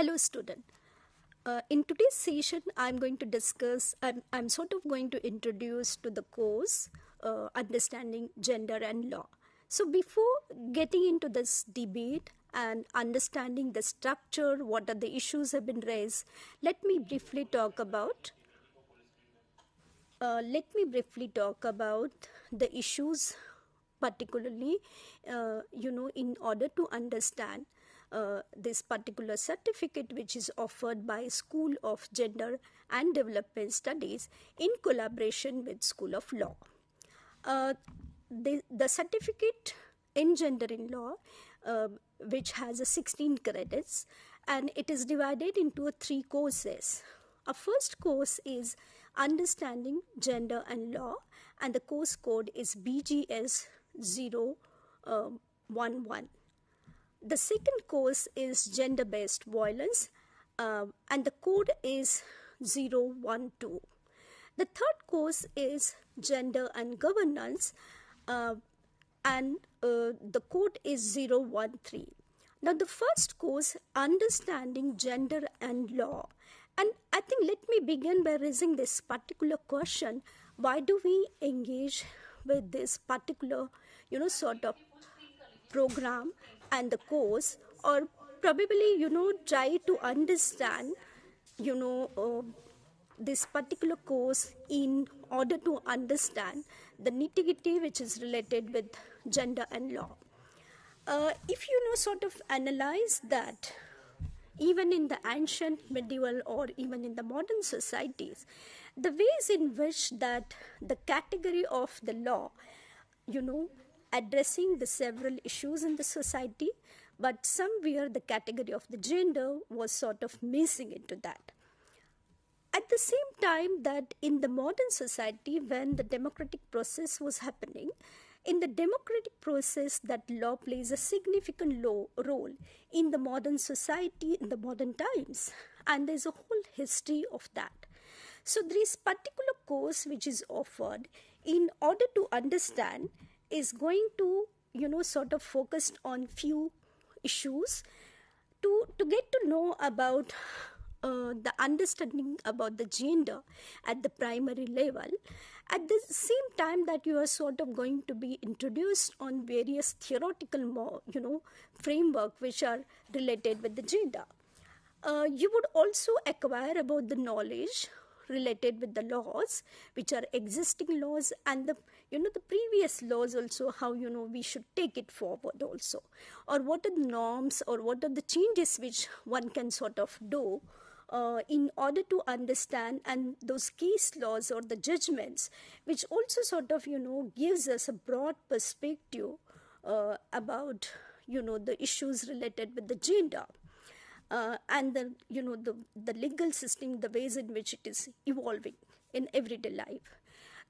Hello student. In today's session, I'm going to discuss, I'm sort of going to introduce to the course Understanding Gender and Law. So before getting into this debate and understanding the structure, what are the issues have been raised, let me briefly talk about the issues, particularly, in order to understand this particular certificate which is offered by School of Gender and Development Studies in collaboration with School of Law. The certificate in Gender in Law, which has 16 credits, and it is divided into 3 courses. Our first course is Understanding Gender and Law, and the course code is BGS 011. The second course is Gender-Based Violence, and the code is 012. The third course is Gender and Governance, and the code is 013. Now, the first course, Understanding Gender and Law. And I think let me begin by raising this particular question. Why do we engage with this particular, sort of program and the course, or probably, try to understand, this particular course in order to understand the nitty-gritty which is related with gender and law. If sort of analyze that, even in the ancient, medieval, or even in the modern societies, the ways in which that the category of the law, addressing the several issues in the society, but somewhere the category of the gender was sort of missing into that. At the same time that in the modern society, when the democratic process was happening, in the democratic process, that law plays a significant role in the modern society, in the modern times, and there's a whole history of that. So this particular course which is offered, in order to understand, is going to, sort of focused on few issues to get to know about the understanding about the gender at the primary level. At the same time that you are sort of going to be introduced on various theoretical, framework which are related with the gender. You would also acquire about the knowledge related with the laws, which are existing laws, and the previous laws also, how we should take it forward also, or what are the norms, or what are the changes which one can sort of do in order to understand, and those case laws or the judgments, which also sort of gives us a broad perspective about the issues related with the gender. And the legal system, the ways in which it is evolving in everyday life.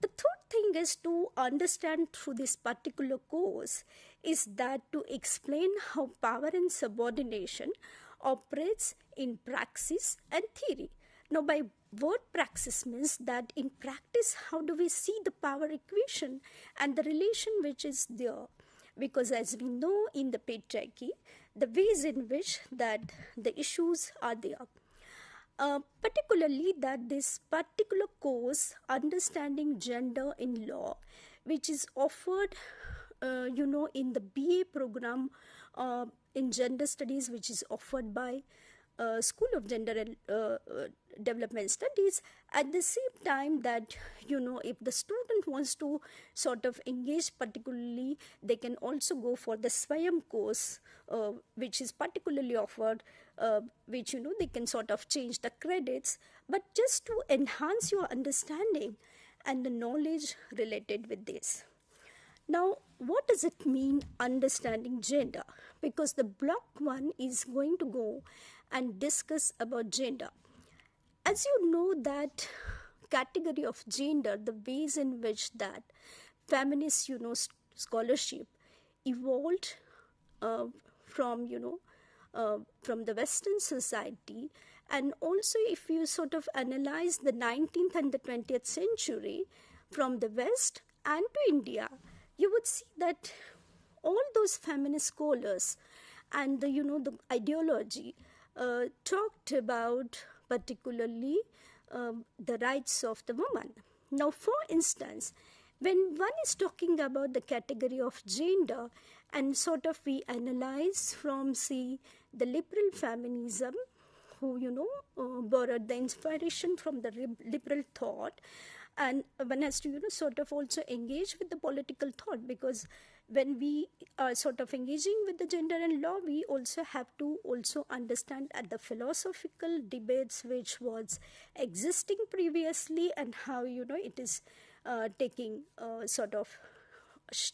The third thing is to understand through this particular course is that to explain how power and subordination operates in praxis and theory. Now, by word praxis means that in practice, how do we see the power equation and the relation which is there? Because as we know in the patriarchy, the ways in which that the issues are there. Particularly that this particular course, Understanding Gender in Law, which is offered, in the BA program in Gender Studies, which is offered by School of Gender and Development Studies. At the same time that, if the student wants to sort of engage particularly, they can also go for the Swayam course, which is particularly offered, which, they can sort of change the credits, but just to enhance your understanding and the knowledge related with this. Now, what does it mean understanding gender? Because the block 1 is going to go and discuss about gender. As you know that category of gender, the ways in which that feminist, scholarship evolved from the Western society, and also if you sort of analyze the 19th and the 20th century from the West and to India, you would see that all those feminist scholars and the ideology talked about particularly the rights of the woman. Now, for instance, when one is talking about the category of gender and sort of we analyze from, see, the liberal feminism, who borrowed the inspiration from the liberal thought, and one has to sort of also engage with the political thought, because when we are sort of engaging with the gender and law, we also have to also understand at the philosophical debates which was existing previously and how it is taking sort of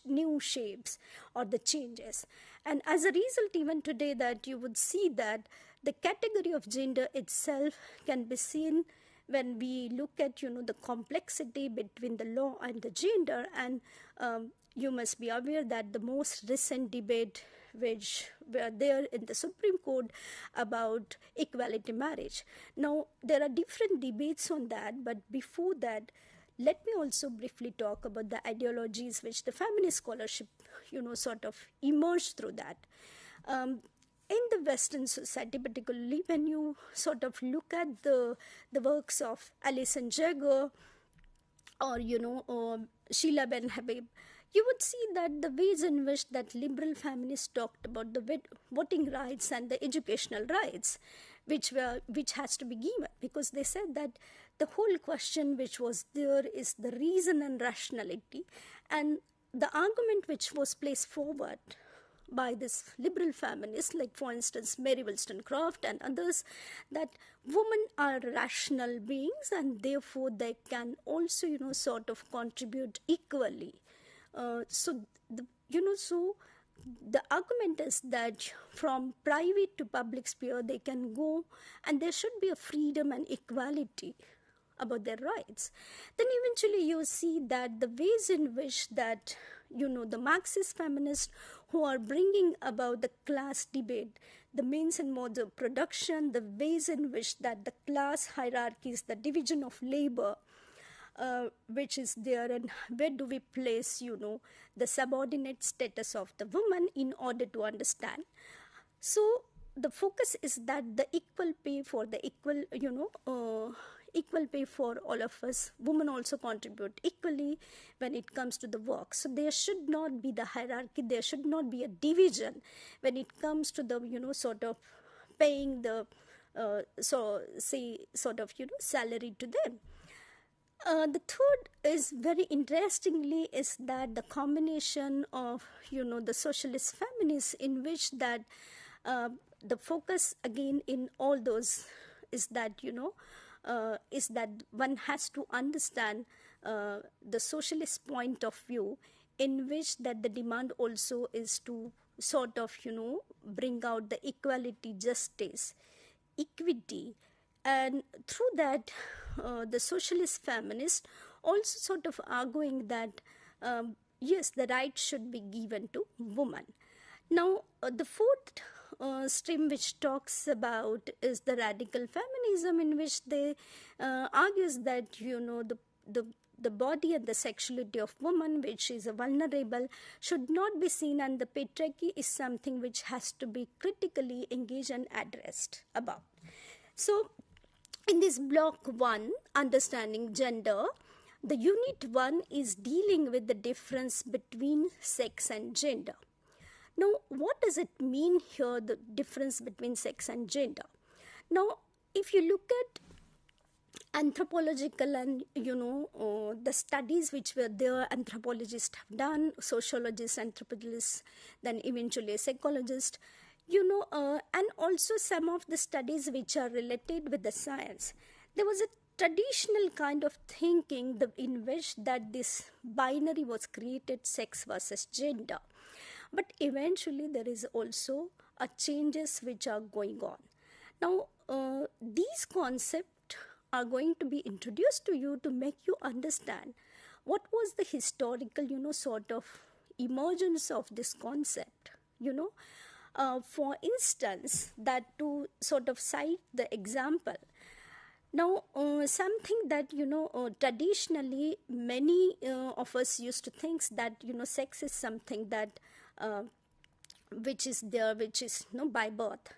new shapes or the changes. And as a result, even today, that you would see that the category of gender itself can be seen when we look at the complexity between the law and the gender. And you must be aware that the most recent debate which were there in the Supreme Court about equality marriage. Now, there are different debates on that, but before that, let me also briefly talk about the ideologies which the feminist scholarship, sort of emerged through that. In the Western society, particularly when you sort of look at the works of Alison Jagger or Sheila Ben Habib, you would see that the ways in which that liberal feminists talked about the voting rights and the educational rights, which has to be given, because they said that the whole question which was there is the reason and rationality, and the argument which was placed forward by this liberal feminists, like for instance Mary Wollstonecraft and others, that women are rational beings and therefore they can also sort of contribute equally. So the argument is that from private to public sphere they can go, and there should be a freedom and equality about their rights. Then eventually you see that the ways in which that the Marxist feminists who are bringing about the class debate, the means and modes of production, the ways in which that the class hierarchies, the division of labor, which is there, and where do we place the subordinate status of the woman in order to understand. So the focus is that the equal pay for the equal pay for all of us. Women also contribute equally when it comes to the work. So there should not be the hierarchy, there should not be a division when it comes to the sort of paying the salary to them. The third is very interestingly is that the combination of the socialist feminists, in which that the focus again in all those is that is that one has to understand the socialist point of view, in which that the demand also is to sort of bring out the equality, justice, equity, and through that the socialist feminists also sort of arguing that yes, the right should be given to women. Now the fourth stream which talks about is the radical feminism, in which they argues that the body and the sexuality of women, which is vulnerable, should not be seen, and the patriarchy is something which has to be critically engaged and addressed about. So in this block 1, understanding gender, the unit 1 is dealing with the difference between sex and gender. Now, what does it mean here, the difference between sex and gender? Now, if you look at anthropological and the studies which were there, anthropologists have done, sociologists, anthropologists, then eventually a psychologist, and also some of the studies which are related with the science. There was a traditional kind of thinking in which that this binary was created, sex versus gender. But eventually there is also a changes which are going on. Now, these concepts are going to be introduced to you to make you understand what was the historical, sort of emergence of this concept, for instance, that to sort of cite the example. Now, something that, traditionally many of us used to think that, sex is something that which is there, which is by birth.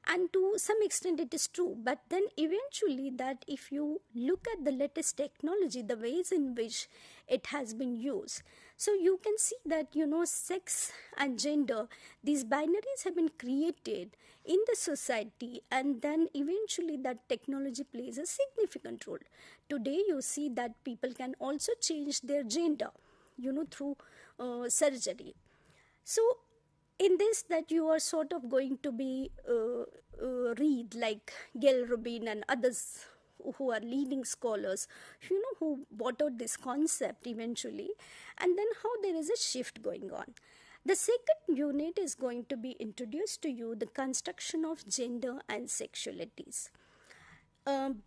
and to some extent it is true, but then eventually that if you look at the latest technology, the ways in which it has been used, so you can see that sex and gender, these binaries have been created in the society, and then eventually that technology plays a significant role. Today you see that people can also change their gender through surgery. So in this, that you are sort of going to be read like Gail Rubin and others who are leading scholars, who brought out this concept eventually, and then how there is a shift going on. The second unit is going to be introduced to you the construction of gender and sexualities. In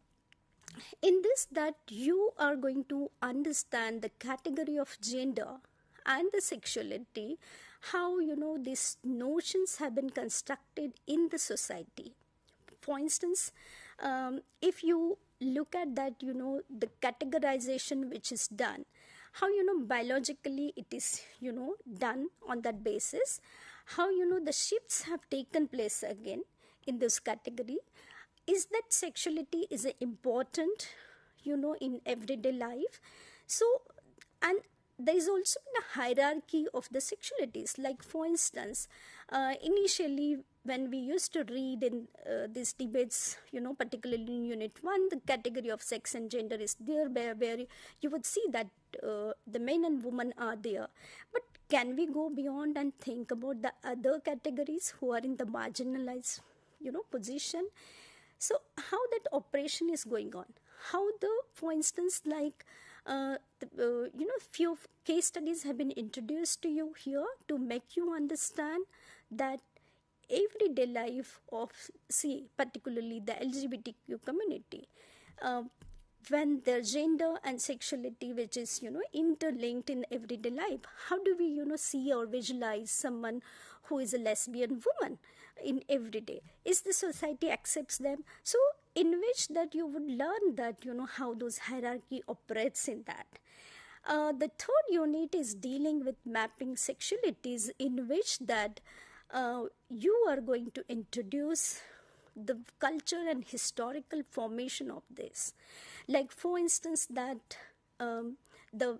this, that you are going to understand the category of gender and the sexuality, how these notions have been constructed in the society. For instance, if you look at that, the categorization which is done, how biologically it is done on that basis, how the shifts have taken place again in this category. Is that sexuality is important in everyday life? So, and there is also been a hierarchy of the sexualities. Like for instance, initially when we used to read in these debates, particularly in Unit 1, the category of sex and gender is there, where you would see that the men and women are there. But can we go beyond and think about the other categories who are in the marginalized, position? So how that operation is going on? How for instance, like, few case studies have been introduced to you here to make you understand that everyday life of, particularly the LGBTQ community, when their gender and sexuality, which is, interlinked in everyday life, how do we, see or visualize someone who is a lesbian woman in everyday? Is the society accepts them? So in which that you would learn that, how those hierarchy operates in that. The third unit is dealing with mapping sexualities, in which that you are going to introduce the culture and historical formation of this. Like for instance, that the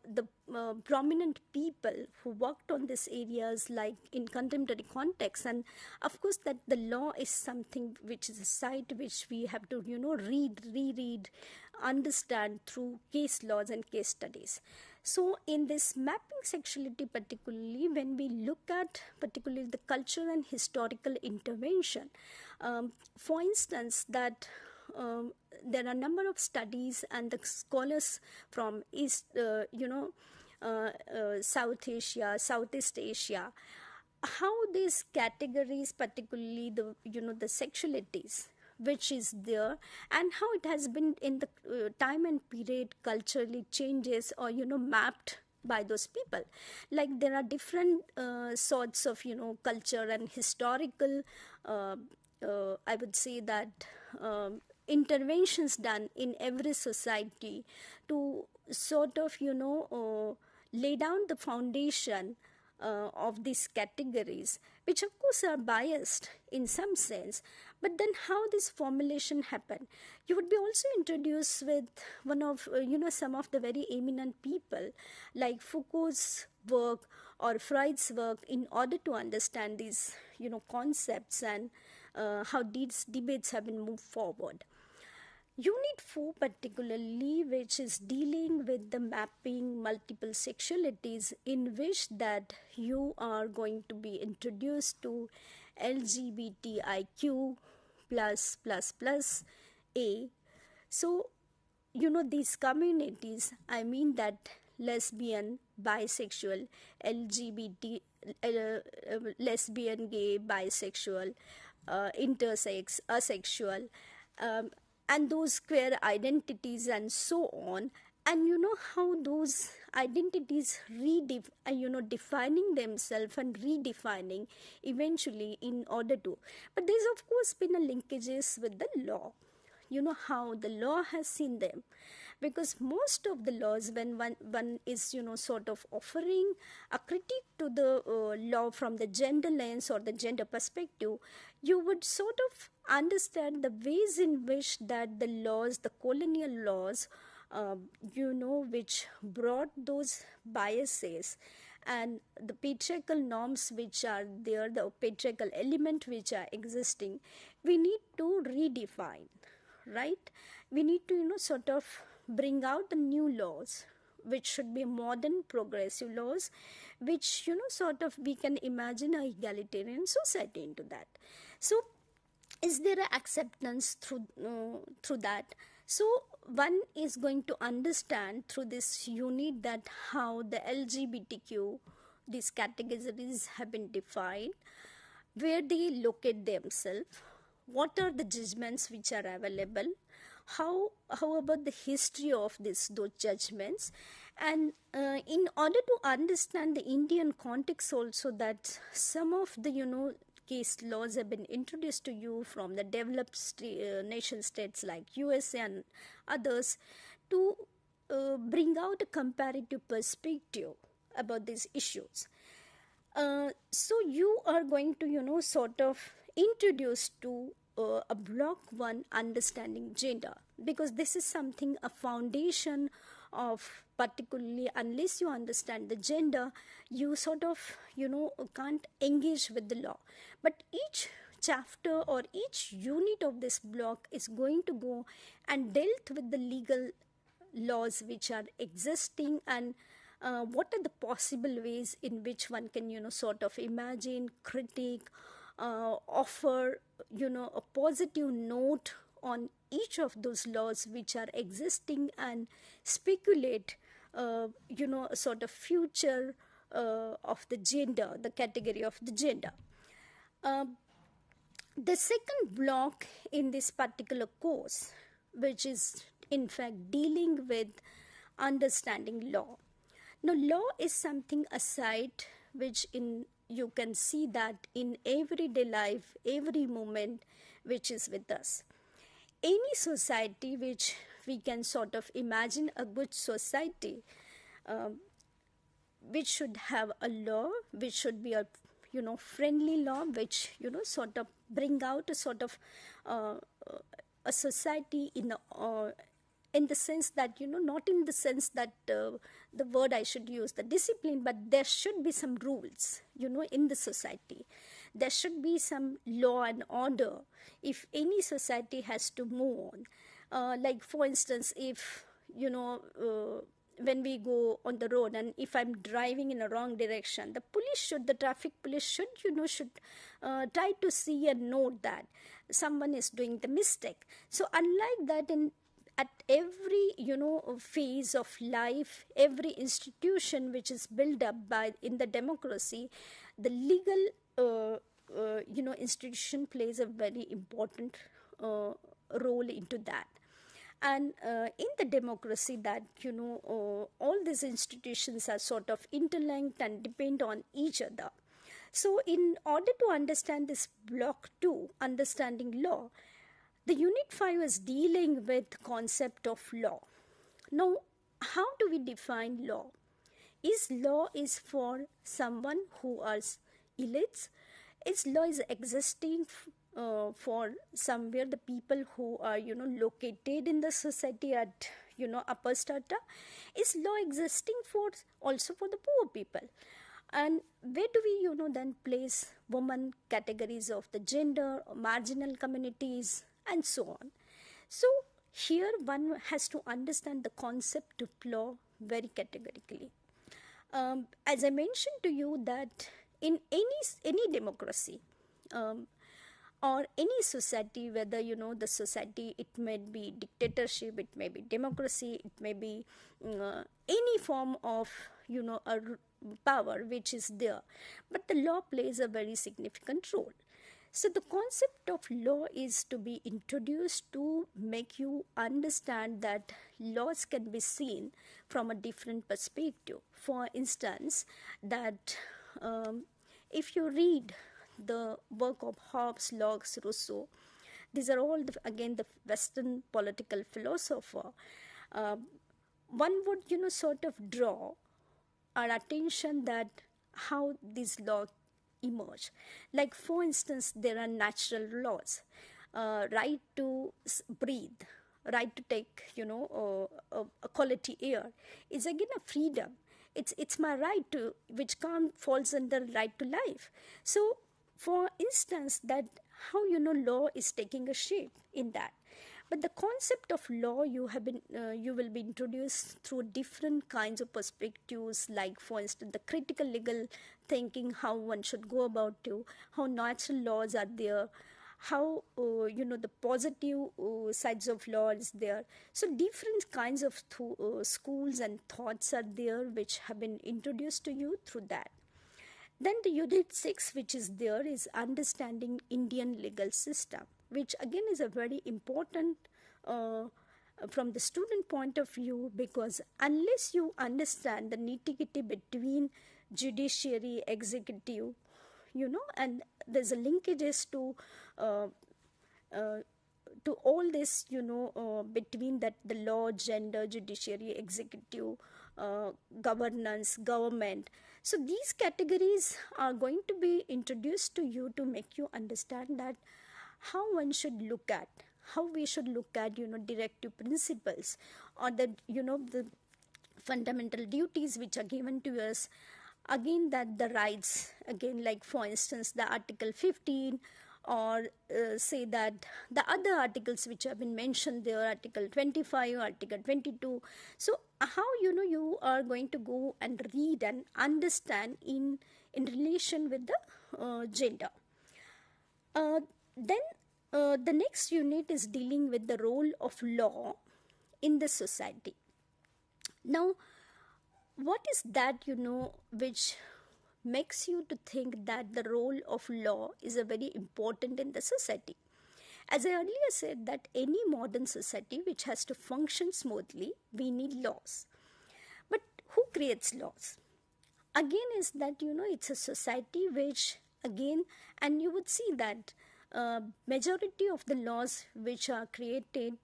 prominent people who worked on these areas, like in contemporary context, and of course that the law is something which is a site which we have to reread, understand through case laws and case studies. So in this mapping sexuality, particularly when we look at particularly the cultural and historical intervention, for instance that there are a number of studies and the scholars from South Asia, Southeast Asia, how these categories, particularly the the sexualities which is there, and how it has been in the time and period culturally changes or mapped by those people. Like there are different sorts of culture and historical I would say that interventions done in every society to sort of lay down the foundation of these categories, which of course are biased in some sense. But then how this formulation happened? You would be also introduced with one of some of the very eminent people like Foucault's work or Freud's work, in order to understand these concepts and how these debates have been moved forward. Unit 4 particularly, which is dealing with the mapping multiple sexualities, in which that you are going to be introduced to LGBTIQ plus A. So these communities, I mean that lesbian, bisexual, LGBT, lesbian, gay, bisexual, intersex, asexual, and those queer identities and so on. And how those identities defining themselves and redefining eventually in order to. But there's of course been a linkages with the law. How the law has seen them. because most of the laws, when one is, sort of offering a critique to the law from the gender lens or the gender perspective, you would sort of understand the ways in which that the laws, the colonial laws, which brought those biases and the patriarchal norms which are there, the patriarchal element which are existing, we need to redefine, right? We need to, sort of bring out the new laws, which should be modern, progressive laws, which, sort of we can imagine a egalitarian society into that. So, is there an acceptance through that? So one is going to understand through this unit that how the LGBTQ, these categories have been defined, where they locate themselves, what are the judgments which are available, how about the history of those judgments, and in order to understand the Indian context also, that some of the case laws have been introduced to you from the developed nation states like USA and others, to bring out a comparative perspective about these issues. So you are going to sort of introduce to a block 1, understanding gender, because this is something, a foundation of, particularly unless you understand the gender, you sort of can't engage with the law. But each chapter or each unit of this block is going to go and dealt with the legal laws which are existing, and what are the possible ways in which one can sort of imagine, critique, offer a positive note on each of those laws which are existing, and speculate a sort of future of the gender, the category of the gender. The second block in this particular course, which is in fact dealing with understanding law. Now, law is something aside which you can see that in everyday life, every moment which is with us. Any society which we can sort of imagine a good society, which should have a law, which should be a friendly law, which sort of bring out a sort of a society in the sense that not in the sense that the word I should use, the discipline, but there should be some rules in the society. There should be some law and order if any society has to move on. Like for instance, if when we go on the road, and if I'm driving in a wrong direction, the traffic police should try to see and note that someone is doing the mistake. So unlike that, at every phase of life, every institution which is built up in the democracy, the legal institution plays a very important role into that. And in the democracy, that all these institutions are sort of interlinked and depend on each other. So in order to understand this block 2, understanding law, the unit 5 is dealing with concept of law. Now, how do we define law? Law is for someone who are elites? Is law is existing for somewhere the people who are located in the society at upper strata? Is law existing also for the poor people? And where do we then place women, categories of the gender, marginal communities, and so on? So here one has to understand the concept of law very categorically. As I mentioned to you, that in any democracy or any society, whether the society, it may be dictatorship, it may be democracy, it may be any form of a power which is there, but the law plays a very significant role. So the concept of law is to be introduced to make you understand that laws can be seen from a different perspective. For instance, that if you read the work of Hobbes, Locke, Rousseau, these are all again the Western political philosopher. one would, sort of draw our attention that how these laws emerge. Like, for instance, there are natural laws, right to breathe, right to take, a quality air is again a freedom. It's my right to, which can't falls under right to life. So, for instance, that how, law is taking a shape in that. But the concept of law, you will be introduced through different kinds of perspectives, like, for instance, the critical legal thinking, how one should go about to, how natural laws are there, how the positive sides of law is there. So different kinds of schools and thoughts are there, which have been introduced to you through that. Then the unit 6, which is there, is understanding Indian legal system, which again is a very important from the student point of view, because unless you understand the nitty-gritty between judiciary, executive, and there's a linkages uh, to all this, between that, the law, gender, judiciary, executive, governance, government. So these categories are going to be introduced to you to make you understand that how one should look at, how we should look at, directive principles, or the, the fundamental duties which are given to us. Again, that the rights, again, like, for instance, the Article 15, or say that the other articles which have been mentioned there, Article 25, Article 22. So how, you are going to go and read and understand in relation with the gender. Then the next unit is dealing with the role of law in the society. Now, what is that, which makes you to think that the role of law is a very important in the society? As I earlier said, that any modern society which has to function smoothly, we need laws. But who creates laws? Again, is that, it's a society which, again, and you would see that majority of the laws which are created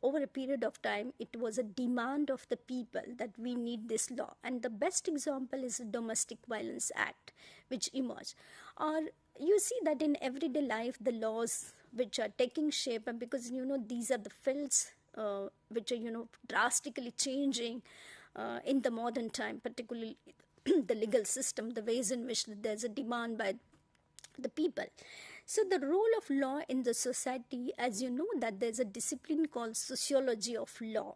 over a period of time, it was a demand of the people that we need this law. And the best example is the Domestic Violence Act, which emerged. Or you see that in everyday life, the laws which are taking shape, and because, these are the fields which are, drastically changing in the modern time, particularly the legal system, the ways in which there's a demand by the people. So the role of law in the society, as you know, that there's a discipline called sociology of law.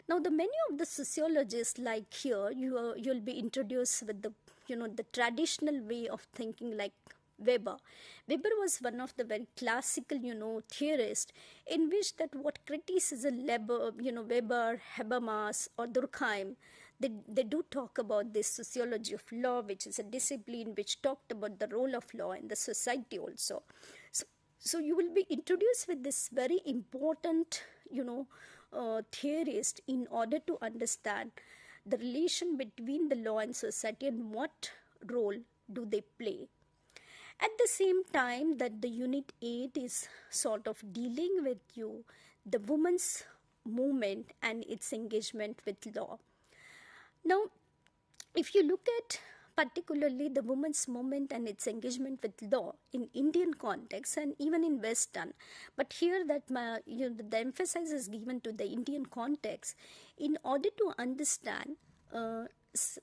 Now, the many of the sociologists, like here, you'll be introduced with the, the traditional way of thinking, like Weber. Weber was one of the very classical, theorists, in which that what criticism Weber, Habermas, or Durkheim, they do talk about this sociology of law, which is a discipline which talked about the role of law in the society also. So you will be introduced with this very important, theorist, in order to understand the relation between the law and society and what role do they play. At the same time, that the unit 8 is sort of dealing with you, the women's movement and its engagement with law. Now, if you look at particularly the women's movement and its engagement with law in Indian context and even in Western, but here that the emphasis is given to the Indian context in order to understand,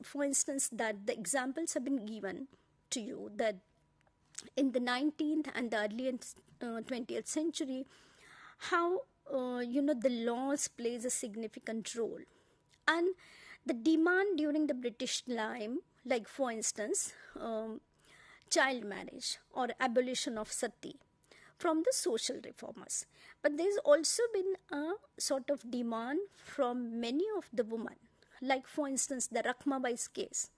for instance, that the examples have been given to you that in the 19th and the early 20th century, how the laws plays a significant role. And the demand during the British time, like, for instance, child marriage or abolition of sati from the social reformers. But there's also been a sort of demand from many of the women, like, for instance, the Rakhmabai's case,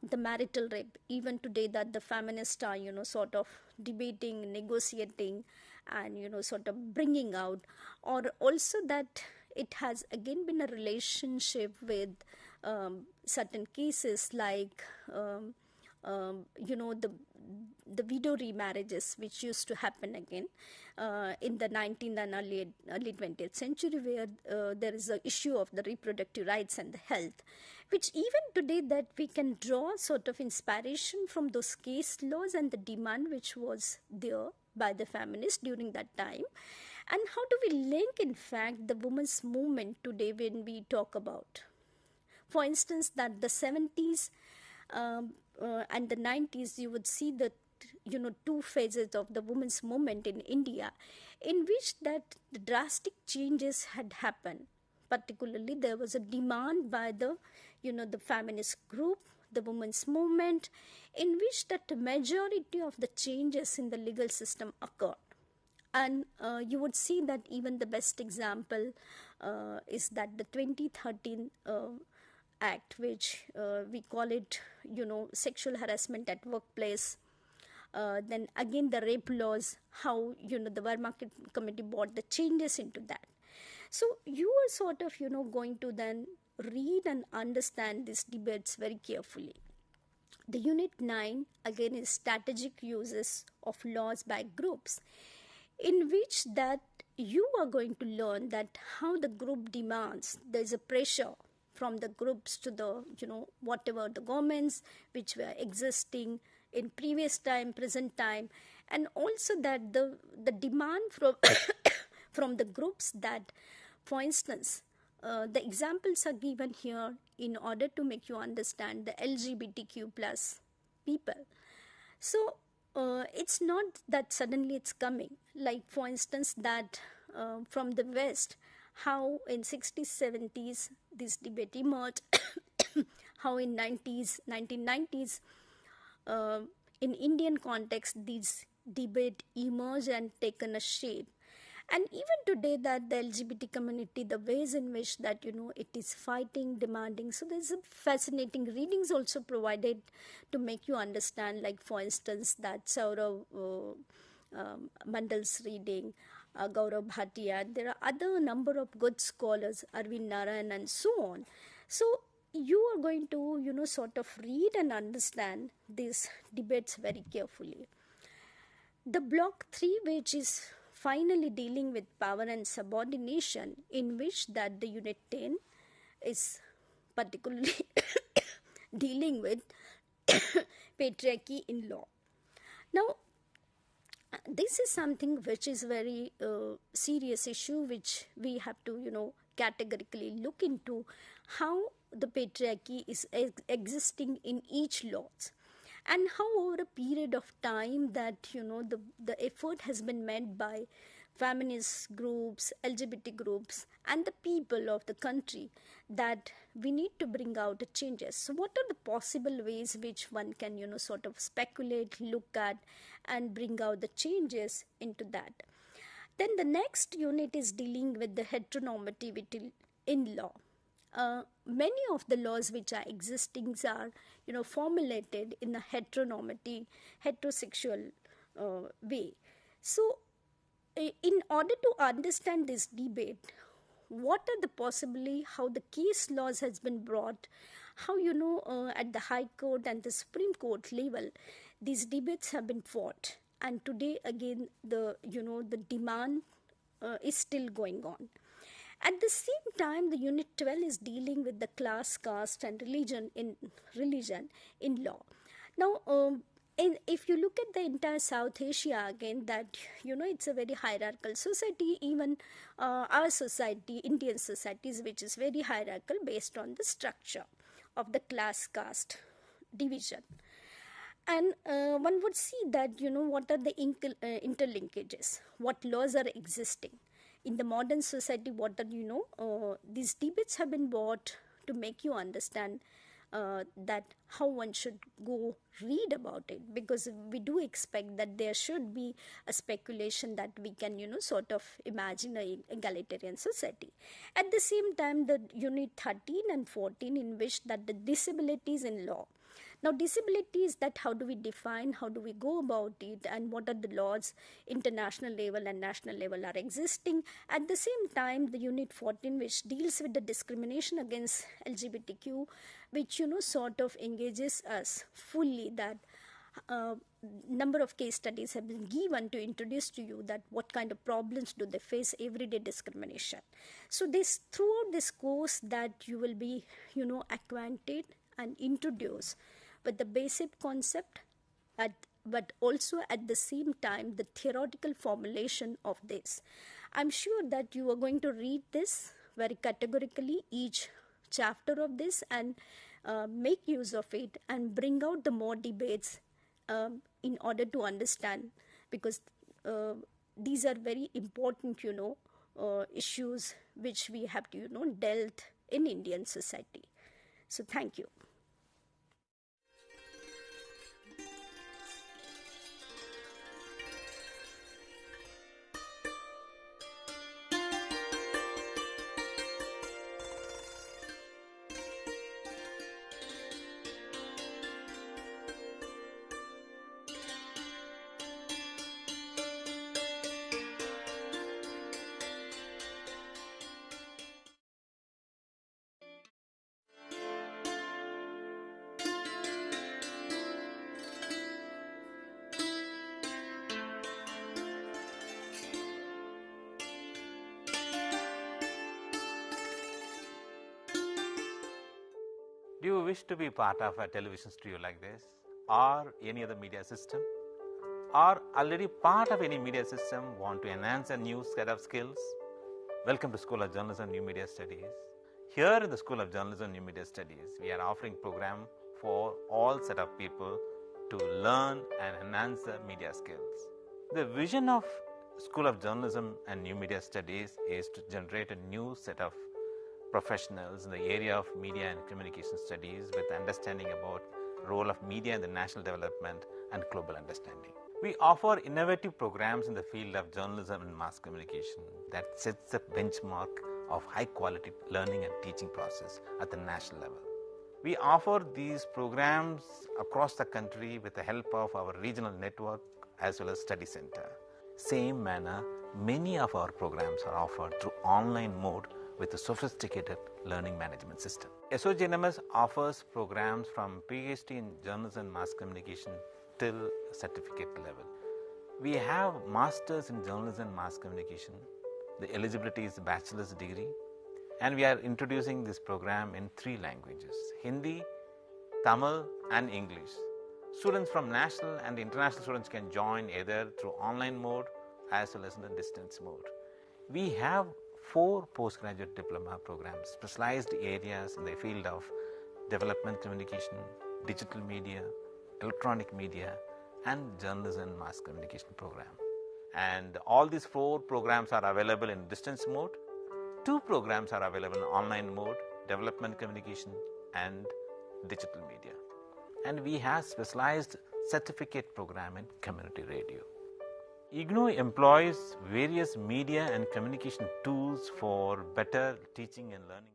the marital rape. Even today, that the feminists are, sort of debating, negotiating, and, sort of bringing out. Or also that it has again been a relationship with certain cases like the widow remarriages which used to happen again in the 19th and early 20th century, where there is a issue of the reproductive rights and the health, which even today that we can draw sort of inspiration from those case laws and the demand which was there by the feminists during that time. And how do we link, in fact, the women's movement today when we talk about, for instance, that the 70s and the 90s, you would see that, two phases of the women's movement in India, in which that the drastic changes had happened. Particularly, there was a demand by the, the feminist group, the women's movement, in which that the majority of the changes in the legal system occurred. And you would see that even the best example is that the 2013 Act, which we call it, sexual harassment at workplace. Then again the rape laws, how, the Verma Committee brought the changes into that. So you are sort of, going to then read and understand these debates very carefully. The Unit 9 again is strategic uses of laws by groups, in which that you are going to learn that how the group demands, there is a pressure from the groups to the, whatever the governments which were existing in previous time, present time, and also that the demand from from the groups that, for instance, the examples are given here in order to make you understand the LGBTQ plus people. So it's not that suddenly it's coming, like for instance that from the West, how in 60s, 70s this debate emerged, how in 1990s in Indian context this debate emerged and taken a shape. And even today that the LGBT community, the ways in which that, it is fighting, demanding. So there's a fascinating readings also provided to make you understand, like for instance that Saurav Mandal's reading, Gaurav Bhatia. There are other number of good scholars, Arvind Narayan and so on. So you are going to, sort of read and understand these debates very carefully. The block 3, which is finally dealing with power and subordination, in which that the Unit 10 is particularly dealing with patriarchy in law. Now, this is something which is very serious issue, which we have to, categorically look into how the patriarchy is existing in each laws, and how over a period of time that, the effort has been made by feminist groups, LGBT groups, and the people of the country that we need to bring out the changes. So what are the possible ways which one can, sort of speculate, look at, and bring out the changes into that? Then the next unit is dealing with the heteronormativity in law. Many of the laws which are existing are, formulated in a heterosexual way. So, in order to understand this debate, what are the possibly how the case laws has been brought, how at the High Court and the Supreme Court level, these debates have been fought, and today again the the demand is still going on. At the same time, the Unit 12 is dealing with the class, caste, and religion in law. Now, if you look at the entire South Asia again, that it's a very hierarchical society. Even our society, Indian societies, which is very hierarchical based on the structure of the class, caste division. And one would see that what are the interlinkages, what laws are existing in the modern society. What are these debates have been brought to make you understand that how one should go read about it, because we do expect that there should be a speculation that we can sort of imagine an egalitarian society. At the same time, the Unit 13 and 14, in which that the disabilities in law. Now, disability is that how do we define, how do we go about it, and what are the laws, international level and national level are existing. At the same time, the Unit 14, which deals with the discrimination against LGBTQ, which, sort of engages us fully that number of case studies have been given to introduce to you that what kind of problems do they face everyday discrimination. So this throughout this course that you will be acquainted and introduced with the basic concept but also at the same time the theoretical formulation of this. I'm sure that you are going to read this very categorically, each chapter of this, and make use of it and bring out the more debates in order to understand, because these are very important issues which we have to dealt in Indian society. So thank you. Do you wish to be part of a television studio like this, or any other media system, or already part of any media system, want to enhance a new set of skills? Welcome to School of Journalism and New Media Studies. Here in the School of Journalism and New Media Studies, we are offering program for all set of people to learn and enhance their media skills. The vision of School of Journalism and New Media Studies is to generate a new set of professionals in the area of media and communication studies with understanding about role of media in the national development and global understanding. We offer innovative programs in the field of journalism and mass communication that sets the benchmark of high quality learning and teaching process at the national level. We offer these programs across the country with the help of our regional network as well as study center. Same manner, many of our programs are offered through online mode with a sophisticated learning management system. SOGNMS offers programs from PhD in journalism and mass communication till certificate level. We have masters in journalism and mass communication. The eligibility is bachelor's degree, and we are introducing this program in 3 languages: Hindi, Tamil and English. Students from national and international students can join either through online mode as well as in the distance mode. We have 4 postgraduate diploma programs, specialized areas in the field of development communication, digital media, electronic media, and journalism and mass communication program. And all these 4 programs are available in distance mode. 2 programs are available in online mode, development communication and digital media. And we have specialized certificate program in community radio. IGNOU employs various media and communication tools for better teaching and learning.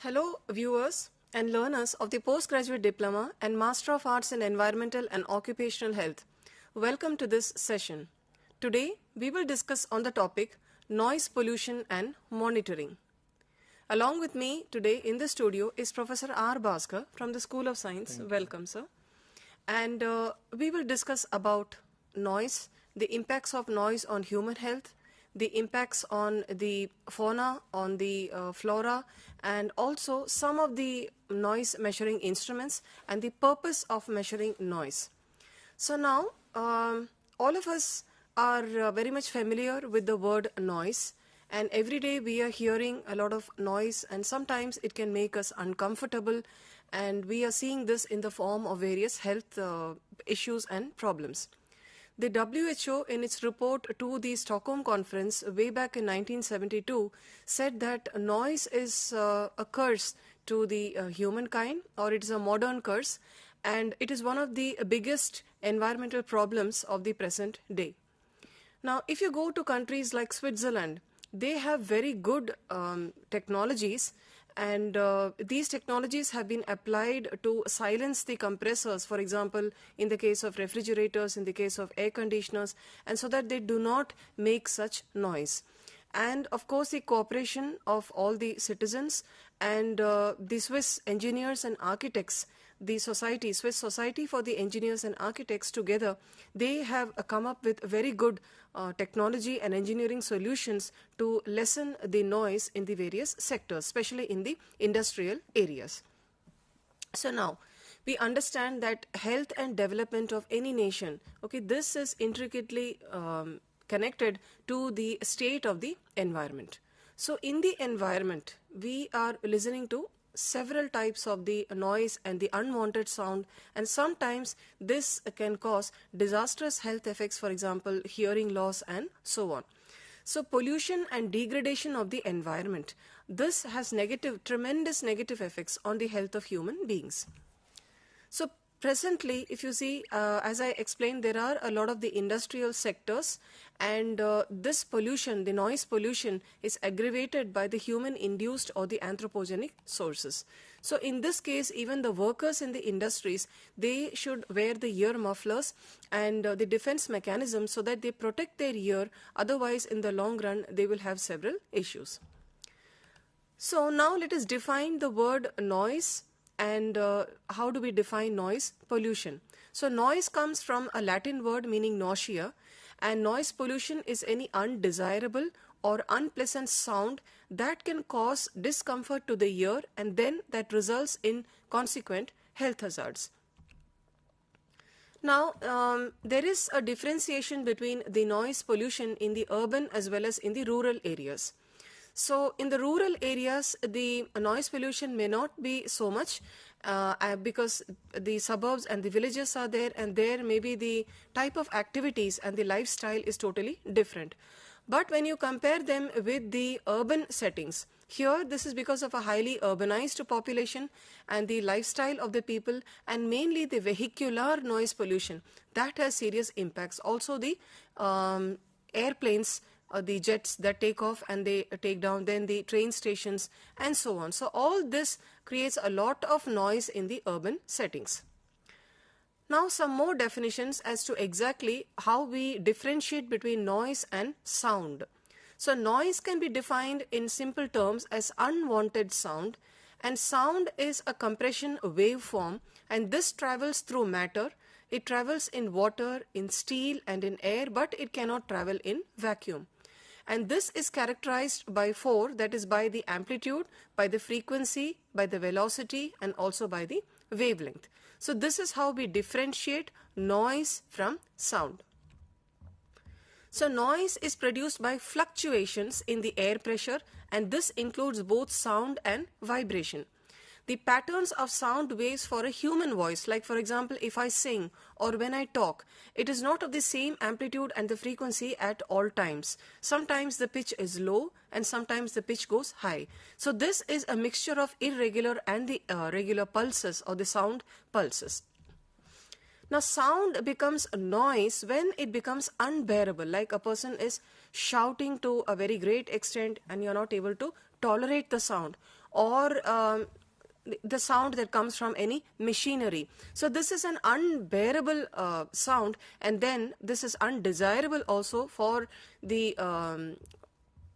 Hello viewers and learners of the Postgraduate Diploma and Master of Arts in Environmental and Occupational Health. Welcome to this session. Today we will discuss on the topic noise pollution and monitoring. Along with me today in the studio is Professor R. Baskar from the School of Science. Welcome, sir. And we will discuss about noise, the impacts of noise on human health, the impacts on the fauna, on the flora, and also some of the noise measuring instruments and the purpose of measuring noise. So now, all of us are very much familiar with the word noise, and every day we are hearing a lot of noise, and sometimes it can make us uncomfortable, and we are seeing this in the form of various health issues and problems. The WHO, in its report to the Stockholm Conference way back in 1972, said that noise is a curse to the humankind, or it is a modern curse, and it is one of the biggest environmental problems of the present day. Now, if you go to countries like Switzerland, they have very good technologies, and these technologies have been applied to silence the compressors, for example, in the case of refrigerators, in the case of air conditioners, and so that they do not make such noise. And of course, the cooperation of all the citizens and the Swiss engineers and architects, the society, Swiss Society for the Engineers and Architects together, they have come up with very good technology and engineering solutions to lessen the noise in the various sectors, especially in the industrial areas. So now, we understand that health and development of any nation, okay, this is intricately connected to the state of the environment. So in the environment, we are listening to several types of the noise and the unwanted sound, and sometimes this can cause disastrous health effects, for example, hearing loss and so on. So pollution and degradation of the environment, this has tremendous negative effects on the health of human beings. So presently, if you see, as I explained, there are a lot of the industrial sectors, and this pollution, the noise pollution, is aggravated by the human-induced or the anthropogenic sources. So in this case, even the workers in the industries, they should wear the ear mufflers and the defense mechanism so that they protect their ear. Otherwise, in the long run, they will have several issues. So now let us define the word noise. And how do we define noise pollution? So noise comes from a Latin word meaning nausea, and noise pollution is any undesirable or unpleasant sound that can cause discomfort to the ear, and then that results in consequent health hazards. Now, there is a differentiation between the noise pollution in the urban as well as in the rural areas. So in the rural areas, the noise pollution may not be so much because the suburbs and the villages are there, and there maybe the type of activities and the lifestyle is totally different. But when you compare them with the urban settings, here this is because of a highly urbanized population and the lifestyle of the people, and mainly the vehicular noise pollution that has serious impacts. Also the airplanes, the jets that take off and they take down, then the train stations and so on. So all this creates a lot of noise in the urban settings. Now some more definitions as to exactly how we differentiate between noise and sound. So noise can be defined in simple terms as unwanted sound, and sound is a compression waveform, and this travels through matter. It travels in water, in steel and in air, but it cannot travel in vacuum. And this is characterized by four, that is by the amplitude, by the frequency, by the velocity, and also by the wavelength. So this is how we differentiate noise from sound. So noise is produced by fluctuations in the air pressure, and this includes both sound and vibration. The patterns of sound waves for a human voice, like for example, if I sing or when I talk, it is not of the same amplitude and the frequency at all times. Sometimes the pitch is low and sometimes the pitch goes high. So this is a mixture of irregular and the regular pulses or the sound pulses. Now sound becomes noise when it becomes unbearable, like a person is shouting to a very great extent and you are not able to tolerate the sound, or the sound that comes from any machinery. So this is an unbearable sound, and then this is undesirable also for the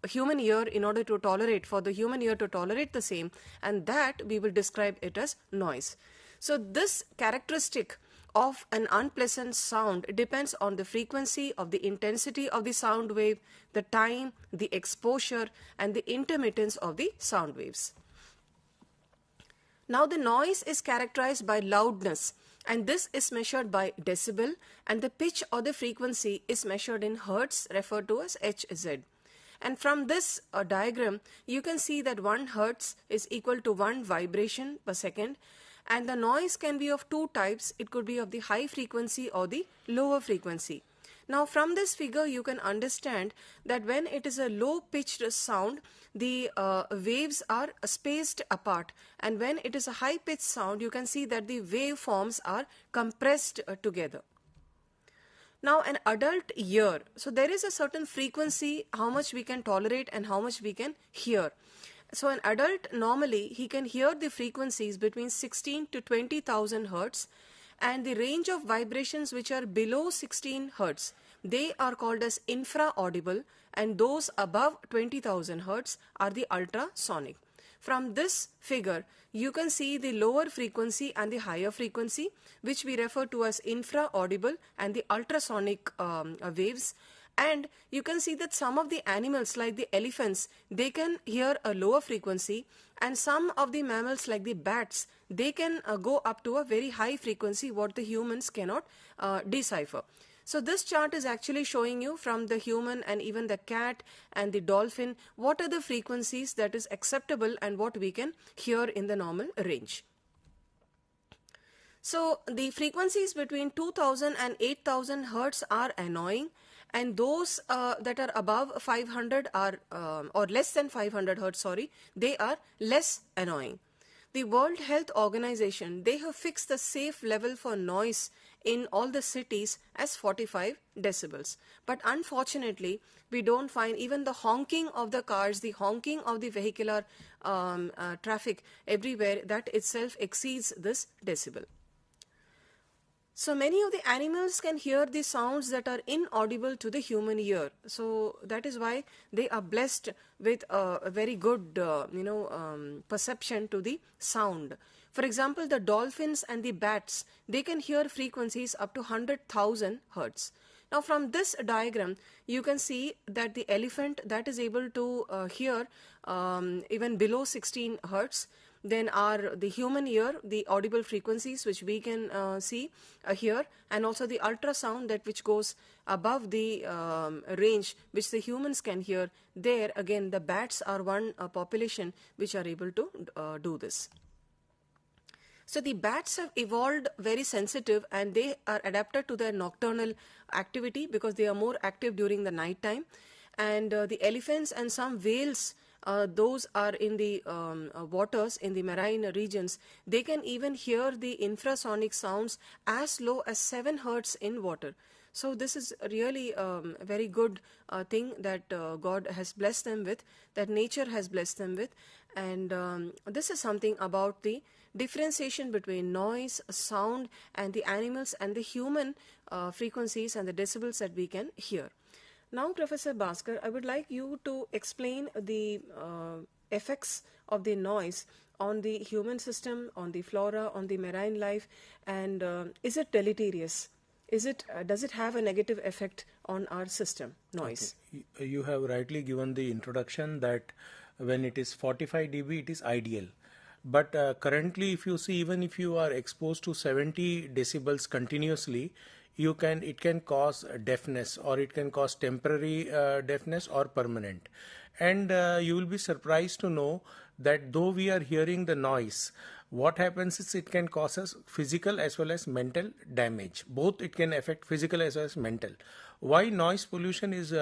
human ear in order to tolerate, for the human ear to tolerate the same, and that we will describe it as noise. So this characteristic of an unpleasant sound depends on the frequency of the intensity of the sound wave, the time, the exposure, and the intermittence of the sound waves. Now the noise is characterized by loudness, and this is measured by decibel, and the pitch or the frequency is measured in hertz, referred to as Hz. And from this diagram, you can see that 1 hertz is equal to 1 vibration per second, and the noise can be of two types. It could be of the high frequency or the lower frequency. Now from this figure you can understand that when it is a low pitched sound, the waves are spaced apart, and when it is a high pitched sound you can see that the waveforms are compressed together. Now an adult ear, so there is a certain frequency how much we can tolerate and how much we can hear. So an adult normally he can hear the frequencies between 16 to 20,000 hertz, and the range of vibrations which are below 16 hertz, they are called as infra-audible, and those above 20,000 hertz are the ultrasonic. From this figure, you can see the lower frequency and the higher frequency, which we refer to as infra-audible and the ultrasonic waves. And you can see that some of the animals like the elephants, they can hear a lower frequency, and some of the mammals like the bats, they can go up to a very high frequency what the humans cannot decipher. So this chart is actually showing you from the human and even the cat and the dolphin what are the frequencies that is acceptable and what we can hear in the normal range. So the frequencies between 2000 and 8000 hertz are annoying, and those that are above 500 are or less than 500 hertz, sorry, they are less annoying. The World Health Organization, they have fixed the safe level for noise in all the cities as 45 decibels. But unfortunately, we don't find even the honking of the cars, the honking of the vehicular traffic everywhere, that itself exceeds this decibel. So many of the animals can hear the sounds that are inaudible to the human ear. So that is why they are blessed with a very good, perception to the sound. For example, the dolphins and the bats, they can hear frequencies up to 100,000 hertz. Now from this diagram, you can see that the elephant that is able to hear even below 16 hertz. Then are the human ear, the audible frequencies which we can see here, and also the ultrasound that which goes above the range which the humans can hear. There again the bats are one population which are able to do this. So the bats have evolved very sensitive, and they are adapted to their nocturnal activity because they are more active during the night time. And the elephants and some whales, those are in the waters, in the marine regions, they can even hear the infrasonic sounds as low as 7 hertz in water. So this is really a very good thing that God has blessed them with, that nature has blessed them with. And this is something about the differentiation between noise, sound, and the animals and the human frequencies and the decibels that we can hear. Now, Professor Baskar, I would like you to explain the effects of the noise on the human system, on the flora, on the marine life, and is it deleterious? Does it have a negative effect on our system, noise? Okay. You have rightly given the introduction that when it is 45 dB, it is ideal. But currently, if you see, even if you are exposed to 70 decibels continuously, it can cause deafness, or it can cause temporary deafness or permanent. And you will be surprised to know that though we are hearing the noise, what happens is it can cause us physical as well as mental damage. Both it can affect physical as well as mental. Why noise pollution is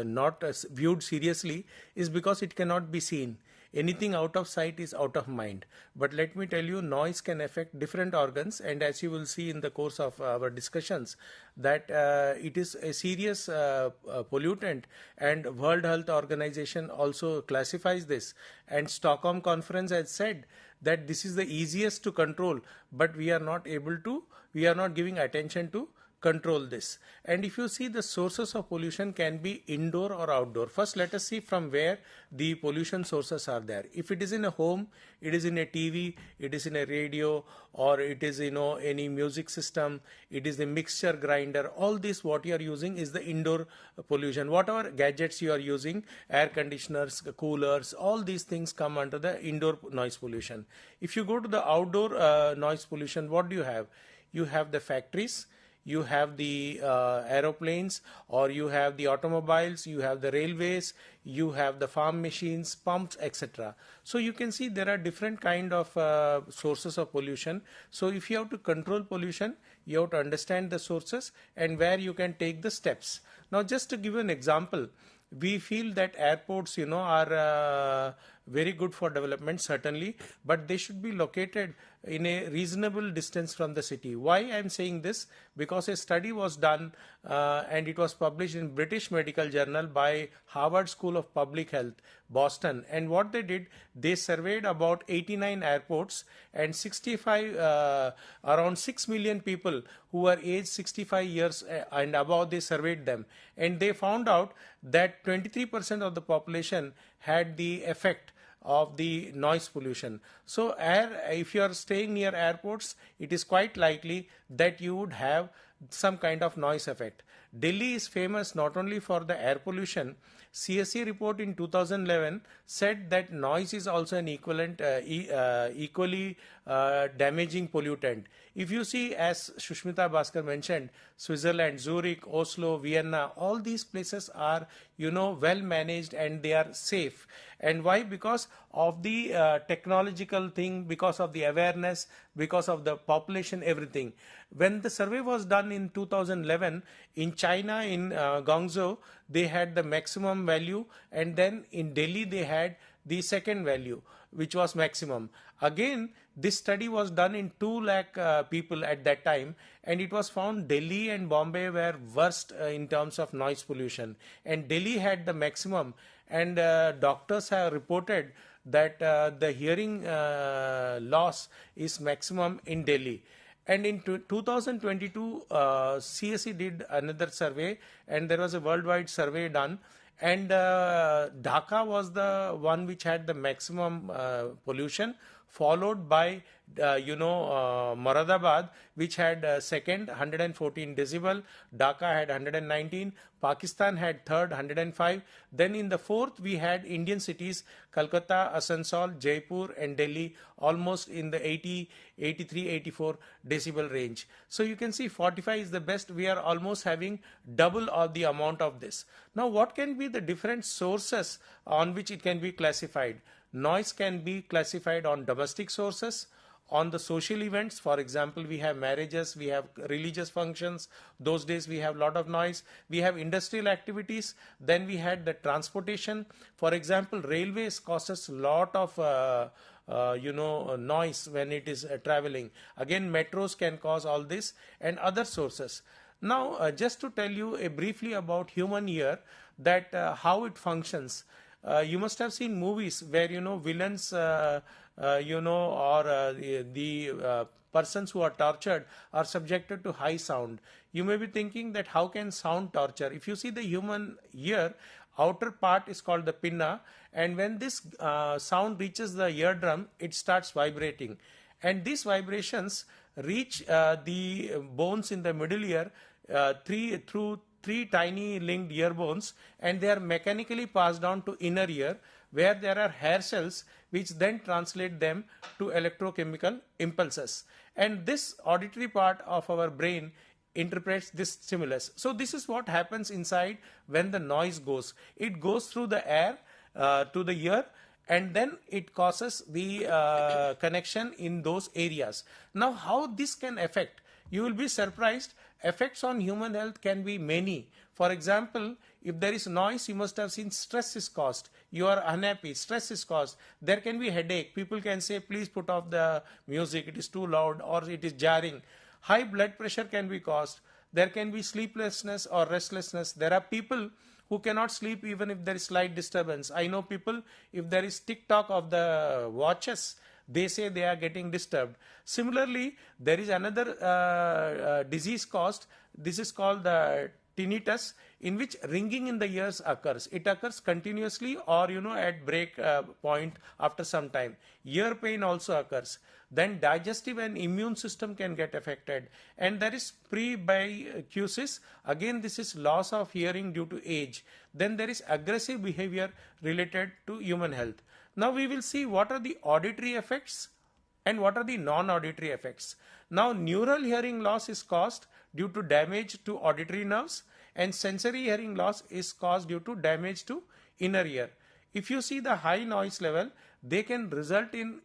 not viewed seriously is because it cannot be seen. Anything out of sight is out of mind. But let me tell you, noise can affect different organs, and as you will see in the course of our discussions, that it is a serious pollutant, and World Health Organization also classifies this. And Stockholm Conference has said that this is the easiest to control, but we are not giving attention to control this. And if you see, the sources of pollution can be indoor or outdoor. First, let us see from where the pollution sources are there. If it is in a home, it is in a TV, it is in a radio, or it is, any music system, it is the mixture grinder. All this what you are using is the indoor pollution. Whatever gadgets you are using, air conditioners, coolers, all these things come under the indoor noise pollution. If you go to the outdoor noise pollution, what do you have? You have the factories, you have the aeroplanes, or you have the automobiles, you have the railways, you have the farm machines, pumps, etc. So you can see there are different kind of sources of pollution. So if you have to control pollution, you have to understand the sources and where you can take the steps. Now, just to give you an example, we feel that airports, are very good for development, certainly, but they should be located in a reasonable distance from the city. Why I am saying this? Because a study was done and it was published in British Medical Journal by Harvard School of Public Health, Boston. And what they did, they surveyed about 89 airports and around 6 million people who were aged 65 years and above. They surveyed them, and they found out that 23% of the population had the effect of the noise pollution. So if you are staying near airports, it is quite likely that you would have some kind of noise effect. Delhi is famous not only for the air pollution. CSE report in 2011 said that noise is also an equally damaging pollutant. If you see, as Sushmitha, Baskar mentioned, Switzerland, Zurich, Oslo, Vienna, all these places are, well managed and they are safe. And why? Because of the technological thing, because of the awareness, because of the population, everything. When the survey was done in 2011 in China, in Guangzhou, they had the maximum value, and then in Delhi they had the second value, which was maximum. Again, this study was done in 2 lakh people at that time, and it was found Delhi and Bombay were worst in terms of noise pollution, and Delhi had the maximum. And doctors have reported that the hearing loss is maximum in Delhi. And in 2022, CSE did another survey, and there was a worldwide survey done. And Dhaka was the one which had the maximum pollution, followed by Moradabad, which had second, 114 decibel. Dhaka had 119. Pakistan had third, 105. Then in the fourth, we had Indian cities, Calcutta, Asansol, Jaipur and Delhi, almost in the 80, 83, 84 decibel range. So you can see 45 is the best. We are almost having double of the amount of this. Now, what can be the different sources on which it can be classified? Noise can be classified on domestic sources, on the social events. For example, we have marriages, we have religious functions. Those days we have a lot of noise. We have industrial activities. Then we had the transportation. For example, railways causes a lot of noise when it is traveling. Again, metros can cause all this, and other sources. Now, just to tell you briefly about human ear, that how it functions. You must have seen movies where villains or the persons who are tortured are subjected to high sound. You may be thinking that how can sound torture? If you see the human ear, outer part is called the pinna, and when this sound reaches the eardrum, it starts vibrating, and these vibrations reach the bones in the middle ear through three tiny linked ear bones, and they are mechanically passed on to inner ear, where there are hair cells which then translate them to electrochemical impulses. And this auditory part of our brain interprets this stimulus. So this is what happens inside when the noise goes. It goes through the air to the ear, and then it causes the connection in those areas. Now, how this can affect? You will be surprised. Effects on human health can be many. For example, if there is noise, you must have seen stress is caused. You are unhappy, stress is caused. There can be headache. People can say, please put off the music, it is too loud or it is jarring. High blood pressure can be caused. There can be sleeplessness or restlessness. There are people who cannot sleep even if there is slight disturbance. I know people, if there is tick-tock of the watches, they say they are getting disturbed. Similarly, there is another disease caused, this is called the tinnitus, in which ringing in the ears occurs. It occurs continuously or at break point after some time. Ear pain also occurs. Then digestive and immune system can get affected. And there is presbycusis. Again, this is loss of hearing due to age. Then there is aggressive behavior related to human health. Now we will see what are the auditory effects and what are the non-auditory effects. Now neural hearing loss is caused due to damage to auditory nerves, and sensory hearing loss is caused due to damage to inner ear. If you see the high noise level, they can result in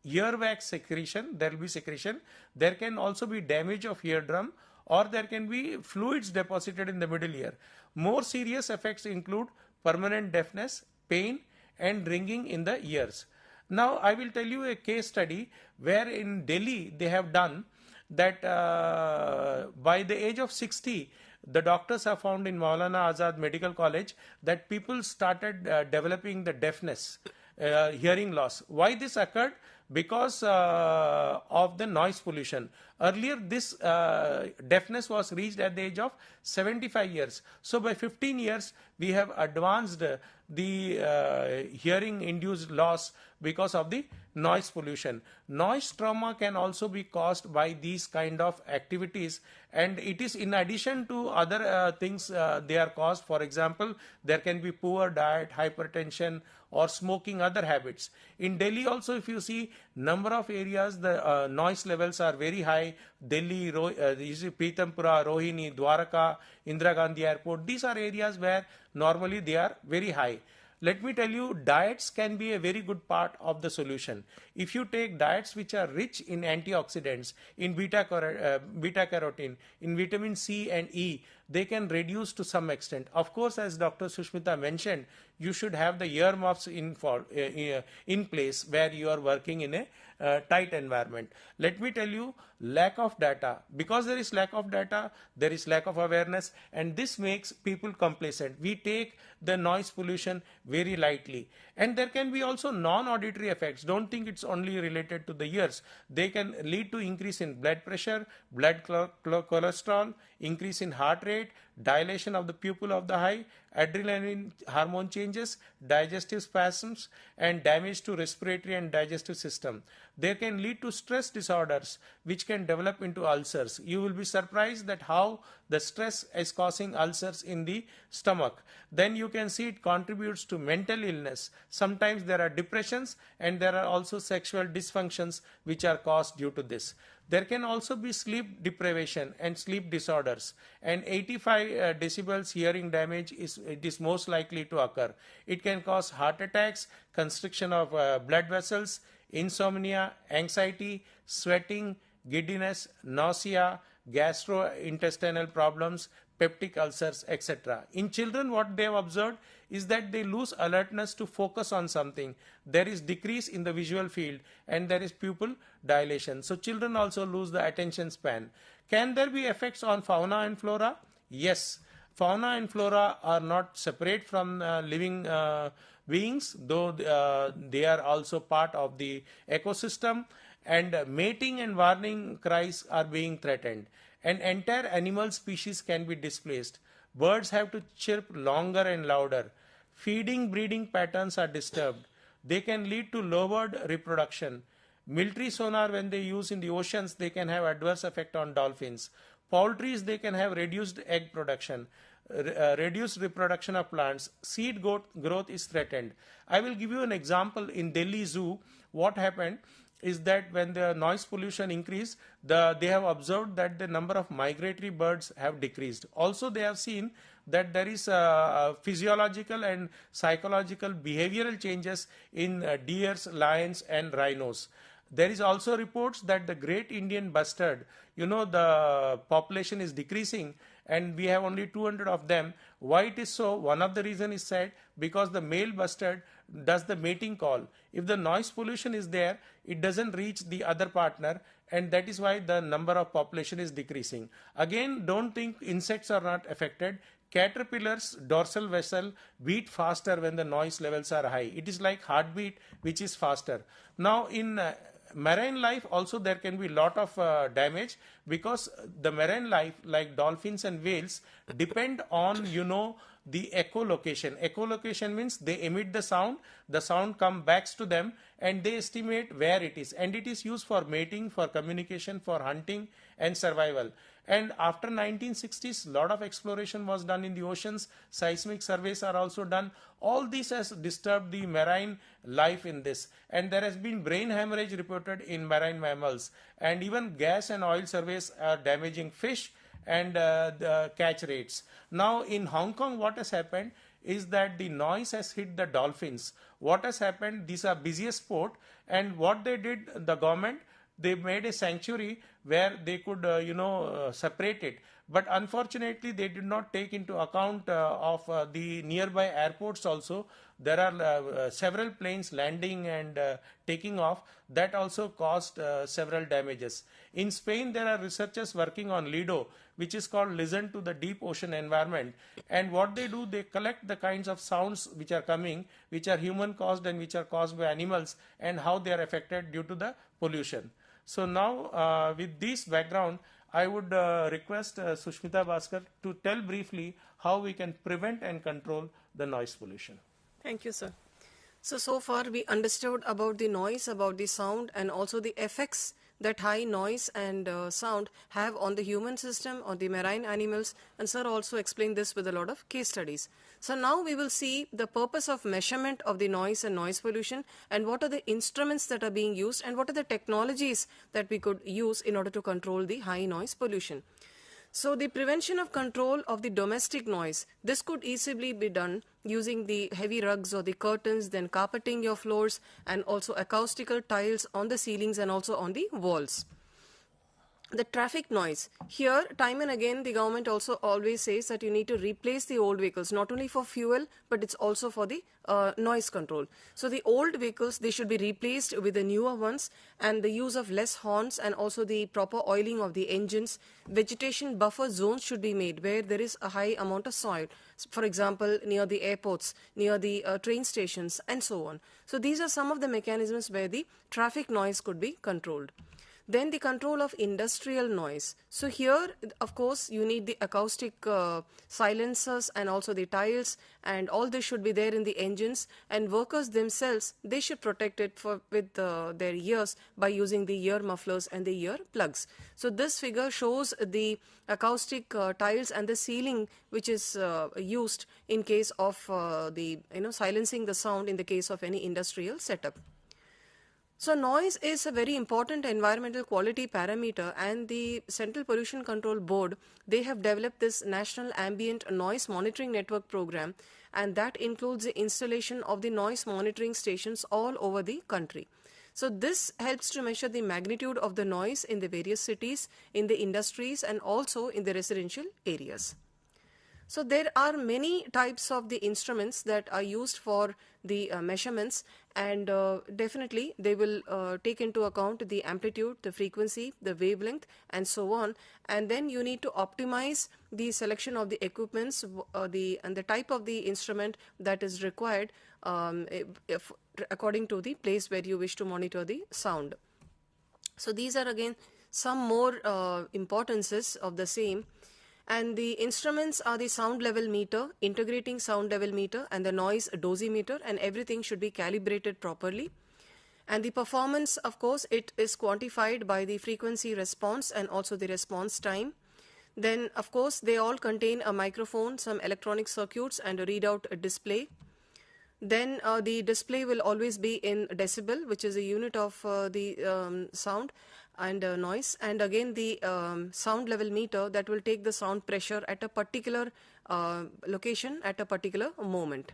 earwax secretion, there will be secretion. There can also be damage of eardrum, or there can be fluids deposited in the middle ear. More serious effects include permanent deafness, pain, and ringing in the ears. Now I will tell you a case study where in Delhi they have done that by the age of 60, the doctors have found in Maulana Azad Medical College that people started developing the deafness, hearing loss. Why this occurred? Because of the noise pollution. Earlier this deafness was reached at the age of 75 years. So by 15 years we have advanced the hearing induced loss because of the noise pollution. Noise trauma can also be caused by these kind of activities, and it is in addition to other things they are caused. For example, there can be poor diet, hypertension, or smoking, other habits. In Delhi also, if you see, number of areas the noise levels are very high. Delhi, you see Pitampura, Rohini, Dwaraka, Indira Gandhi Airport, these are areas where normally they are very high. Let me tell you, diets can be a very good part of the solution. If you take diets which are rich in antioxidants, in beta carotene, in vitamin C and E, they can reduce to some extent. Of course, as Dr. Sushmitha mentioned, you should have the earmuffs in place where you are working in a tight environment. Let me tell you, lack of data. Because there is lack of data, there is lack of awareness, and this makes people complacent. We take the noise pollution very lightly. And there can be also non-auditory effects. Don't think it's only related to the ears. They can lead to increase in blood pressure, blood cholesterol, increase in heart rate, dilation of the pupil of the eye, adrenaline hormone changes, digestive spasms, and damage to respiratory and digestive system. They can lead to stress disorders which can develop into ulcers. You will be surprised that how the stress is causing ulcers in the stomach. Then you can see it contributes to mental illness. Sometimes there are depressions, and there are also sexual dysfunctions which are caused due to this. There can also be sleep deprivation and sleep disorders, and 85 decibels hearing damage is most likely to occur. It can cause heart attacks, constriction of blood vessels, insomnia, anxiety, sweating, giddiness, nausea, gastrointestinal problems, peptic ulcers, etc. In children, what they have observed is that they lose alertness to focus on something. There is decrease in the visual field, and there is pupil dilation. So children also lose the attention span. Can there be effects on fauna and flora? Yes. Fauna and flora are not separate from living beings, though they are also part of the ecosystem, and mating and warning cries are being threatened, and entire animal species can be displaced. Birds have to chirp longer and louder. Feeding breeding patterns are disturbed. They can lead to lowered reproduction. Military sonar, when they use in the oceans, they can have adverse effect on dolphins. Poultries, they can have reduced egg production, reduced reproduction of plants. Seed growth is threatened. I will give you an example. In Delhi Zoo, what happened is that when the noise pollution increased, they have observed that the number of migratory birds have decreased. Also, they have seen that there is physiological and psychological behavioral changes in deers, lions, and rhinos. There is also reports that the great Indian bustard, the population is decreasing, and we have only 200 of them. Why it is so? One of the reasons is said because the male bustard does the mating call. If the noise pollution is there, it doesn't reach the other partner, and that is why the number of population is decreasing. Again, don't think insects are not affected. caterpillar's dorsal vessel beat faster when the noise levels are high. It is like heartbeat which is faster. Now in marine life also there can be lot of damage, because the marine life like dolphins and whales depend on the echolocation. Echolocation means they emit the sound come back to them, and they estimate where it is, and it is used for mating, for communication, for hunting and survival. And after 1960s, lot of exploration was done in the oceans. Seismic surveys are also done. All this has disturbed the marine life in this, and there has been brain hemorrhage reported in marine mammals, and even gas and oil surveys are damaging fish and the catch rates. Now in Hong Kong, what has happened is that the noise has hit the dolphins. What has happened, these are busiest port, and what they did, the government, they made a sanctuary where they could separate it, but unfortunately they did not take into account of the nearby airports also. There are several planes landing and taking off, that also caused several damages. In Spain, there are researchers working on LIDO, which is called Listen to the Deep Ocean Environment, and what they do, they collect the kinds of sounds which are coming, which are human caused and which are caused by animals, and how they are affected due to the pollution. So now with this background, I would request Sushmitha Baskar to tell briefly how we can prevent and control the noise pollution. Thank you, sir. So far we understood about the noise, about the sound, and also the effects that high noise and sound have on the human system, on the marine animals, and sir also explained this with a lot of case studies. So now we will see the purpose of measurement of the noise and noise pollution, and what are the instruments that are being used, and what are the technologies that we could use in order to control the high noise pollution. So the prevention of control of the domestic noise, this could easily be done using the heavy rugs or the curtains, then carpeting your floors, and also acoustical tiles on the ceilings and also on the walls. The traffic noise. Here, time and again, the government also always says that you need to replace the old vehicles, not only for fuel, but it's also for the noise control. So the old vehicles, they should be replaced with the newer ones, and the use of less horns and also the proper oiling of the engines. Vegetation buffer zones should be made where there is a high amount of soil. For example, near the airports, near the train stations, and so on. So these are some of the mechanisms where the traffic noise could be controlled. Then the control of industrial noise. So here, of course, you need the acoustic silencers and also the tiles, and all this should be there in the engines, and workers themselves, they should protect it with their ears by using the ear mufflers and the ear plugs. So this figure shows the acoustic tiles and the ceiling which is used in case of silencing the sound in the case of any industrial setup. So noise is a very important environmental quality parameter, and the Central Pollution Control Board, they have developed this National Ambient Noise Monitoring Network program, and that includes the installation of the noise monitoring stations all over the country. So this helps to measure the magnitude of the noise in the various cities, in the industries, and also in the residential areas. So there are many types of the instruments that are used for the measurements, and definitely they will take into account the amplitude, the frequency, the wavelength, and so on. And then you need to optimize the selection of the equipments and the type of the instrument that is required according to the place where you wish to monitor the sound. So these are again some more importances of the same. And the instruments are the sound level meter, integrating sound level meter, and the noise dosimeter, and everything should be calibrated properly. And the performance, of course, it is quantified by the frequency response and also the response time. Then, of course, they all contain a microphone, some electronic circuits, and a readout display. Then the display will always be in decibel, which is a unit of the sound and noise, and again the sound level meter that will take the sound pressure at a particular location at a particular moment.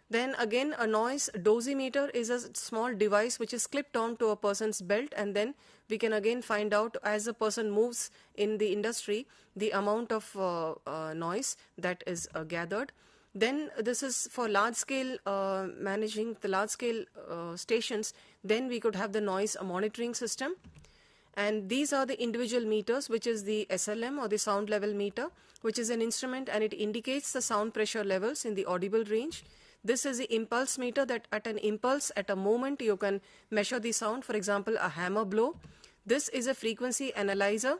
Then again, a noise dosimeter is a small device which is clipped on to a person's belt, and then we can again find out as a person moves in the industry the amount of noise that is gathered. Then this is for large scale managing the large scale stations. Then we could have the noise monitoring system. And these are the individual meters, which is the SLM or the sound level meter, which is an instrument and it indicates the sound pressure levels in the audible range. This is the impulse meter, that at an impulse, at a moment, you can measure the sound. For example, a hammer blow. This is a frequency analyzer.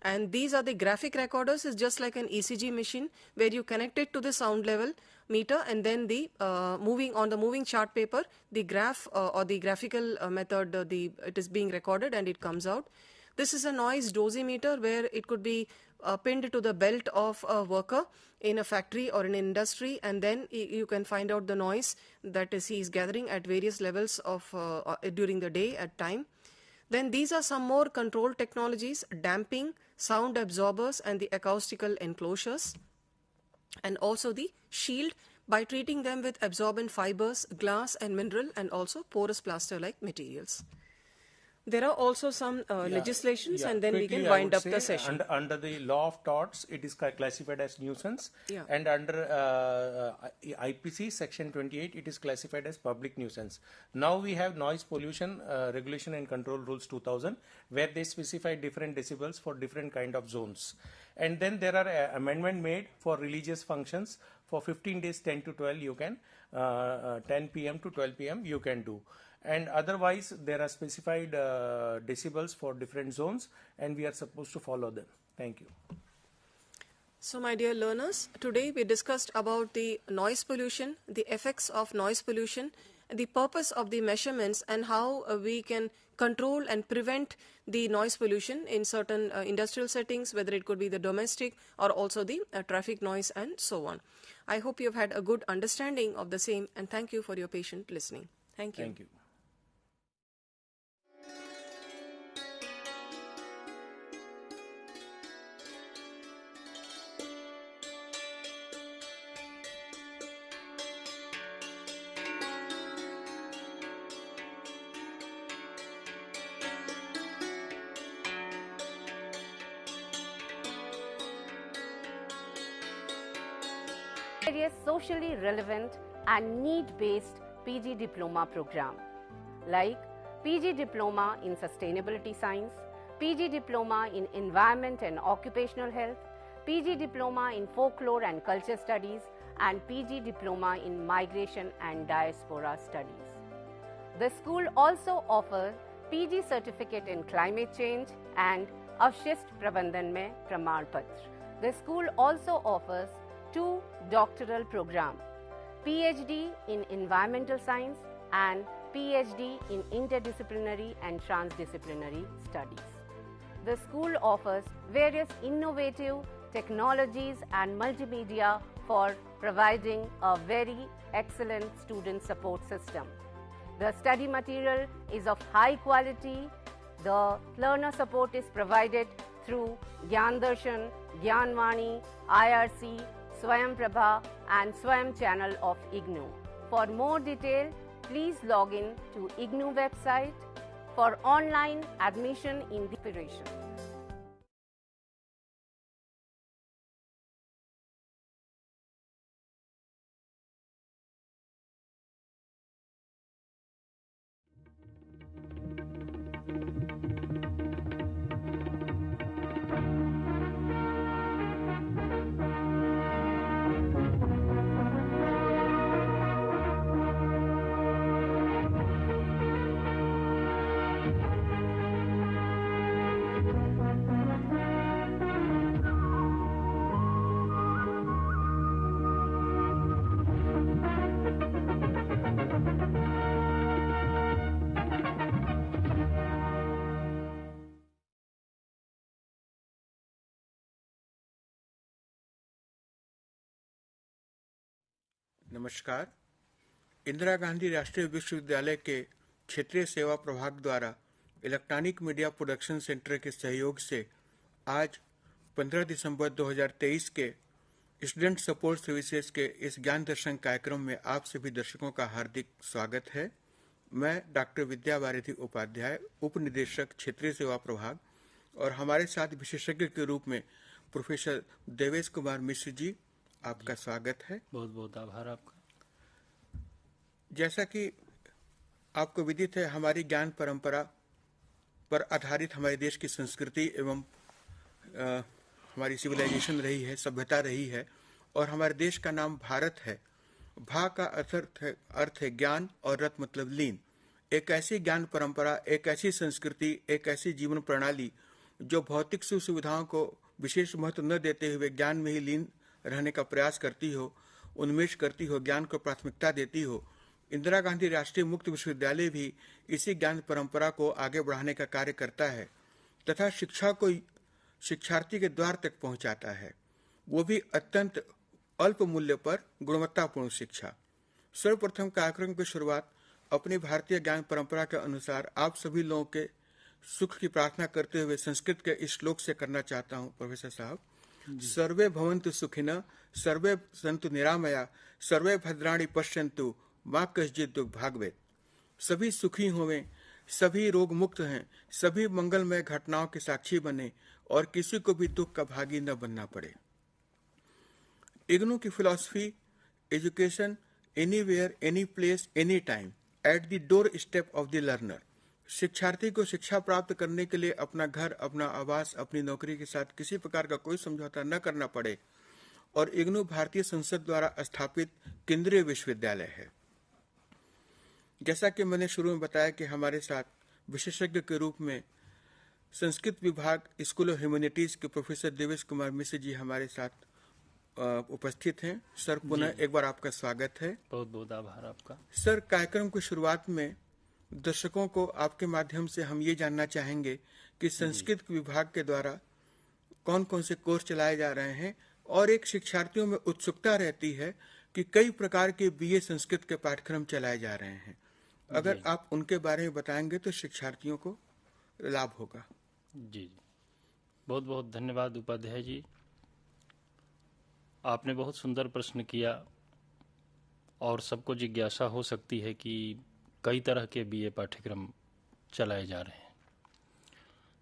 And these are the graphic recorders. It's just like an ECG machine where you connect it to the sound level meter, and then the moving chart paper, the graph or the graphical method, it is being recorded and it comes out. This is a noise dosimeter where it could be pinned to the belt of a worker in a factory or in an industry, and then you can find out the noise that he is gathering at various levels of during the day at time. Then these are some more control technologies: damping, sound absorbers, and the acoustical enclosures, and also the shield by treating them with absorbent fibers, glass and mineral, and also porous plaster-like materials. There are also some legislations, and then we can wind up the session. Under the law of torts, it is classified as nuisance, and under IPC section 28, it is classified as public nuisance. Now we have noise pollution regulation and control rules 2000, where they specify different decibels for different kind of zones. And then there are amendment made for religious functions. For 15 days, 10 to 12, you can 10 p.m. to 12 p.m. you can do. And otherwise, there are specified decibels for different zones, and we are supposed to follow them. Thank you. So, my dear learners, today we discussed about the noise pollution, the effects of noise pollution, the purpose of the measurements, and how we can control and prevent the noise pollution in certain industrial settings, whether it could be the domestic or also the traffic noise and so on. I hope you have had a good understanding of the same, and thank you for your patient listening. Thank you. Thank you. Various socially relevant and need-based PG diploma program like PG diploma in sustainability science, PG diploma in environment and occupational health, PG diploma in folklore and culture studies, and PG diploma in migration and diaspora studies. The school also offers PG certificate in climate change and Avshist Prabandhan mein Praman Patra. The school also offers 2 doctoral programs, PhD in environmental science and PhD in interdisciplinary and transdisciplinary studies. The school offers various innovative technologies and multimedia for providing a very excellent student support system. The study material is of high quality. The learner support is provided through Gyan Darshan, Gyan Vani, IRC, Swayam Prabha and Swayam channel of IGNOU. For more detail, please log in to IGNOU website for online admission in the preparation. नमस्कार। इंदिरा गांधी राष्ट्रीय विश्वविद्यालय के क्षेत्रीय सेवा प्रभाग द्वारा electronic media production centre के सहयोग से आज 15 दिसंबर 2023 के स्टूडेंट सपोर्ट सर्विसेज के इस ज्ञान दर्शन कार्यक्रम में आप सभी दर्शकों का हार्दिक स्वागत है। मैं डॉक्टर विद्या वारिधि उपाध्याय, उप निदेशक क्षेत्रीय सेवा प्रभाग, और हमारे साथ विशेषज्ञ के रूप में प्रोफेसर देवेश कुमार मिश्र जी, आपका स्वागत है। बहुत बहुत आभार आपका। जैसा कि आपको विदित है, हमारी ज्ञान परंपरा पर आधारित हमारे देश की संस्कृति एवं हमारी सिविलाइजेशन रही है, सभ्यता रही है, और हमारे देश का नाम भारत है। भा का अर्थ है ज्ञान और रत मतलब लीन। एक ऐसी ज्ञान परंपरा, एक ऐसी संस्कृति, एक ऐसी जीवन प्रणाली जो भौतिक सुख सुविधाओं को विशेष महत्व न देते हुए ज्ञान में ही लीन रहने का प्रयास करती हो, उन्मेष करती हो, ज्ञान को प्राथमिकता देती हो। इंदिरा गांधी राष्ट्रीय मुक्त विश्वविद्यालय भी इसी ज्ञान परंपरा को आगे बढ़ाने का कार्य करता है तथा शिक्षा को शिक्षार्थी के द्वार तक पहुंचाता है, वो भी अत्यंत अल्प मूल्य पर गुणवत्तापूर्ण शिक्षा। सर्वप्रथम कार्यक्रम की शुरुआत अपनी भारतीय ज्ञान परंपरा के अनुसार आप सभी लोगों के सुख की प्रार्थना करते हुए संस्कृत के इस श्लोक से करना चाहता हूं। प्रोफेसर साहब, सर्वे भवन्तु सुखिनः, सर्वे सन्तु निरामया, सर्वे भद्राणि पश्यन्तु, मा कश्चित् दुःख भाग्भवेत्। सभी सुखी होवें, सभी रोग मुक्त हैं, सभी मंगलमय घटनाओं के साक्षी बने और किसी को भी दुख का भागी न बनना पड़े। इग्नू की philosophy, education anywhere, any place, any time, at the door step of the learner. शिक्षार्थी को शिक्षा प्राप्त करने के लिए अपना घर, अपना आवास, अपनी नौकरी के साथ किसी प्रकार का कोई समझौता न करना पड़े, और इग्नू भारतीय संसद द्वारा स्थापित केंद्रीय विश्वविद्यालय है। जैसा कि मैंने शुरू में बताया कि हमारे साथ विशेषज्ञ के रूप में संस्कृत विभाग स्कूल ऑफ ह्यूमैनिटीज के प्रोफेसर देवेश कुमार मिश्र जी हमारे साथ उपस्थित हैं। सर, पुनः एक बार आपका स्वागत है। बहुत बहुत आभार आपका। सर, कार्यक्रम की शुरुआत में दर्शकों को आपके माध्यम से हम ये जानना चाहेंगे कि संस्कृत विभाग के द्वारा कौन कौन से कोर्स चलाए जा रहे हैं, और एक शिक्षार्थियों में उत्सुकता रहती है कि कई प्रकार के बीए संस्कृत के पाठ्यक्रम चलाए जा रहे हैं। अगर आप उनके बारे में बताएंगे तो शिक्षार्थियों को लाभ होगा। जी, बहुत बहुत धन्यवाद उपाध्याय जी। आपने बहुत सुंदर प्रश्न किया और सबको जिज्ञासा हो सकती है कि कई तरह के बीए पाठ्यक्रम चलाए जा रहे हैं।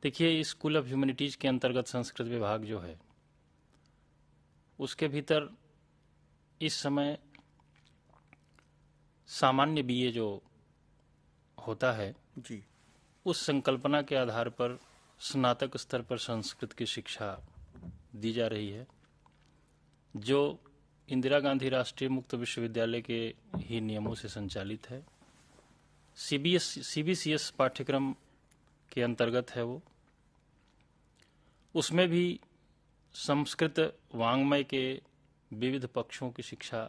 देखिए, स्कूल ऑफ ह्यूमैनिटीज के अंतर्गत संस्कृत विभाग जो है उसके भीतर इस समय सामान्य बीए जो होता है जी, उस संकल्पना के आधार पर स्नातक स्तर पर संस्कृत की शिक्षा दी जा रही है, जो इंदिरा गांधी राष्ट्रीय मुक्त विश्वविद्यालय के ही नियमों से संचालित है। सीबीसीएस पाठ्यक्रम के अंतर्गत है वो। उसमें भी संस्कृत वाङ्मय के विविध पक्षों की शिक्षा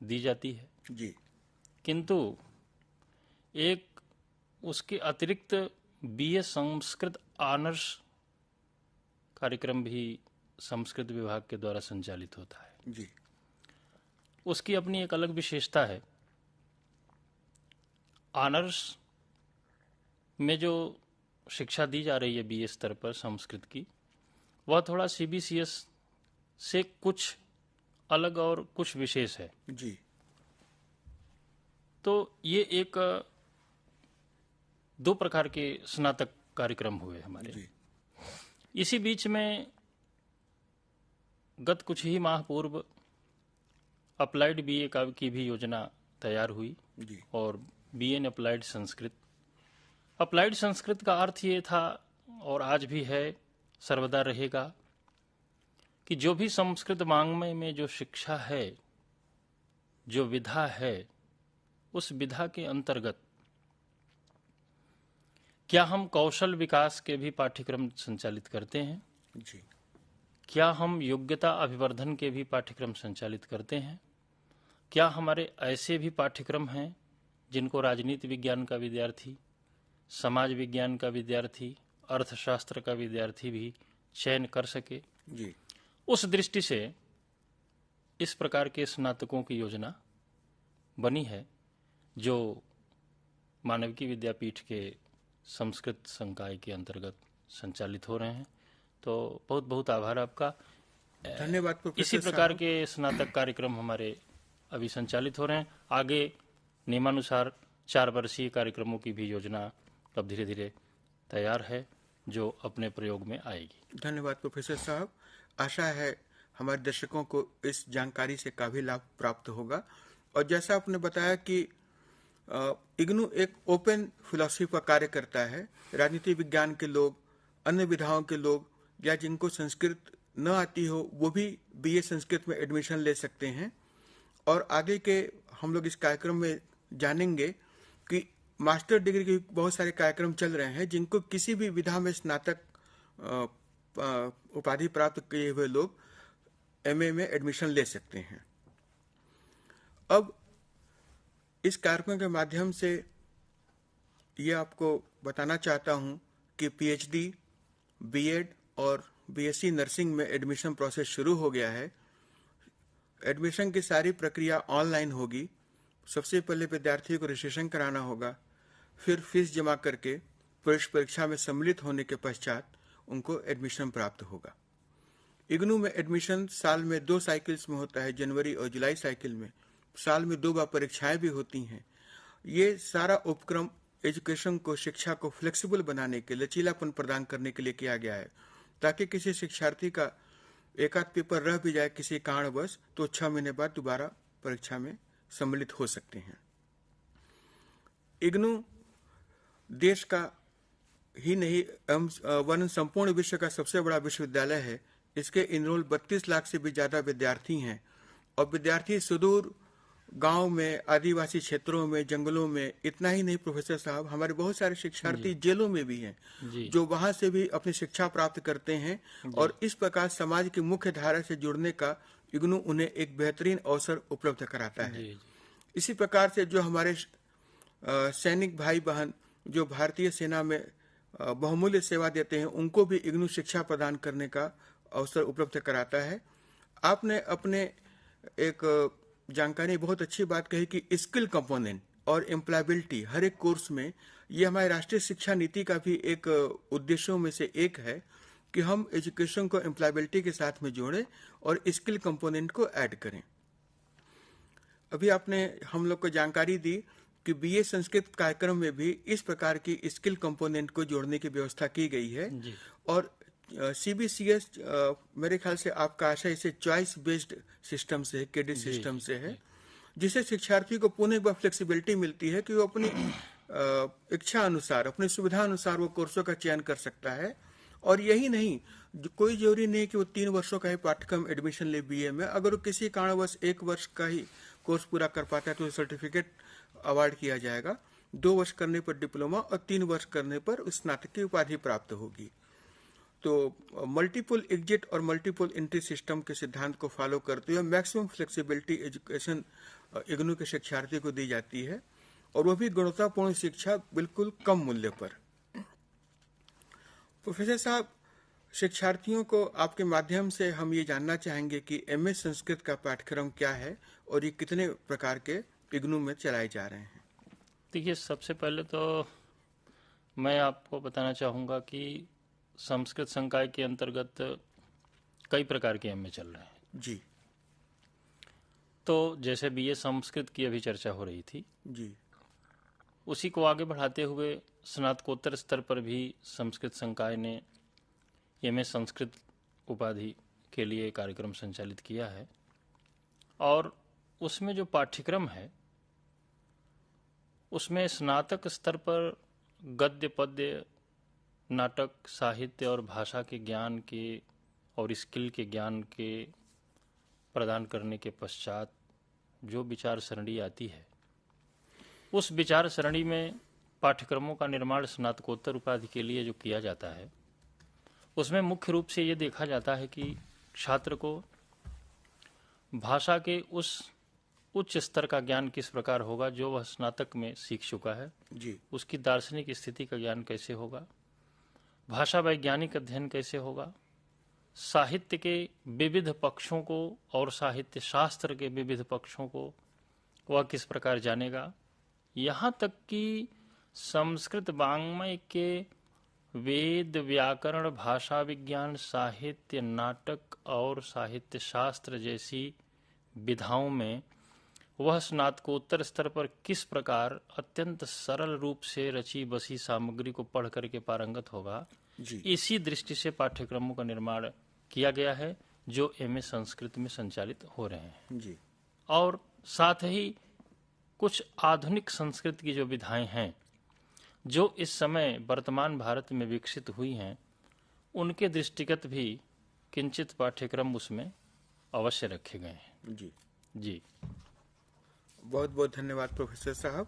दी जाती है जी, किंतु एक उसके अतिरिक्त बीए संस्कृत ऑनर्स कार्यक्रम भी संस्कृत विभाग के द्वारा संचालित होता है जी। उसकी अपनी एक अलग विशेषता है। ऑनर्स में जो शिक्षा दी जा रही है बीए स्तर पर संस्कृत की, वह थोड़ा सीबीसीएस से कुछ अलग और कुछ विशेष है जी। तो ये एक दो प्रकार के स्नातक कार्यक्रम हुए हमारे जी। इसी बीच में गत कुछ ही माह पूर्व अप्लाइड बीए की भी योजना तैयार हुई जी। और BA in applied Sanskrit. Applied Sanskrit का अर्थ ये था और आज भी है, सर्वदा रहेगा, कि जो भी संस्कृत वाङ्मय में जो शिक्षा है, जो विधा है, उस विधा के अंतर्गत क्या हम कौशल विकास के भी पाठ्यक्रम संचालित करते हैं? जी। क्या हम योग्यता अभिवर्धन के भी पाठ्यक्रम संचालित करते हैं? क्या हमारे ऐसे भी पाठ्यक्रम हैं जिनको राजनीति विज्ञान का विद्यार्थी, समाज विज्ञान का विद्यार्थी, अर्थशास्त्र का विद्यार्थी भी चयन कर सके? जी। उस दृष्टि से इस प्रकार के स्नातकों की योजना बनी है, जो मानविकी विद्यापीठ के संस्कृत संकाय के अंतर्गत संचालित हो रहे हैं। तो बहुत बहुत आभार आपका। धन्यवाद प्रोफेसर। इसी प्रकार के स्नातक कार्यक्रम हमारे अभी संचालित हो रहे हैं। आगे नियमानुसार 4 वर्षीय कार्यक्रमों की भी योजना अब धीरे धीरे तैयार है, जो अपने प्रयोग में आएगी। धन्यवाद प्रोफेसर साहब। आशा है हमारे दर्शकों को इस जानकारी से काफी लाभ प्राप्त होगा। और जैसा आपने बताया कि इग्नू एक ओपन फिलॉसफी का कार्य करता है। राजनीति विज्ञान के लोग, अन्य विधाओं के लोग या जिनको संस्कृत न आती हो वो भी बीए संस्कृत में एडमिशन ले सकते हैं। और आगे के हम लोग इस कार्यक्रम में जानेंगे कि मास्टर डिग्री के बहुत सारे कार्यक्रम चल रहे हैं जिनको किसी भी विधा में स्नातक उपाधि प्राप्त किए हुए लोग एमए में एडमिशन ले सकते हैं। अब इस कार्यक्रम के माध्यम से ये आपको बताना चाहता हूं कि पीएचडी, बीएड और बीएससी नर्सिंग में एडमिशन प्रोसेस शुरू हो गया है। एडमिशन की सारी प्रक्रिया ऑनलाइन होगी। सबसे पहले विद्यार्थियों को रजिस्ट्रेशन कराना होगा, फिर फीस जमा करके प्रवेश परीक्षा में सम्मिलित होने के पश्चात उनको एडमिशन प्राप्त होगा। इग्नू में एडमिशन साल में 2 साइकिल्स में होता है, जनवरी और जुलाई साइकिल में। साल में 2 बार परीक्षाएं भी होती हैं। ये सारा उपक्रम एजुकेशन को, शिक्षा को फ्लेक्सिबल बनाने के, लचीलापन प्रदान करने के लिए किया गया है, ताकि किसी शिक्षार्थी का एक आध पेपर रह भी जाए किसी कारणवश तो 6 महीने बाद दोबारा परीक्षा में सम्मिलित हो सकते हैं। इग्नू देश का ही नहीं वरन संपूर्ण विश्व का सबसे बड़ा विश्वविद्यालय है। इसके इनरोल 32 लाख से भी ज्यादा विद्यार्थी हैं और विद्यार्थी सुदूर गांव में, आदिवासी क्षेत्रों में, जंगलों में। इतना ही नहीं प्रोफेसर साहब, हमारे बहुत सारे शिक्षार्थी जेलों में भी हैं जो वहां से भी अपनी शिक्षा प्राप्त करते हैं और इस प्रकार समाज की मुख्य धारा से जुड़ने का इग्नू उन्हें एक बेहतरीन अवसर उपलब्ध कराता है। इसी प्रकार से जो हमारे सैनिक भाई बहन जो भारतीय सेना में बहुमूल्य सेवा देते हैं, उनको भी इग्नू शिक्षा प्रदान करने का अवसर उपलब्ध कराता है। आपने अपने एक जानकारी बहुत अच्छी बात कही कि स्किल कंपोनेंट और एम्प्लॉयबिलिटी हर एक कोर्स में, ये हमारी राष्ट्रीय शिक्षा नीति का भी एक उद्देश्यों में से एक है कि हम एजुकेशन को एम्प्लॉयबिलिटी के साथ में जोड़ें और स्किल कंपोनेंट को ऐड करें। अभी आपने हम लोग को जानकारी दी कि बीए संस्कृत कार्यक्रम में भी इस प्रकार की स्किल कंपोनेंट को जोड़ने की व्यवस्था की गई है। और सीबीसीएस मेरे ख्याल से आपका आशय इसे चॉइस बेस्ड सिस्टम से, क्रेडिट सिस्टम से है, जिससे शिक्षार्थी को पुनः एक बार फ्लेक्सिबिलिटी मिलती है कि वो अपनी इच्छा अनुसार, अपनी सुविधा अनुसार वो कोर्सों का चयन कर सकता है। और यही नहीं, कोई जरूरी नहीं कि वो 3 वर्षों का ही पाठ्यक्रम एडमिशन ले बीए में। अगर वो किसी कारणवश 1 वर्ष का ही कोर्स पूरा कर पाता है तो सर्टिफिकेट अवार्ड किया जाएगा। 2 वर्ष करने पर डिप्लोमा और 3 वर्ष करने पर स्नातक की उपाधि प्राप्त होगी। तो मल्टीपल एग्जिट और मल्टीपल एंट्री सिस्टम के सिद्धांत को फॉलो करते हुए मैक्सिमम फ्लेक्सिबिलिटी एजुकेशन इग्नू के शिक्षार्थी को दी जाती है और वो भी गुणवत्तापूर्ण शिक्षा बिल्कुल कम मूल्य पर। प्रोफेसर साहब, शिक्षार्थियों को आपके माध्यम से हम ये जानना चाहेंगे कि एमए संस्कृत का पाठ्यक्रम क्या है और ये कितने प्रकार के इग्नू में चलाए जा रहे हैं। देखिए, सबसे पहले तो मैं आपको बताना चाहूँगा कि संस्कृत संकाय के अंतर्गत कई प्रकार के एमए चल रहे हैं जी। तो जैसे बीए संस्कृत की अभी चर्चा हो रही थी जी, उसी को आगे बढ़ाते हुए स्नातकोत्तर स्तर पर भी संस्कृत संकाय ने एमए संस्कृत उपाधि के लिए कार्यक्रम संचालित किया है। और उसमें जो पाठ्यक्रम है उसमें स्नातक स्तर पर गद्य, पद्य, नाटक, साहित्य और भाषा के ज्ञान के और स्किल के ज्ञान के प्रदान करने के पश्चात जो विचार सरणी आती है, उस विचार सरणी में पाठ्यक्रमों का निर्माण स्नातकोत्तर उपाधि के लिए जो किया जाता है, उसमें मुख्य रूप से ये देखा जाता है कि छात्र को भाषा के उस उच्च स्तर का ज्ञान किस प्रकार होगा जो वह स्नातक में सीख चुका है जी। उसकी दार्शनिक स्थिति का ज्ञान कैसे होगा, भाषा वैज्ञानिक अध्ययन कैसे होगा, साहित्य के विविध पक्षों को और साहित्य शास्त्र के विविध पक्षों को वह किस प्रकार जानेगा, यहाँ तक कि संस्कृत वाङ्मय के वेद, व्याकरण, भाषा विज्ञान, साहित्य, नाटक और साहित्य शास्त्र जैसी विधाओं में वह स्नातकोत्तर स्तर पर किस प्रकार अत्यंत सरल रूप से रची बसी सामग्री को पढ़ करके पारंगत होगा जी। इसी दृष्टि से पाठ्यक्रमों का निर्माण किया गया है जो एमए संस्कृत में संचालित हो रहे हैं जी। और साथ ही कुछ आधुनिक संस्कृत की जो विधाएं हैं जो इस समय वर्तमान भारत में विकसित हुई हैं, उनके दृष्टिगत भी किंचित पाठ्यक्रम उसमें अवश्य रखे गए हैं। जी जी, बहुत बहुत धन्यवाद प्रोफेसर साहब।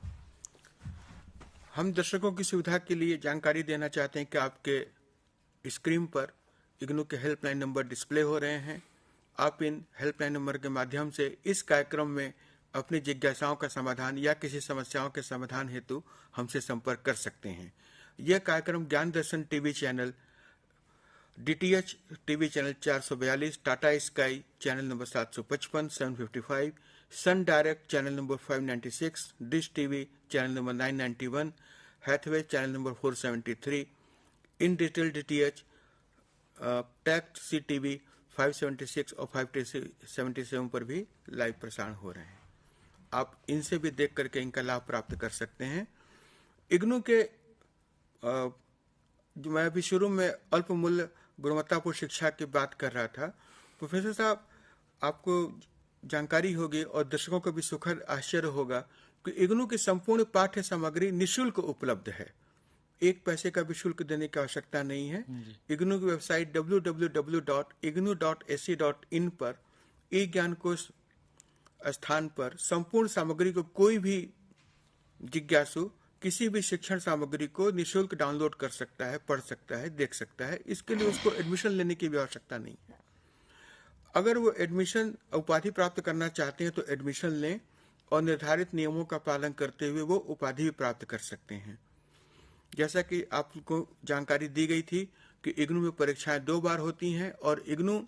हम दर्शकों की सुविधा के लिए जानकारी देना चाहते हैं कि आपके स्क्रीन पर इग्नू के हेल्पलाइन नंबर डिस्प्ले हो रहे हैं। आप इन हेल्पलाइन नंबर के माध्यम से इस कार्यक्रम में अपनी जिज्ञासाओं का समाधान या किसी समस्याओं के समाधान हेतु हमसे संपर्क कर सकते हैं। यह कार्यक्रम Gyan Darshan TV channel, DTH TV channel 442, Tata Sky channel number 755, 755, Sun Direct channel number 596, Dish TV channel number 991, Hathway channel number 473, in digital DTH, टैक्ट सी टीवी 576 और 577 पर भी लाइव प्रसारण हो रहे हैं। आप इनसे भी देख करके इनका लाभ प्राप्त कर सकते हैं। इग्नू के जो मैं अभी शुरू में अल्प मूल्य गुणवत्तापूर्ण शिक्षा की बात कर रहा था, प्रोफेसर साहब आपको जानकारी होगी और दर्शकों को भी सुखद आश्चर्य होगा कि इग्नू की संपूर्ण पाठ्य सामग्री निःशुल्क उपलब्ध है। एक पैसे का भी शुल्क देने की आवश्यकता नहीं है। इग्नू की वेबसाइट www.ignou.ac.in पर ई ज्ञान कोश स्थान पर संपूर्ण सामग्री को कोई भी जिज्ञासु किसी भी शिक्षण सामग्री को निःशुल्क डाउनलोड कर सकता है, पढ़ सकता है, देख सकता है। इसके लिए उसको एडमिशन लेने की भी आवश्यकता नहीं है। अगर वो एडमिशन उपाधि प्राप्त करना चाहते हैं तो एडमिशन लें और निर्धारित नियमों का पालन करते हुए वो उपाधि भी प्राप्त कर सकते हैं। जैसा कि आपको जानकारी दी गई थी कि इग्नू में परीक्षाएं 2 बार होती हैं और इग्नू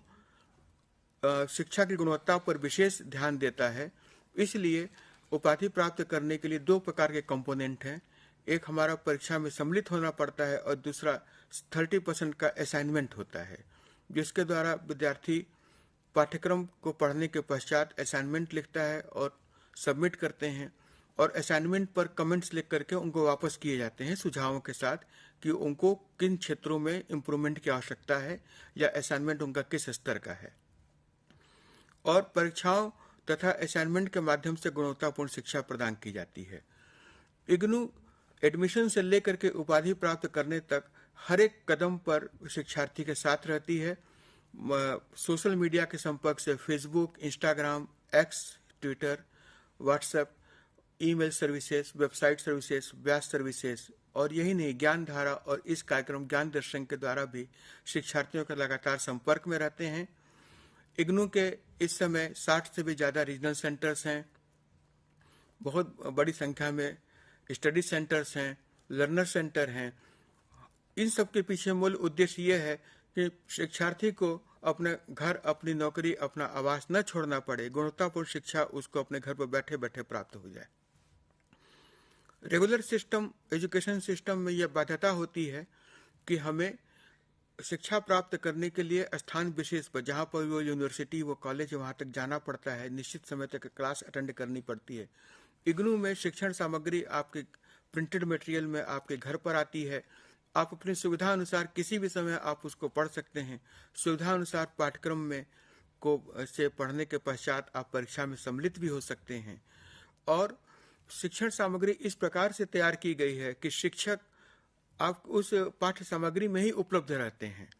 शिक्षा की गुणवत्ता पर विशेष ध्यान देता है। इसलिए उपाधि प्राप्त करने के लिए 2 प्रकार के कंपोनेंट हैं। एक हमारा परीक्षा में सम्मिलित होना पड़ता है और दूसरा 30% का असाइनमेंट होता है, जिसके द्वारा विद्यार्थी पाठ्यक्रम को पढ़ने के पश्चात असाइनमेंट लिखता है और सबमिट करते हैं और असाइनमेंट पर कमेंट्स लिख करके उनको वापस किए जाते हैं सुझावों के साथ कि उनको किन क्षेत्रों में इम्प्रूवमेंट की आवश्यकता है या असाइनमेंट उनका किस स्तर का है। और परीक्षाओं तथा असाइनमेंट के माध्यम से गुणवत्तापूर्ण शिक्षा प्रदान की जाती है। इग्नू एडमिशन से लेकर के उपाधि प्राप्त करने तक हर एक कदम पर शिक्षार्थी के साथ रहती है। सोशल मीडिया के संपर्क से Facebook, Instagram, X, Twitter, WhatsApp, email services, website services, व्यास सर्विसेज और यही नहीं, ज्ञान धारा और इस कार्यक्रम ज्ञान दर्शन के द्वारा भी शिक्षार्थियों के लगातार संपर्क में रहते हैं। इग्नू के इस समय 60 से भी ज़्यादा रीजनल सेंटर्स हैं, बहुत बड़ी संख्या में स्टडी सेंटर्स हैं, लर्नर सेंटर हैं। इन सब के पीछे मूल उद्देश्य ये है कि शिक्षार्थी को अपने घर, अपनी नौकरी, अपना आवास न छोड़ना पड़े, गुणवत्तापूर्ण शिक्षा उसको अपने घर पर बैठे बैठे प्राप्त हो जाए। रेगुलर सिस्टम, एजुकेशन सिस्टम में यह बाध्यता होती है कि हमें शिक्षा प्राप्त करने के लिए स्थान विशेष पर, जहाँ पर वो यूनिवर्सिटी, वो कॉलेज, वहाँ तक जाना पड़ता है, निश्चित समय तक क्लास अटेंड करनी पड़ती है। इग्नू में शिक्षण सामग्री आपके प्रिंटेड मटेरियल में आपके घर पर आती है। आप अपनी सुविधा अनुसार किसी भी समय आप उसको पढ़ सकते हैं। सुविधा अनुसार पाठ्यक्रम में को से पढ़ने के पश्चात आप परीक्षा में सम्मिलित भी हो सकते हैं। और शिक्षण सामग्री इस प्रकार से तैयार की गई है कि शिक्षक आप उस पाठ्य सामग्री में ही उपलब्ध रहते हैं।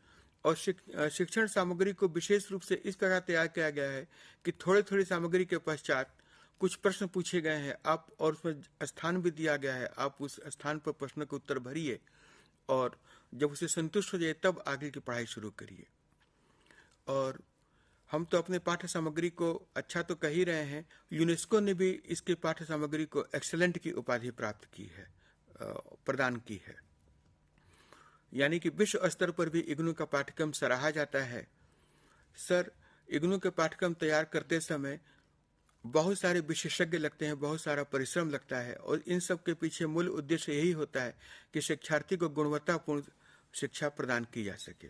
और शिक्षण सामग्री को विशेष रूप से इस प्रकार तैयार किया गया है कि थोड़ी थोड़ी सामग्री के पश्चात कुछ प्रश्न पूछे गए हैं आप, और उसमें स्थान भी दिया गया है। आप उस स्थान पर प्रश्न के उत्तर भरिए और जब उसे संतुष्ट हो जाए तब आगे की पढ़ाई शुरू करिए। और हम तो अपने पाठ्य सामग्री को अच्छा तो कह ही रहे हैं, यूनेस्को ने भी इसके पाठ्य सामग्री को एक्सेलेंट की उपाधि प्राप्त की है, प्रदान की है। यानी कि विश्व स्तर पर भी इग्नू का पाठ्यक्रम सराहा जाता है। सर, इग्नू के पाठ्यक्रम तैयार करते समय बहुत सारे विशेषज्ञ लगते हैं, बहुत सारा परिश्रम लगता है और इन सब के पीछे मूल उद्देश्य यही होता है कि शिक्षार्थी को गुणवत्तापूर्ण शिक्षा प्रदान की जा सके।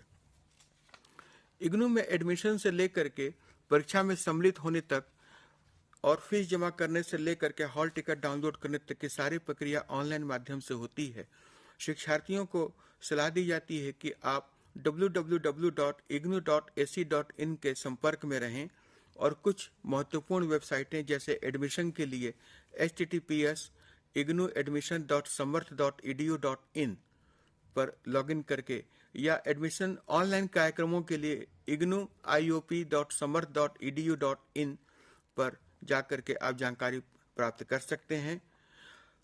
इग्नू में एडमिशन से लेकर के परीक्षा में सम्मिलित होने तक और फीस जमा करने से लेकर के हॉल टिकट डाउनलोड करने तक की सारी प्रक्रिया ऑनलाइन माध्यम से होती है। शिक्षार्थियों को सलाह दी जाती है कि आप www.ignou.ac.in के संपर्क में रहें और कुछ महत्वपूर्ण वेबसाइटें जैसे एडमिशन के लिए https://ignou.admission.samarth.edu.in पर लॉगिन करके या एडमिशन ऑनलाइन कार्यक्रमों के लिए ignou.iop.samarth.edu.in पर जाकर के आप जानकारी प्राप्त कर सकते हैं।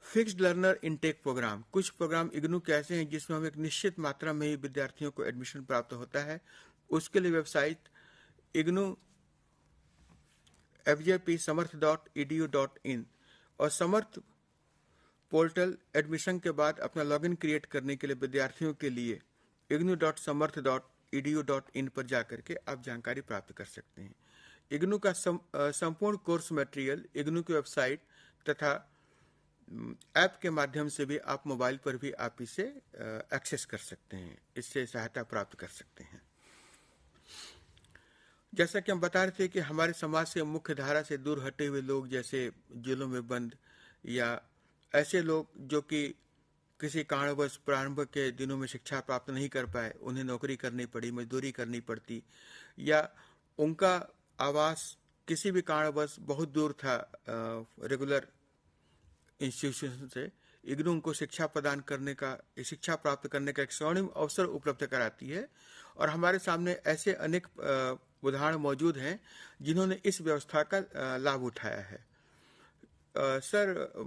फिक्स्ड लर्नर इनटेक प्रोग्राम, कुछ प्रोग्राम इग्नू के ऐसे हैं जिसमें हम एक निश्चित मात्रा में ही विद्यार्थियों को एडमिशन प्राप्त होता है। उसके लिए वेबसाइट ignou.fjpsamarth.edu.in और समर्थ पोर्टल एडमिशन के बाद अपना लॉगिन क्रिएट करने के लिए विद्यार्थियों के लिए ignou.samarth.edu.in पर जाकर के आप जानकारी प्राप्त कर सकते हैं। इग्नू का संपूर्ण कोर्स मटेरियल इग्नू की वेबसाइट तथा ऐप के माध्यम से भी आप मोबाइल पर भी आप इसे एक्सेस कर सकते हैं, इससे सहायता प्राप्त कर सकते हैं। जैसा कि हम बता रहे थे कि हमारे समाज से मुख्य धारा से दूर हटे हुए लोग, जैसे जेलों में बंद या ऐसे लोग जो कि किसी कारणवश प्रारंभ के दिनों में शिक्षा प्राप्त नहीं कर पाए, उन्हें नौकरी करनी पड़ी, मजदूरी करनी पड़ती, या उनका आवास किसी भी कारणवश बहुत दूर था रेगुलर इंस्टीट्यूशन से, इग्नू उनको शिक्षा प्राप्त करने का एक स्वर्णिम अवसर उपलब्ध कराती है। और हमारे सामने ऐसे अनेक उदाहरण मौजूद हैं जिन्होंने इस व्यवस्था का लाभ उठाया है। सर,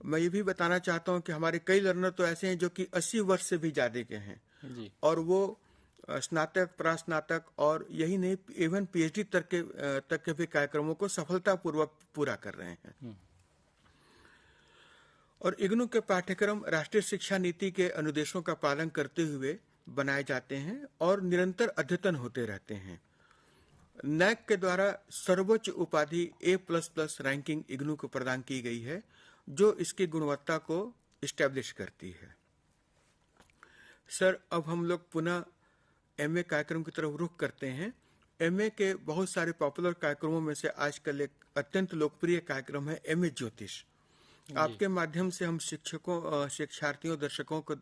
मैं ये भी बताना चाहता हूं कि हमारे कई लर्नर तो ऐसे हैं जो कि 80 वर्ष से भी ज्यादा के हैं जी। और वो स्नातक, प्रास्नातक और यही नहीं, इवन पीएचडी तक के भी कार्यक्रमों को सफलतापूर्वक पूरा कर रहे हैं। और इग्नू के पाठ्यक्रम राष्ट्रीय शिक्षा नीति के अनुदेशों का पालन करते हुए बनाए जाते हैं और निरंतर अद्यतन होते रहते हैं। नैक के द्वारा सर्वोच्च उपाधि A++ रैंकिंग इग्नू को प्रदान की गई है, जो इसकी गुणवत्ता को इस्टेब्लिश करती है। सर, अब हम लोग पुनः एमए कार्यक्रम की तरफ रुख करते हैं। एमए के बहुत सारे पॉपुलर कार्यक्रमों में से आजकल एक अत्यंत लोकप्रिय कार्यक्रम है एमए ज्योतिष। आपके माध्यम से हम शिक्षकों, शिक्षार्थियों, दर्शकों को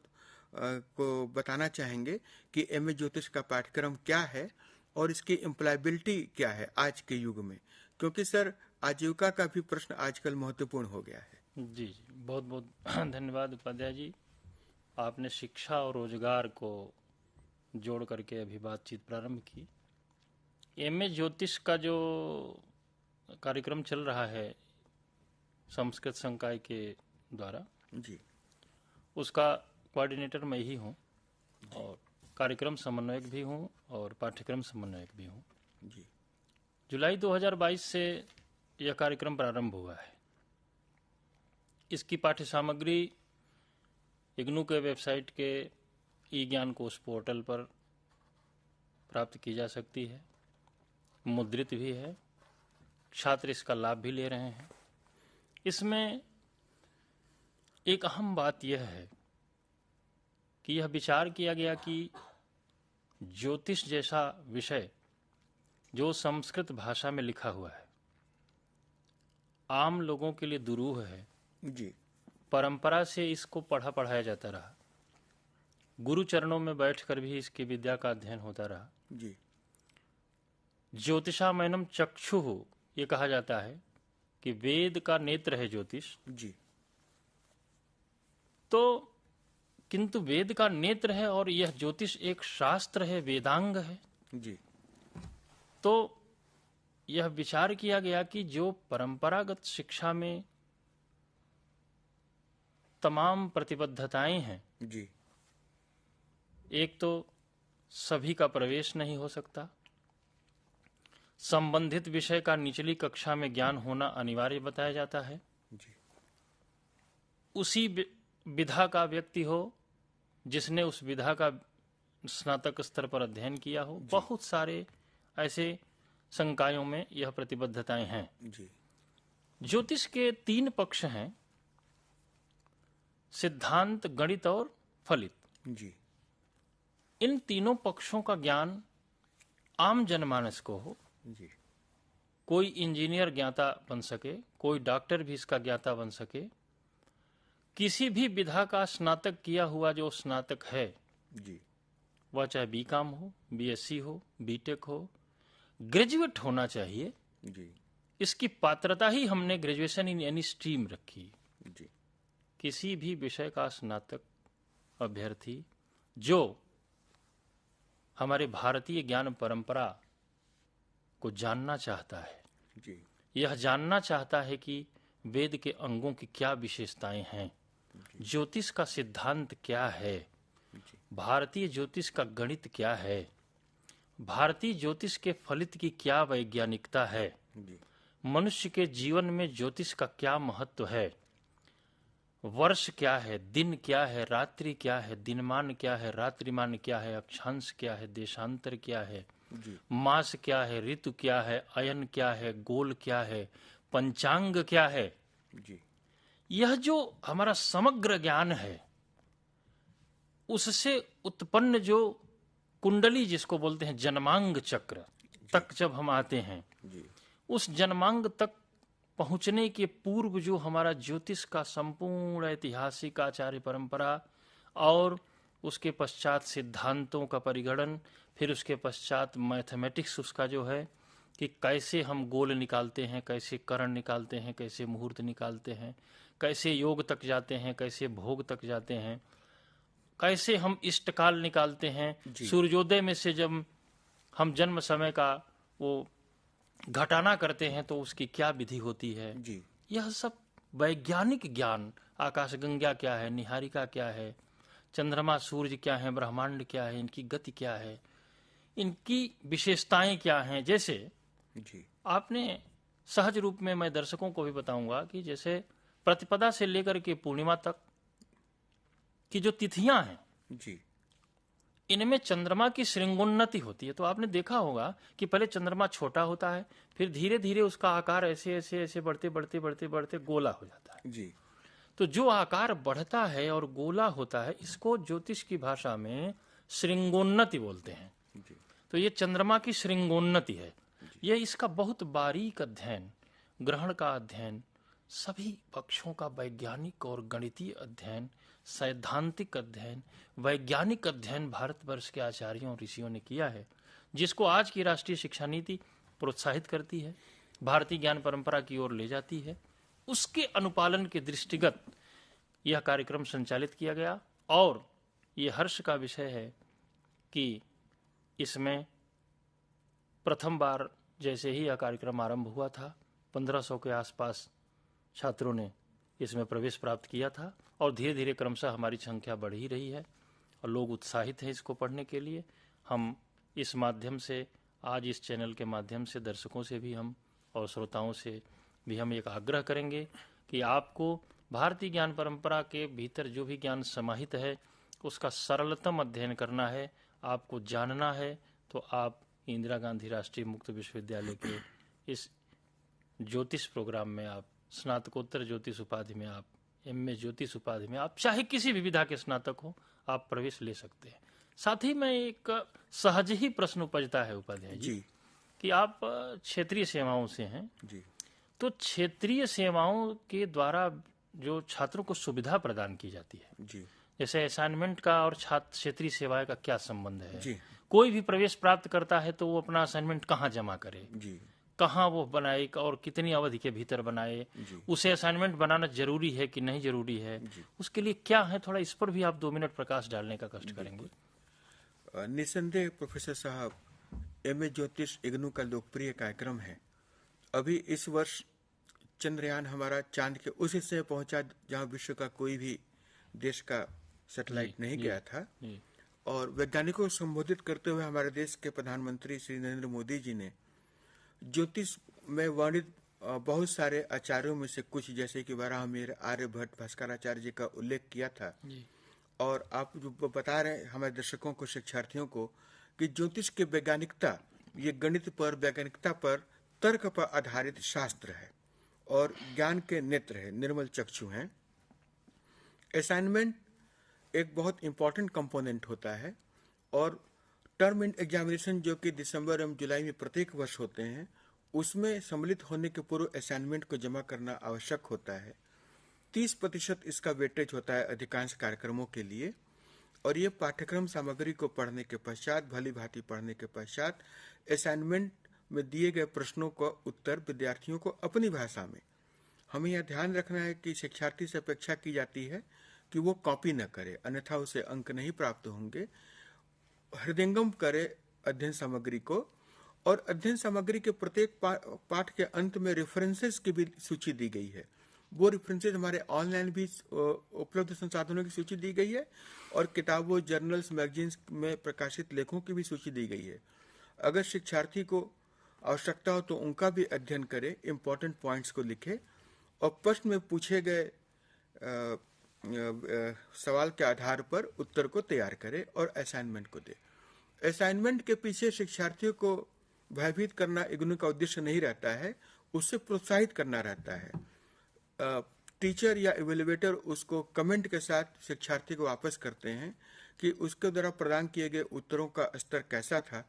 बताना चाहेंगे कि एमए ज्योतिष का पाठ्यक्रम क्या है और इसकी एम्प्लॉयबिलिटी क्या है आज के युग में, क्योंकि सर आजीविका का भी प्रश्न आजकल महत्वपूर्ण हो गया है। जी जी, बहुत बहुत धन्यवाद उपाध्याय जी। आपने शिक्षा और रोजगार को जोड़ करके अभी बातचीत प्रारंभ की। एमए ज्योतिष का जो कार्यक्रम चल रहा है संस्कृत संकाय के द्वारा जी, उसका कोऑर्डिनेटर मैं ही हूँ और कार्यक्रम समन्वयक भी हूँ और पाठ्यक्रम समन्वयक भी हूँ जी। जुलाई 2022 से यह कार्यक्रम प्रारंभ हुआ है। इसकी पाठ्य सामग्री इग्नू के वेबसाइट के ई ज्ञान कोश पोर्टल पर प्राप्त की जा सकती है, मुद्रित भी है, छात्र इसका लाभ भी ले रहे हैं। इसमें एक अहम बात यह है कि यह विचार किया गया कि ज्योतिष जैसा विषय जो संस्कृत भाषा में लिखा हुआ है, आम लोगों के लिए दुरूह है जी। परंपरा से इसको पढ़ाया जाता रहा, गुरु चरणों में बैठकर भी इसकी विद्या का अध्ययन होता रहा जी। ज्योतिषामयनम चक्षुः ये कहा जाता है कि वेद का नेत्र है ज्योतिष जी। तो किंतु वेद का नेत्र है और यह ज्योतिष एक शास्त्र है, वेदांग है जी। तो यह विचार किया गया कि जो परंपरागत शिक्षा में तमाम प्रतिबद्धताएं हैं जी। एक तो सभी का प्रवेश नहीं हो सकता, संबंधित विषय का निचली कक्षा में ज्ञान होना अनिवार्य बताया जाता है, जी। उसी विधा का व्यक्ति हो जिसने उस विधा का स्नातक स्तर पर अध्ययन किया हो। बहुत सारे ऐसे संकायों में यह प्रतिबद्धताएं हैं। जी। ज्योतिष के 3 पक्ष हैं, सिद्धांत, गणित और फलित। जी। इन तीनों पक्षों का ज्ञान आम जनमानस को हो, जी। कोई इंजीनियर ज्ञाता बन सके, कोई डॉक्टर भी इसका ज्ञाता बन सके, किसी भी विधा का स्नातक किया हुआ जो स्नातक है जी। वह चाहे बीकॉम हो, बीएससी हो, बीटेक हो, ग्रेजुएट होना चाहिए जी इसकी पात्रता ही हमने ग्रेजुएशन इन एनी स्ट्रीम रखी। जी किसी भी विषय का स्नातक अभ्यर्थी जो हमारे भारतीय ज्ञान परंपरा को जानना चाहता है, जी यह जानना चाहता है कि वेद के अंगों की क्या विशेषताएं हैं, ज्योतिष का सिद्धांत क्या है, भारतीय ज्योतिष का गणित क्या है, भारतीय ज्योतिष के फलित की क्या वैज्ञानिकता है, मनुष्य के जीवन में ज्योतिष का क्या महत्व है, वर्ष क्या है, दिन क्या है, रात्रि क्या है, दिनमान क्या है, रात्रिमान क्या है, अक्षांश क्या है, देशांतर क्या है, मास क्या है, ऋतु क्या है, अयन क्या है, गोल क्या है, पंचांग क्या है। जी यह जो हमारा समग्र ज्ञान है, उससे उत्पन्न जो कुंडली जिसको बोलते हैं जन्मांग चक्र तक जब हम आते हैं, उस जन्मांग तक पहुंचने के पूर्व जो हमारा ज्योतिष का संपूर्ण ऐतिहासिक आचार्य परंपरा और उसके पश्चात सिद्धांतों का परिगणन, फिर उसके पश्चात मैथमेटिक्स उसका जो है कि कैसे हम गोल निकालते हैं, कैसे करण निकालते हैं, कैसे मुहूर्त निकालते हैं, कैसे योग तक जाते हैं, कैसे भोग तक जाते हैं, कैसे हम इष्टकाल निकालते हैं, सूर्योदय में से जब हम जन्म समय का वो घटाना करते हैं तो उसकी क्या विधि होती है। जी यह सब वैज्ञानिक ज्ञान, आकाशगंगा क्या है, निहारिका क्या है, चंद्रमा सूर्य क्या है, ब्रह्मांड क्या है, इनकी गति क्या है, इनकी विशेषताएं क्या हैं। जैसे जी आपने सहज रूप में मैं दर्शकों को भी बताऊंगा कि जैसे प्रतिपदा से लेकर के पूर्णिमा तक की जो तिथियां हैं, जी इनमें चंद्रमा की श्रृंगोन्नति होती है। तो आपने देखा होगा कि पहले चंद्रमा छोटा होता है, फिर धीरे धीरे उसका आकार ऐसे ऐसे ऐसे बढ़ते बढ़ते बढ़ते बढ़ते गोला हो जाता है। जी तो जो आकार बढ़ता है और गोला होता है, इसको ज्योतिष की भाषा में श्रृंगोन्नति बोलते हैं। जी तो ये चंद्रमा की श्रृंगोन्नति है। यह इसका बहुत बारीक अध्ययन, ग्रहण का अध्ययन, सभी पक्षों का वैज्ञानिक और गणितीय अध्ययन, सैद्धांतिक अध्ययन, वैज्ञानिक अध्ययन भारतवर्ष के आचार्यों और ऋषियों ने किया है, जिसको आज की राष्ट्रीय शिक्षा नीति प्रोत्साहित करती है, भारतीय ज्ञान परंपरा की ओर ले जाती है। उसके अनुपालन के दृष्टिगत यह कार्यक्रम संचालित किया गया और ये हर्ष का विषय है कि इसमें प्रथम बार जैसे ही यह कार्यक्रम आरंभ हुआ था, 1500 के आसपास छात्रों ने इसमें प्रवेश प्राप्त किया था और धीरे धीरे क्रमशः हमारी संख्या बढ़ ही रही है और लोग उत्साहित हैं इसको पढ़ने के लिए। हम इस माध्यम से, आज इस चैनल के माध्यम से दर्शकों से भी हम और श्रोताओं से भी हम एक आग्रह करेंगे कि आपको भारतीय ज्ञान परंपरा के भीतर जो भी ज्ञान समाहित है उसका सरलतम अध्ययन करना है, आपको जानना है, तो आप इंदिरा गांधी राष्ट्रीय मुक्त विश्वविद्यालय के इस ज्योतिष प्रोग्राम में, आप स्नातकोत्तर ज्योतिष उपाधि में, आप एमए ज्योतिष उपाधि में, आप चाहे किसी भी विधा के स्नातक हो, आप प्रवेश ले सकते हैं। साथ ही में एक सहज ही प्रश्न उपजता है उपाध्याय जी कि आप क्षेत्रीय सेवाओं से हैं जी तो क्षेत्रीय सेवाओं के द्वारा जो छात्रों को सुविधा प्रदान की जाती है, जी जैसे असाइनमेंट का और छात्र क्षेत्रीय सेवाएं का क्या संबंध है। जी कोई भी प्रवेश प्राप्त करता है तो वो अपना असाइनमेंट कहाँ जमा करे, जी कहाँ वो बनाए और कितनी अवधि के भीतर बनाए, उसे असाइनमेंट बनाना जरूरी है कि नहीं जरूरी है, उसके लिए क्या है, थोड़ा इस पर भी आप 2 मिनट प्रकाश डालने का कष्ट करेंगे। निसंदेह प्रोफेसर साहब, एमए ज्योतिष इग्नू का लोकप्रिय कार्यक्रम है। अभी इस वर्ष चंद्रयान हमारा चांद के उस हिस्से में पहुंचा जहां विश्व का कोई भी देश का सैटेलाइट नहीं गया था, और वैज्ञानिकों को संबोधित करते हुए हमारे देश के प्रधानमंत्री श्री नरेंद्र मोदी जी ने ज्योतिष में वर्णित बहुत सारे आचार्यों में से कुछ, जैसे कि वराहमिहिर, आर्यभट्ट, भास्कर आचार्य जी का उल्लेख किया था। और आप जो बता रहे हैं हमारे दर्शकों को, शिक्षार्थियों को, कि ज्योतिष की वैज्ञानिकता ये गणित पर, वैज्ञानिकता पर, तर्क पर आधारित शास्त्र है और ज्ञान के नेत्र है, निर्मल चक्षु हैं। असाइनमेंट एक बहुत इंपॉर्टेंट कंपोनेंट होता है और टर्म एग्जामिनेशन जो कि दिसंबर एवं जुलाई में प्रत्येक वर्ष होते हैं, उसमें सम्मिलित होने के पूर्व असाइनमेंट को जमा करना आवश्यक होता है। 30% इसका वेटेज होता है अधिकांश कार्यक्रमों के लिए, और ये पाठ्यक्रम सामग्री को पढ़ने के पश्चात, भली भांति पढ़ने के पश्चात, असाइनमेंट में दिए गए प्रश्नों का उत्तर विद्यार्थियों को अपनी भाषा में। हमें यह ध्यान रखना है कि शिक्षार्थी से अपेक्षा की जाती है कि वो कॉपी न करे, अन्यथा उसे अंक नहीं प्राप्त होंगे। हृदयंगम करे अध्ययन सामग्री को, और अध्ययन सामग्री के प्रत्येक पाठ के अंत में रेफरेंसेस की भी सूची दी गई है। वो रेफरेंसेस हमारे ऑनलाइन भी उपलब्ध संसाधनों की सूची दी गई है, और किताबों, जर्नल्स, मैगजीन्स में प्रकाशित लेखों की भी सूची दी गई है। अगर शिक्षार्थी को आवश्यकता हो तो उनका भी अध्ययन करे, इम्पोर्टेंट पॉइंट्स को लिखे और प्रश्न में पूछे गए सवाल के आधार पर उत्तर को तैयार करे और असाइनमेंट को दे। असाइनमेंट के पीछे शिक्षार्थियों को भयभीत करना इग्नू का उद्देश्य नहीं रहता है, उससे प्रोत्साहित करना रहता है। टीचर या इवेल्युएटर उसको कमेंट के साथ शिक्षार्थी को वापस करते हैं कि उसके द्वारा प्रदान किए गए उत्तरों का स्तर कैसा था,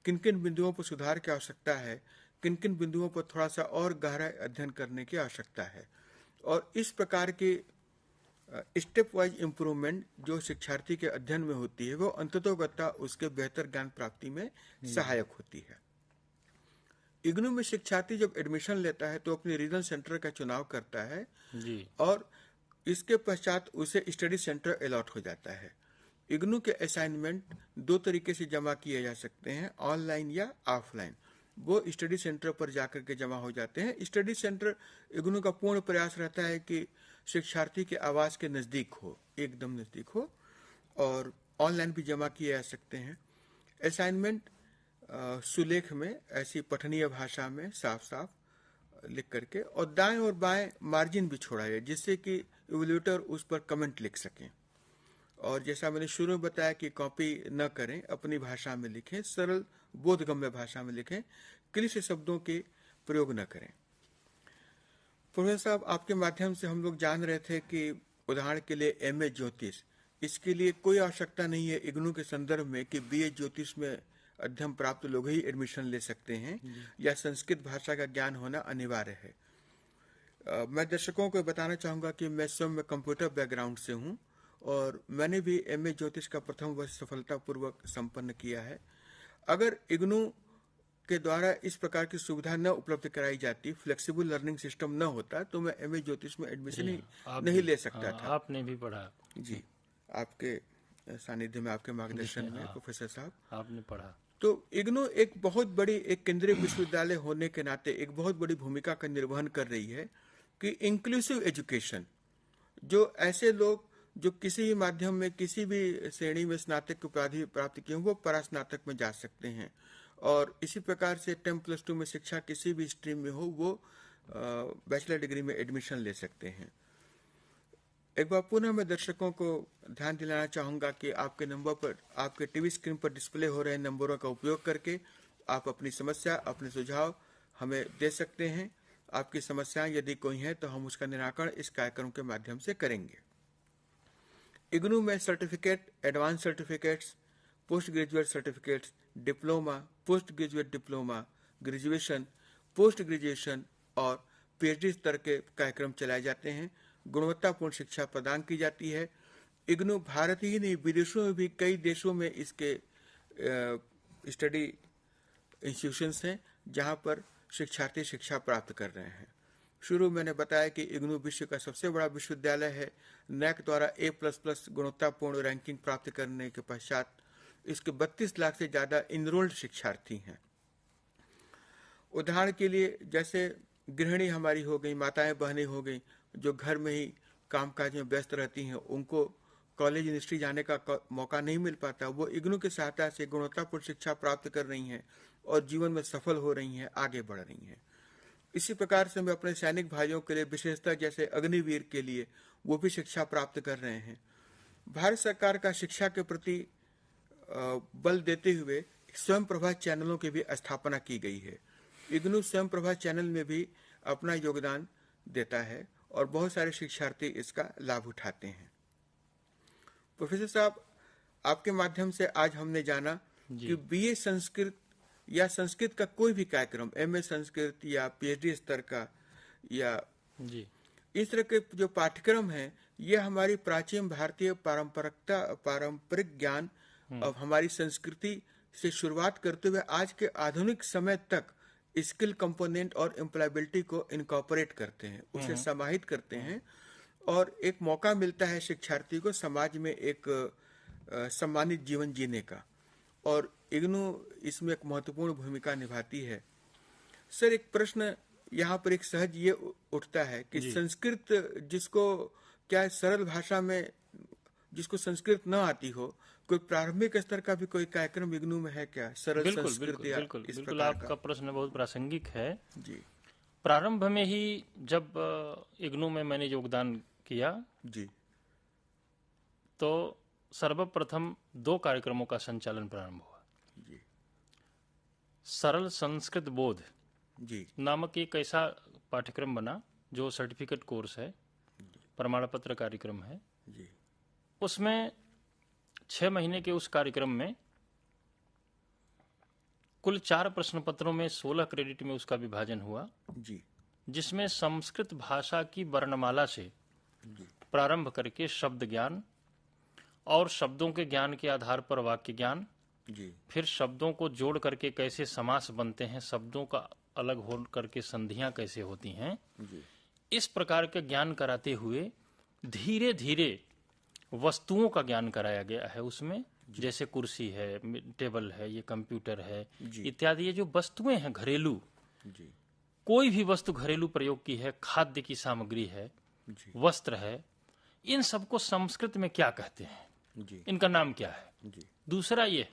किन किन बिंदुओं पर सुधार की आवश्यकता है, किन किन बिंदुओं पर थोड़ा सा और गहरा अध्ययन करने की आवश्यकता है। और इस प्रकार की स्टेप वाइज इम्प्रूवमेंट जो शिक्षार्थी के अध्ययन में होती है, वो अंततोगत्ता उसके बेहतर ज्ञान प्राप्ति में सहायक होती है। इग्नू में शिक्षार्थी जब एडमिशन लेता है तो अपने रीजनल सेंटर का चुनाव करता है जी। और इसके पश्चात उसे स्टडी सेंटर अलॉट हो जाता है। इग्नू के असाइनमेंट दो तरीके से जमा किए जा सकते हैं, ऑनलाइन या ऑफलाइन। वो स्टडी सेंटर पर जाकर के जमा हो जाते हैं। स्टडी सेंटर इग्नू का पूर्ण प्रयास रहता है कि शिक्षार्थी के आवास के नजदीक हो, एकदम नजदीक हो, और ऑनलाइन भी जमा किए जा सकते हैं। असाइनमेंट सुलेख में ऐसी पठनीय भाषा में साफ साफ लिख करके, और दाएं और बाएं मार्जिन भी छोड़ा है जिससे कि इवैल्यूएटर उस पर कमेंट लिख सकें। और जैसा मैंने शुरू में बताया कि कॉपी न करें, अपनी भाषा में लिखें, सरल बोधगम्य भाषा में लिखें, क्लिष्ट शब्दों के प्रयोग न करें। प्रोफेसर साहब, आपके माध्यम से हम लोग जान रहे थे कि उदाहरण के लिए एमए ज्योतिष, इसके लिए कोई आवश्यकता नहीं है इग्नू के संदर्भ में कि बीए ज्योतिष में अध्ययन प्राप्त लोग ही एडमिशन ले सकते हैं, या संस्कृत भाषा का ज्ञान होना अनिवार्य है। मैं दर्शकों को बताना चाहूंगा कि मैं स्वयं में कंप्यूटर बैकग्राउंड से हूं और मैंने भी एमए ज्योतिष का प्रथम वर्ष सफलतापूर्वक संपन्न किया है। अगर इग्नू के द्वारा इस प्रकार की सुविधा न उपलब्ध कराई जाती, फ्लेक्सिबल लर्निंग सिस्टम न होता, तो मैं एमए ज्योतिष में एडमिशन ही नहीं ले सकता था। आपने भी पढ़ा जी, आपके सानिध्य में, आपके मार्गदर्शन में प्रोफेसर साहब आपने पढ़ा। तो इग्नू एक बहुत बड़ी, एक केंद्रीय विश्वविद्यालय होने के नाते एक बहुत बड़ी भूमिका का निर्वहन कर रही है कि इंक्लूसिव एजुकेशन, जो ऐसे लोग जो किसी भी माध्यम में किसी भी श्रेणी में स्नातक की उपाधि प्राप्त किए वो परास्नातक में जा सकते हैं, और इसी प्रकार से 10+2 में शिक्षा किसी भी स्ट्रीम में हो वो बैचलर डिग्री में एडमिशन ले सकते हैं। एक बार पुनः मैं दर्शकों को ध्यान दिलाना चाहूंगा कि आपके नंबर पर, आपके टीवी स्क्रीन पर डिस्प्ले हो रहे नंबरों का उपयोग करके आप अपनी समस्या, अपने सुझाव हमें दे सकते हैं। आपकी समस्याएं यदि कोई हैं तो हम उसका निराकरण इस कार्यक्रम के माध्यम से करेंगे। इग्नू में certificate, advance certificates, post graduate certificates, diploma, post graduate diploma, graduation, post graduation और पीएचडी स्तर के कार्यक्रम चलाए जाते हैं। गुणवत्तापूर्ण शिक्षा प्रदान की जाती है। इग्नू भारत ही नहीं, विदेशों में भी कई देशों में इसके स्टडी इंस्टीट्यूशंस हैं जहां पर शिक्षार्थी शिक्षा प्राप्त कर रहे हैं। शुरू मैंने बताया कि इग्नू विश्व का सबसे बड़ा विश्वविद्यालय है। नैक द्वारा A++ गुणवत्तापूर्ण रैंकिंग प्राप्त करने के पश्चात इसके 32 लाख से ज्यादा इनरोल्ड शिक्षार्थी हैं। उदाहरण के लिए जैसे गृहिणी हमारी हो गई, माताएं बहनें हो गई जो घर में ही कामकाज में व्यस्त रहती हैं, उनको कॉलेज यूनिवर्सिटी जाने का मौका नहीं मिल पाता, वो इग्नू की सहायता से गुणवत्तापूर्ण शिक्षा प्राप्त कर रही हैं और जीवन में सफल हो रही हैं, आगे बढ़ रही हैं। इसी प्रकार से मैं अपने सैनिक भाइयों के लिए, विशेषतः जैसे अग्निवीर के लिए, वो भी शिक्षा प्राप्त कर रहे हैं। भारत सरकार का शिक्षा के प्रति बल देते हुए स्वयं प्रभा चैनलों की भी स्थापना की गई है। इग्नू स्वयं प्रभा चैनल में भी अपना योगदान देता है और बहुत सारे शिक्षार्थी इसका लाभ उठाते हैं। प्रोफेसर साहब, आपके माध्यम से आज हमने जाना कि बीए संस्कृत या संस्कृत का कोई भी कार्यक्रम, एमए संस्कृत या पीएचडी स्तर का या इस तरह के जो पाठ्यक्रम हैं, ये हमारी प्राचीन भारतीय पारंपरिक ज्ञान और हमारी संस्कृति से शुरुआत करते हुए आज के आधुनिक समय तक स्किल कंपोनेंट और एम्प्लॉयबिलिटी को इनकॉर्पोरेट करते हैं, उसे समाहित करते हैं और एक मौका मिलता है शिक्षार्थी को समाज में एक सम्मानित जीवन जीने का। और इग्नू इसमें एक महत्वपूर्ण भूमिका निभाती है। सर, एक प्रश्न यहाँ पर एक सहज ये उठता है कि संस्कृत जिसको क्या सरल भाषा में, जिसको संस्कृत न आती हो, कोई प्रारंभिक स्तर का भी कोई कार्यक्रम इग्नू में है क्या? सरल संस्कृत या इस प्रकार आपका प्रश्न बहुत प्रासंगिक है जी। प्रारंभ में ही जब इग्नू में मैंने योगदान किया जी, तो सर्वप्रथम 2 कार्यक्रमों का संचालन प्रारंभ हुआ। जी, सरल संस्कृत बोध जी, नामक एक ऐसा पाठ्यक्रम बना जो सर्टिफिकेट कोर्स है, प्रमाण पत्र कार्यक्रम है। जी, उसमें 6 महीने के उस कार्यक्रम में कुल 4 प्रश्न पत्रों में 16 क्रेडिट में उसका विभाजन हुआ, जी, जिसमें संस्कृत भाषा की वर्णमाला से प्रारंभ करके शब्द ज्ञान और शब्दों के ज्ञान के आधार पर वाक्य ज्ञान, जी, फिर शब्दों को जोड़ करके कैसे समास बनते हैं, शब्दों का अलग हो करके संधियां कैसे होती हैं, इस प्रकार का ज्ञान कराते हुए धीरे धीरे वस्तुओं का ज्ञान कराया गया है उसमें। जैसे कुर्सी है, टेबल है, ये कंप्यूटर है इत्यादि, ये जो वस्तुएं हैं घरेलू, कोई भी वस्तु घरेलू प्रयोग की है, खाद्य की सामग्री है, वस्त्र है, इन सबको संस्कृत में क्या कहते हैं, इनका नाम क्या है। दूसरा ये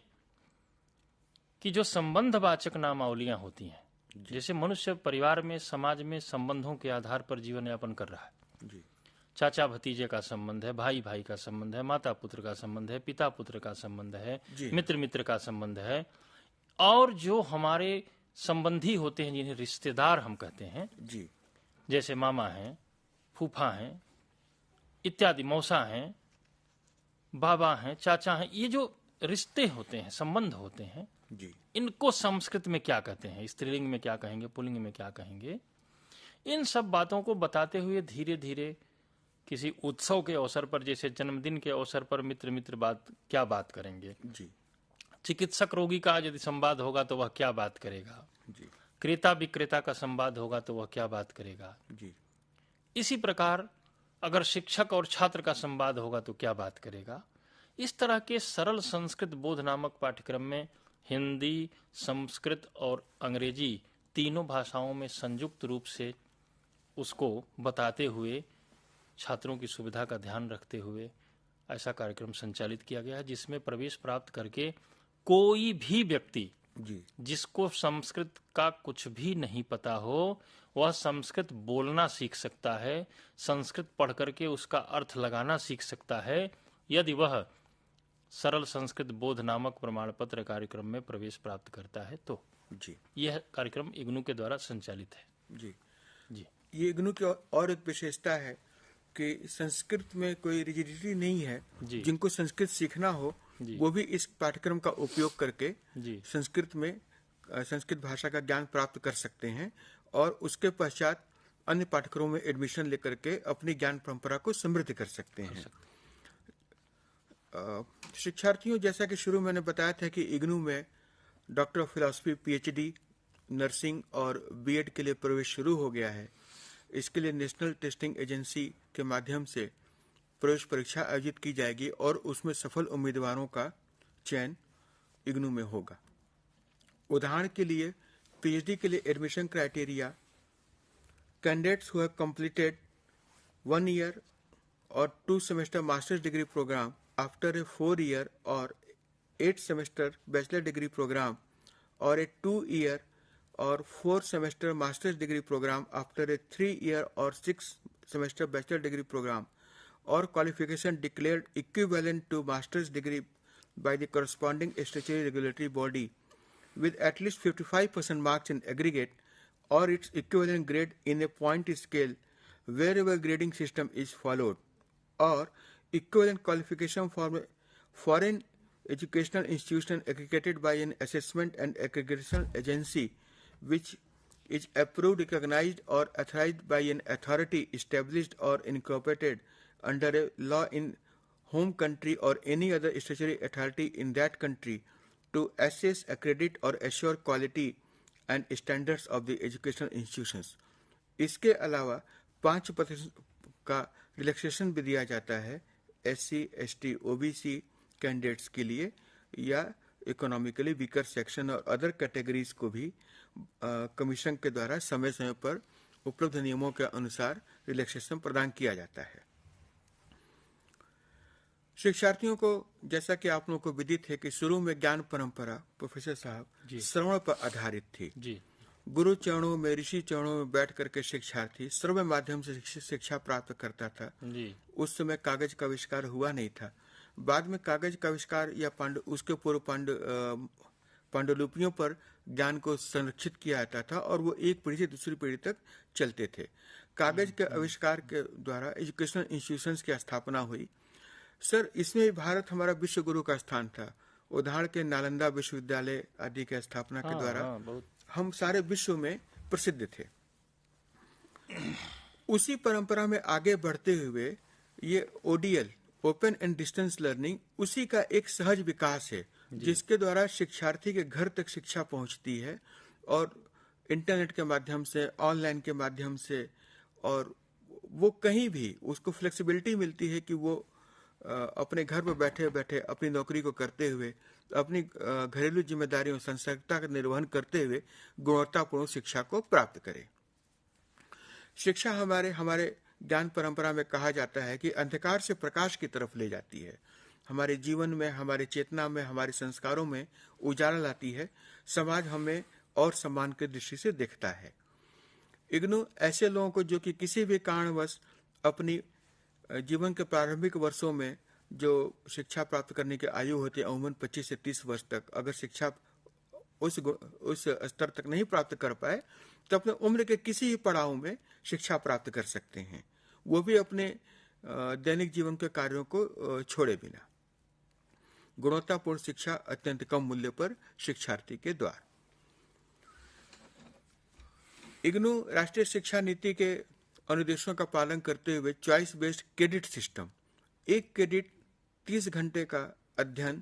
कि जो संबंधवाचक नामावलियां होती हैं, जैसे मनुष्य परिवार में, समाज में संबंधों के आधार पर जीवन यापन कर रहा है। चाचा भतीजे का संबंध है, भाई भाई का संबंध है, माता पुत्र का संबंध है, पिता पुत्र का संबंध है, मित्र मित्र का संबंध है, और जो हमारे संबंधी होते हैं जिन्हें रिश्तेदार हम कहते हैं, जैसे मामा हैं, फूफा हैं इत्यादि, मौसा हैं, बाबा हैं, चाचा हैं, ये जो रिश्ते होते हैं, संबंध होते हैं, इनको संस्कृत में क्या कहते हैं, स्त्रीलिंग में क्या कहेंगे, पुल्लिंग में क्या कहेंगे, इन सब बातों को बताते हुए धीरे धीरे किसी उत्सव के अवसर पर, जैसे जन्मदिन के अवसर पर मित्र मित्र क्या बात करेंगे, चिकित्सक रोगी का यदि संवाद होगा तो वह क्या बात करेगा, क्रेता विक्रेता का संवाद होगा तो वह क्या बात करेगा, इसी प्रकार अगर शिक्षक और छात्र का संवाद होगा तो क्या बात करेगा। इस तरह के सरल संस्कृत बोध नामक पाठ्यक्रम में हिंदी, संस्कृत और अंग्रेजी तीनों भाषाओं में संयुक्त रूप से उसको बताते हुए, छात्रों की सुविधा का ध्यान रखते हुए ऐसा कार्यक्रम संचालित किया गया है, जिसमें प्रवेश प्राप्त करके कोई भी व्यक्ति जिसको संस्कृत का कुछ भी नहीं पता हो, वह संस्कृत बोलना सीख सकता है, संस्कृत पढ़ करके उसका अर्थ लगाना सीख सकता है, यदि वह सरल संस्कृत बोध नामक प्रमाण पत्र कार्यक्रम में प्रवेश प्राप्त करता है तो। यह कार्यक्रम इग्नू के द्वारा संचालित है। जी, ये इग्नू की और एक विशेषता है कि संस्कृत में कोई रिजिडिटी नहीं है। जिनको संस्कृत सीखना हो वो भी इस पाठ्यक्रम का उपयोग करके संस्कृत भाषा का ज्ञान प्राप्त कर सकते हैं और उसके पश्चात अन्य पाठ्यक्रमों में एडमिशन लेकर के अपनी ज्ञान परंपरा को समृद्ध कर सकते हैं। शिक्षार्थियों, जैसा कि शुरू मैंने बताया था कि इग्नू में doctor of philosophy, PhD, nursing और बीएड के लिए प्रवेश शुरू हो गया है। इसके लिए नेशनल टेस्टिंग एजेंसी के माध्यम से प्रवेश परीक्षा आयोजित की जाएगी और उसमें सफल उम्मीदवारों का चयन इग्नू में होगा। उदाहरण के लिए पीएचडी के लिए admission criteria, candidates who have completed 1 year or 2 semester master's degree program after a 4 year or 8 semester bachelor degree program or a 2 year or 4 semester master's degree program after a 3 year or 6 semester bachelor degree program or qualification declared equivalent to master's degree by the corresponding statutory regulatory body with at least 55% marks in aggregate or its equivalent grade in a point scale wherever grading system is followed, or equivalent qualification for a foreign educational institution accredited by an assessment and accreditation agency which is approved, recognized or authorized by an authority established or incorporated under a law in home country or any other statutory authority in that country to assess, accredit or assure quality and standards of the educational institutions. इसके अलावा 5% का relaxation भी दिया जाता है SC, ST, OBC candidates के लिए, या इकोनॉमिकली वीकर सेक्शन और अदर कैटेगरीज को भी कमीशन के द्वारा समय समय पर उपलब्ध नियमों के अनुसार रिलैक्सेशन प्रदान किया जाता है। शिक्षार्थियों को, जैसा कि आप लोगों को विदित है कि शुरू में ज्ञान परंपरा प्रोफेसर साहब श्रवण पर आधारित थी जी। गुरु चरणों में, ऋषि चरणों में बैठ करके शिक्षार्थी श्रवण माध्यम से शिक्षा प्राप्त करता था जी। उस समय कागज का आविष्कार हुआ नहीं था। बाद में कागज का आविष्कार या उसके पूर्व पांडुलिपियों पर ज्ञान को संरक्षित किया जाता था और वो एक पीढ़ी से दूसरी पीढ़ी तक चलते थे। कागज के आविष्कार के द्वारा एजुकेशनल इंस्टीट्यूशंस की स्थापना हुई। सर, इसमें भी भारत हमारा विश्व गुरु का स्थान था। उदाहरण के नालंदा विश्वविद्यालय आदि के स्थापना के द्वारा हम सारे विश्व में प्रसिद्ध थे। उसी परंपरा में आगे बढ़ते हुए ये ODL, open and distance learning, उसी का एक सहज विकास है जिसके द्वारा शिक्षार्थी के घर तक शिक्षा पहुंचती है और इंटरनेट के माध्यम से, ऑनलाइन के माध्यम से, और वो कहीं भी उसको फ्लेक्सिबिलिटी मिलती है कि वो अपने घर पर बैठे बैठे अपनी नौकरी को करते हुए, अपनी घरेलू जिम्मेदारियों, संसर्गता का निर्वहन करते हुए गुणवत्तापूर्ण शिक्षा को प्राप्त करे। शिक्षा हमारे ज्ञान परंपरा में कहा जाता है कि अंधकार से प्रकाश की तरफ ले जाती है, हमारे जीवन में, हमारे चेतना में, हमारे संस्कारों में उजाला लाती है, समाज हमें और सम्मान की दृष्टि से देखता है। इग्नू ऐसे लोगों को जो कि किसी भी कारणवश अपनी जीवन के प्रारंभिक वर्षों में जो शिक्षा प्राप्त करने की आयु होती है अमूमन 25 से 30 वर्ष तक, अगर शिक्षा उस स्तर तक नहीं प्राप्त कर पाए तो अपने उम्र के किसी भी पड़ाव में शिक्षा प्राप्त कर सकते हैं, वो भी अपने दैनिक जीवन के कार्यों को छोड़े बिना। गुणवत्तापूर्ण शिक्षा अत्यंत कम मूल्य पर शिक्षार्थी के द्वार। इग्नू राष्ट्रीय शिक्षा नीति के अनुदेशों का पालन करते हुए चॉइस बेस्ड क्रेडिट सिस्टम, एक क्रेडिट 30 घंटे का अध्ययन,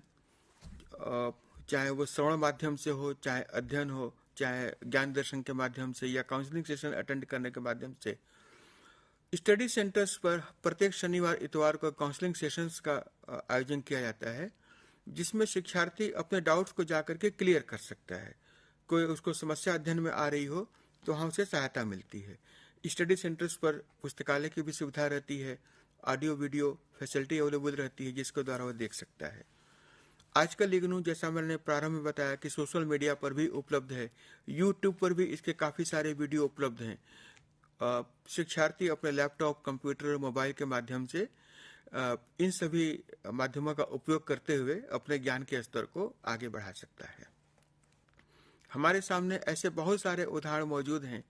चाहे वो श्रवण माध्यम से हो, चाहे अध्ययन हो, चाहे ज्ञान दर्शन के माध्यम से या काउंसलिंग सेशन अटेंड करने के माध्यम से। स्टडी सेंटर्स पर प्रत्येक शनिवार इतवार को काउंसलिंग सेशंस का आयोजन किया जाता है जिसमें शिक्षार्थी अपने डाउट्स को जाकर के क्लियर कर सकता है। कोई उसको समस्या अध्ययन में आ रही हो तो वहाँ उसे सहायता मिलती है। स्टडी सेंटर्स पर पुस्तकालय की भी सुविधा रहती है, ऑडियो वीडियो फैसिलिटी अवेलेबल रहती है जिसके द्वारा वह देख सकता है। आजकल इग्नू, जैसा मैंने प्रारंभ में बताया, कि सोशल मीडिया पर भी उपलब्ध है, यूट्यूब पर भी इसके काफ़ी सारे वीडियो उपलब्ध हैं। शिक्षार्थी अपने लैपटॉप, कंप्यूटर, मोबाइल के माध्यम से इन सभी माध्यमों का उपयोग करते हुए अपने ज्ञान के स्तर को आगे बढ़ा सकता है। हमारे सामने ऐसे बहुत सारे उदाहरण मौजूद हैं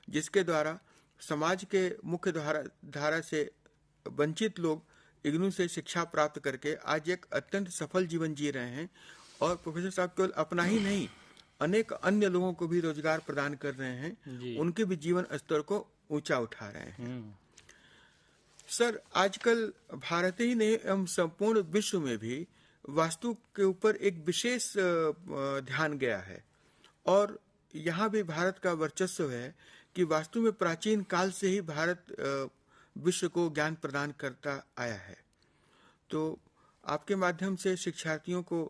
जिसके द्वारा समाज के मुख्य धारा से वंचित लोग इग्नू से शिक्षा प्राप्त करके आज एक अत्यंत सफल जीवन जी रहे हैं और प्रोफेसर साहब केवल अपना ही नहीं, अनेक अन्य लोगों को भी रोजगार प्रदान कर रहे हैं, उनके भी जीवन स्तर को ऊंचा उठा रहे हैं। सर, आजकल भारत ही नहीं एवं संपूर्ण विश्व में भी वास्तु के ऊपर एक विशेष ध्यान गया है और यहाँ भी भारत का वर्चस्व है कि वास्तु में प्राचीन काल से ही भारत विश्व को ज्ञान प्रदान करता आया है। तो आपके माध्यम से शिक्षार्थियों को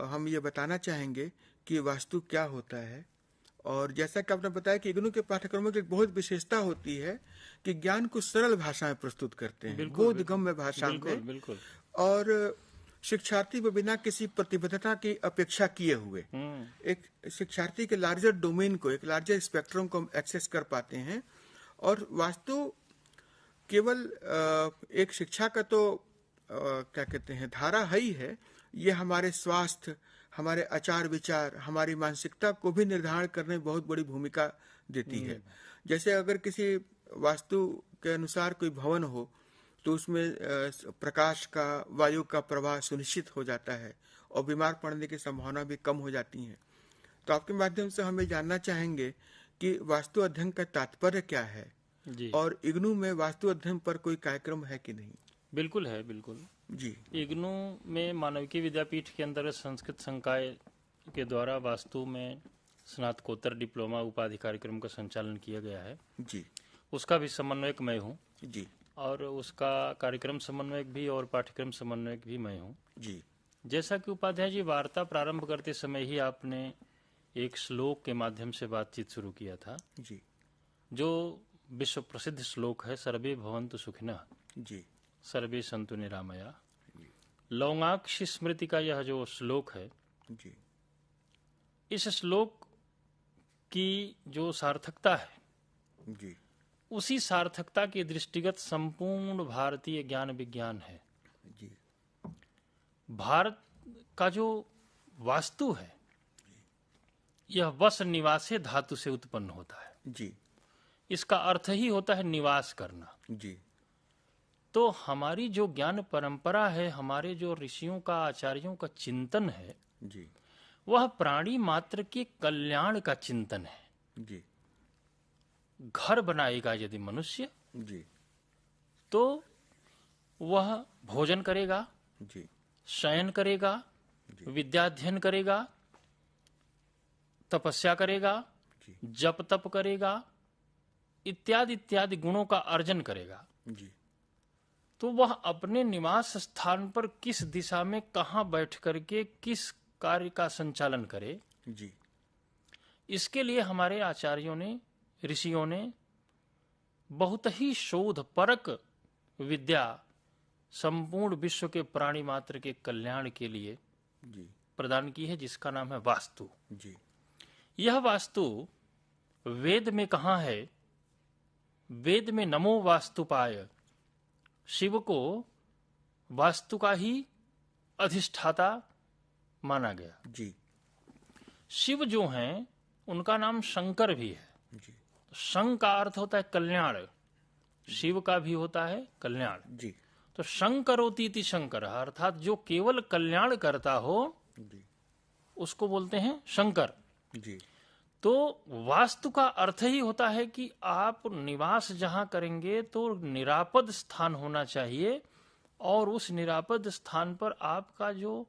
हम ये बताना चाहेंगे कि वास्तु क्या होता है, और जैसा कि आपने बताया कि इग्नू के पाठ्यक्रमों की एक बहुत विशेषता होती है कि ज्ञान को सरल भाषा में प्रस्तुत करते हैं, बोधगम्य भाषा में, और शिक्षार्थी को बिना किसी प्रतिबद्धता की अपेक्षा किए हुए एक शिक्षार्थी के लार्जर डोमेन को, एक लार्जर स्पेक्ट्रम को हम एक्सेस कर पाते हैं। और वास्तु केवल एक शिक्षा का तो क्या कहते हैं धारा ही है, ये हमारे स्वास्थ्य, हमारे आचार विचार, हमारी मानसिकता को भी निर्धारण करने में बहुत बड़ी भूमिका देती है। जैसे अगर किसी वास्तु के अनुसार कोई भवन हो तो उसमें प्रकाश का, वायु का प्रवाह सुनिश्चित हो जाता है और बीमार पड़ने की संभावना भी कम हो जाती है। तो आपके माध्यम से हमें जानना चाहेंगे कि वास्तु अध्ययन का तात्पर्य क्या है और इग्नू में वास्तु अध्ययन पर कोई कार्यक्रम है कि नहीं? बिल्कुल है, बिल्कुल जी। इग्नू में मानविकी विद्यापीठ के अंतर्गत संस्कृत संकाय के द्वारा वास्तु में स्नातकोत्तर डिप्लोमा उपाधि कार्यक्रम का संचालन किया गया है जी, उसका भी समन्वयक मैं हूँ जी, और उसका कार्यक्रम समन्वयक भी और पाठ्यक्रम समन्वयक भी मैं हूँ जी, जैसा कि उपाध्याय जी वार्ता प्रारंभ करते समय ही आपने एक श्लोक के माध्यम से बातचीत शुरू किया था जी, जो विश्व प्रसिद्ध श्लोक है सर्वे भवन्तु सुखिनः जी, सर्वे सन्तु निरामया। लौंगाक्ष स्मृति का यह जो श्लोक है जी, इस श्लोक की जो सार्थकता है जी, उसी सार्थकता के दृष्टिगत संपूर्ण भारतीय ज्ञान विज्ञान है। जी, भारत का जो वास्तु है यह वस निवासे धातु से उत्पन्न होता है। जी, इसका अर्थ ही होता है निवास करना। जी, तो हमारी जो ज्ञान परंपरा है, हमारे जो ऋषियों का आचार्यों का चिंतन है, जी, वह प्राणी मात्र के कल्याण का चिंतन है। जी, घर बनाएगा यदि मनुष्य जी, तो वह भोजन करेगा, जी, शयन करेगा, विद्याध्ययन करेगा, तपस्या करेगा, जप तप करेगा, इत्यादि इत्यादि गुणों का अर्जन करेगा। जी, तो वह अपने निवास स्थान पर किस दिशा में कहाँ बैठ करके किस कार्य का संचालन करे, जी, इसके लिए हमारे आचार्यों ने, ऋषियों ने बहुत ही शोध परक विद्या संपूर्ण विश्व के प्राणी मात्र के कल्याण के लिए जी, प्रदान की है, जिसका नाम है वास्तु। जी, यह वास्तु वेद में कहाँ है? वेद में नमो वास्तुपाय, शिव को वास्तु का ही अधिष्ठाता माना गया। जी, शिव जो हैं उनका नाम शंकर भी है। जी, शं का अर्थ होता है कल्याण, शिव का भी होता है कल्याण। जी, तो शंकरोति इति शंकर, अर्थात जो केवल कल्याण करता हो जी, उसको बोलते हैं शंकर। जी, तो वास्तु का अर्थ ही होता है कि आप निवास जहां करेंगे तो निरापद स्थान होना चाहिए, और उस निरापद स्थान पर आपका जो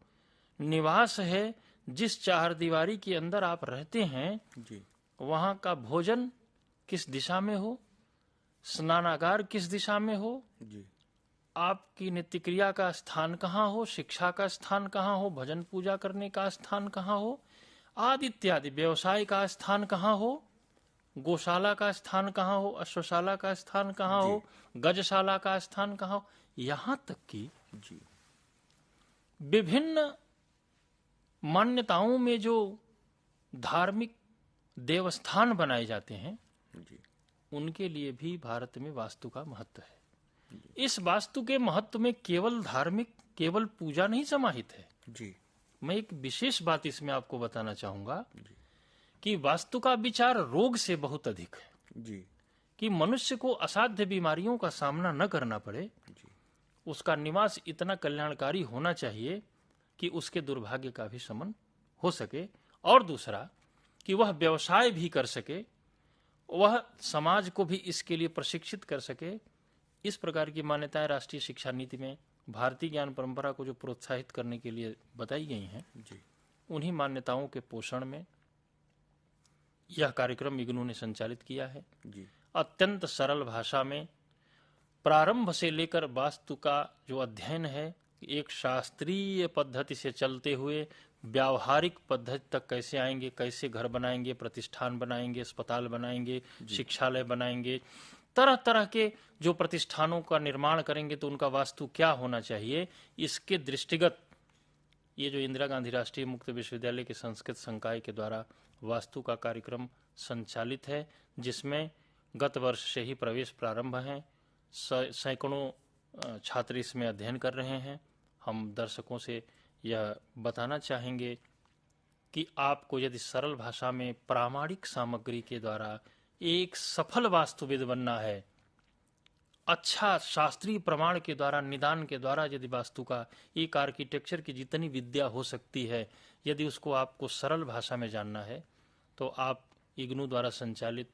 निवास है, जिस चारदीवारी के अंदर आप रहते हैं, जी, वहां का भोजन किस दिशा में हो, स्नानागार किस दिशा में हो, जी, आपकी नित्य क्रिया का स्थान कहाँ हो, शिक्षा का स्थान कहाँ हो, भजन पूजा करने का स्थान कहाँ हो, आदि इत्यादि, व्यवसाय का स्थान कहाँ हो, गौशाला का स्थान कहाँ हो, अश्वशाला का स्थान कहाँ हो, गजशाला का स्थान कहाँ हो, यहाँ तक कि जी, विभिन्न मान्यताओं में जो धार्मिक देवस्थान बनाए जाते हैं जी, उनके लिए भी भारत में वास्तु का महत्व है। इस वास्तु के महत्व में केवल धार्मिक, केवल पूजा नहीं समाहित है। जी, मैं एक विशेष बात इसमें आपको बताना चाहूंगा कि वास्तु का विचार रोग से बहुत अधिक है, जी, कि मनुष्य को असाध्य बीमारियों का सामना न करना पड़े। जी, उसका निवास इतना कल्याणकारी होना चाहिए कि उसके दुर्भाग्य का भी शमन हो सके, और दूसरा कि वह व्यवसाय भी कर सके, वह समाज को भी इसके लिए प्रशिक्षित कर सके। इस प्रकार की मान्यताएं राष्ट्रीय शिक्षा नीति में भारतीय ज्ञान परंपरा को जो प्रोत्साहित करने के लिए बताई गई हैं, जी, उन्हीं मान्यताओं के पोषण में यह कार्यक्रम इग्नू ने संचालित किया है। जी, अत्यंत सरल भाषा में प्रारंभ से लेकर वास्तु का जो अध्ययन है, एक शास्त्रीय पद्धति से चलते हुए व्यावहारिक पद्धति तक कैसे आएंगे, कैसे घर बनाएंगे, प्रतिष्ठान बनाएंगे, अस्पताल बनाएंगे, शिक्षालय बनाएंगे, तरह तरह के जो प्रतिष्ठानों का निर्माण करेंगे तो उनका वास्तु क्या होना चाहिए, इसके दृष्टिगत ये जो इंदिरा गांधी राष्ट्रीय मुक्त विश्वविद्यालय के संस्कृत संकाय के द्वारा वास्तु का कार्यक्रम संचालित है, जिसमें गत वर्ष से ही प्रवेश प्रारंभ है। सैकड़ों छात्र इसमें अध्ययन कर रहे हैं। हम दर्शकों से यह बताना चाहेंगे कि आपको यदि सरल भाषा में प्रामाणिक सामग्री के द्वारा एक सफल वास्तुविद बनना है, अच्छा शास्त्रीय प्रमाण के द्वारा, निदान के द्वारा यदि वास्तु का, एक आर्किटेक्चर की जितनी विद्या हो सकती है, यदि उसको आपको सरल भाषा में जानना है तो आप इग्नू द्वारा संचालित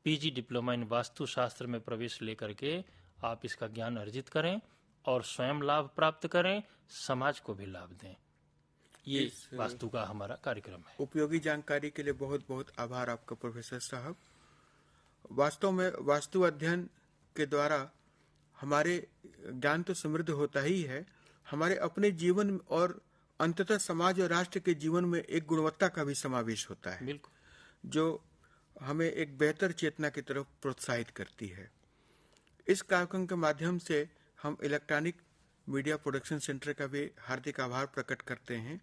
पीजी डिप्लोमा इन वास्तुशास्त्र में प्रवेश लेकर के आप इसका ज्ञान अर्जित करें और स्वयं लाभ प्राप्त करें, समाज को भी लाभ दें। ये वास्तु का हमारा कार्यक्रम है। उपयोगी जानकारी के लिए बहुत बहुत आभार आपका प्रोफेसर साहब। वास्तव में वास्तु अध्ययन के द्वारा हमारे ज्ञान तो समृद्ध होता ही है, हमारे अपने जीवन और अंततः समाज और राष्ट्र के जीवन में एक गुणवत्ता का भी समावेश होता है, बिल्कुल, जो हमें एक बेहतर चेतना की तरफ प्रोत्साहित करती है। इस कार्यक्रम के माध्यम से हम इलेक्ट्रॉनिक मीडिया प्रोडक्शन सेंटर का भी हार्दिक आभार प्रकट करते हैं,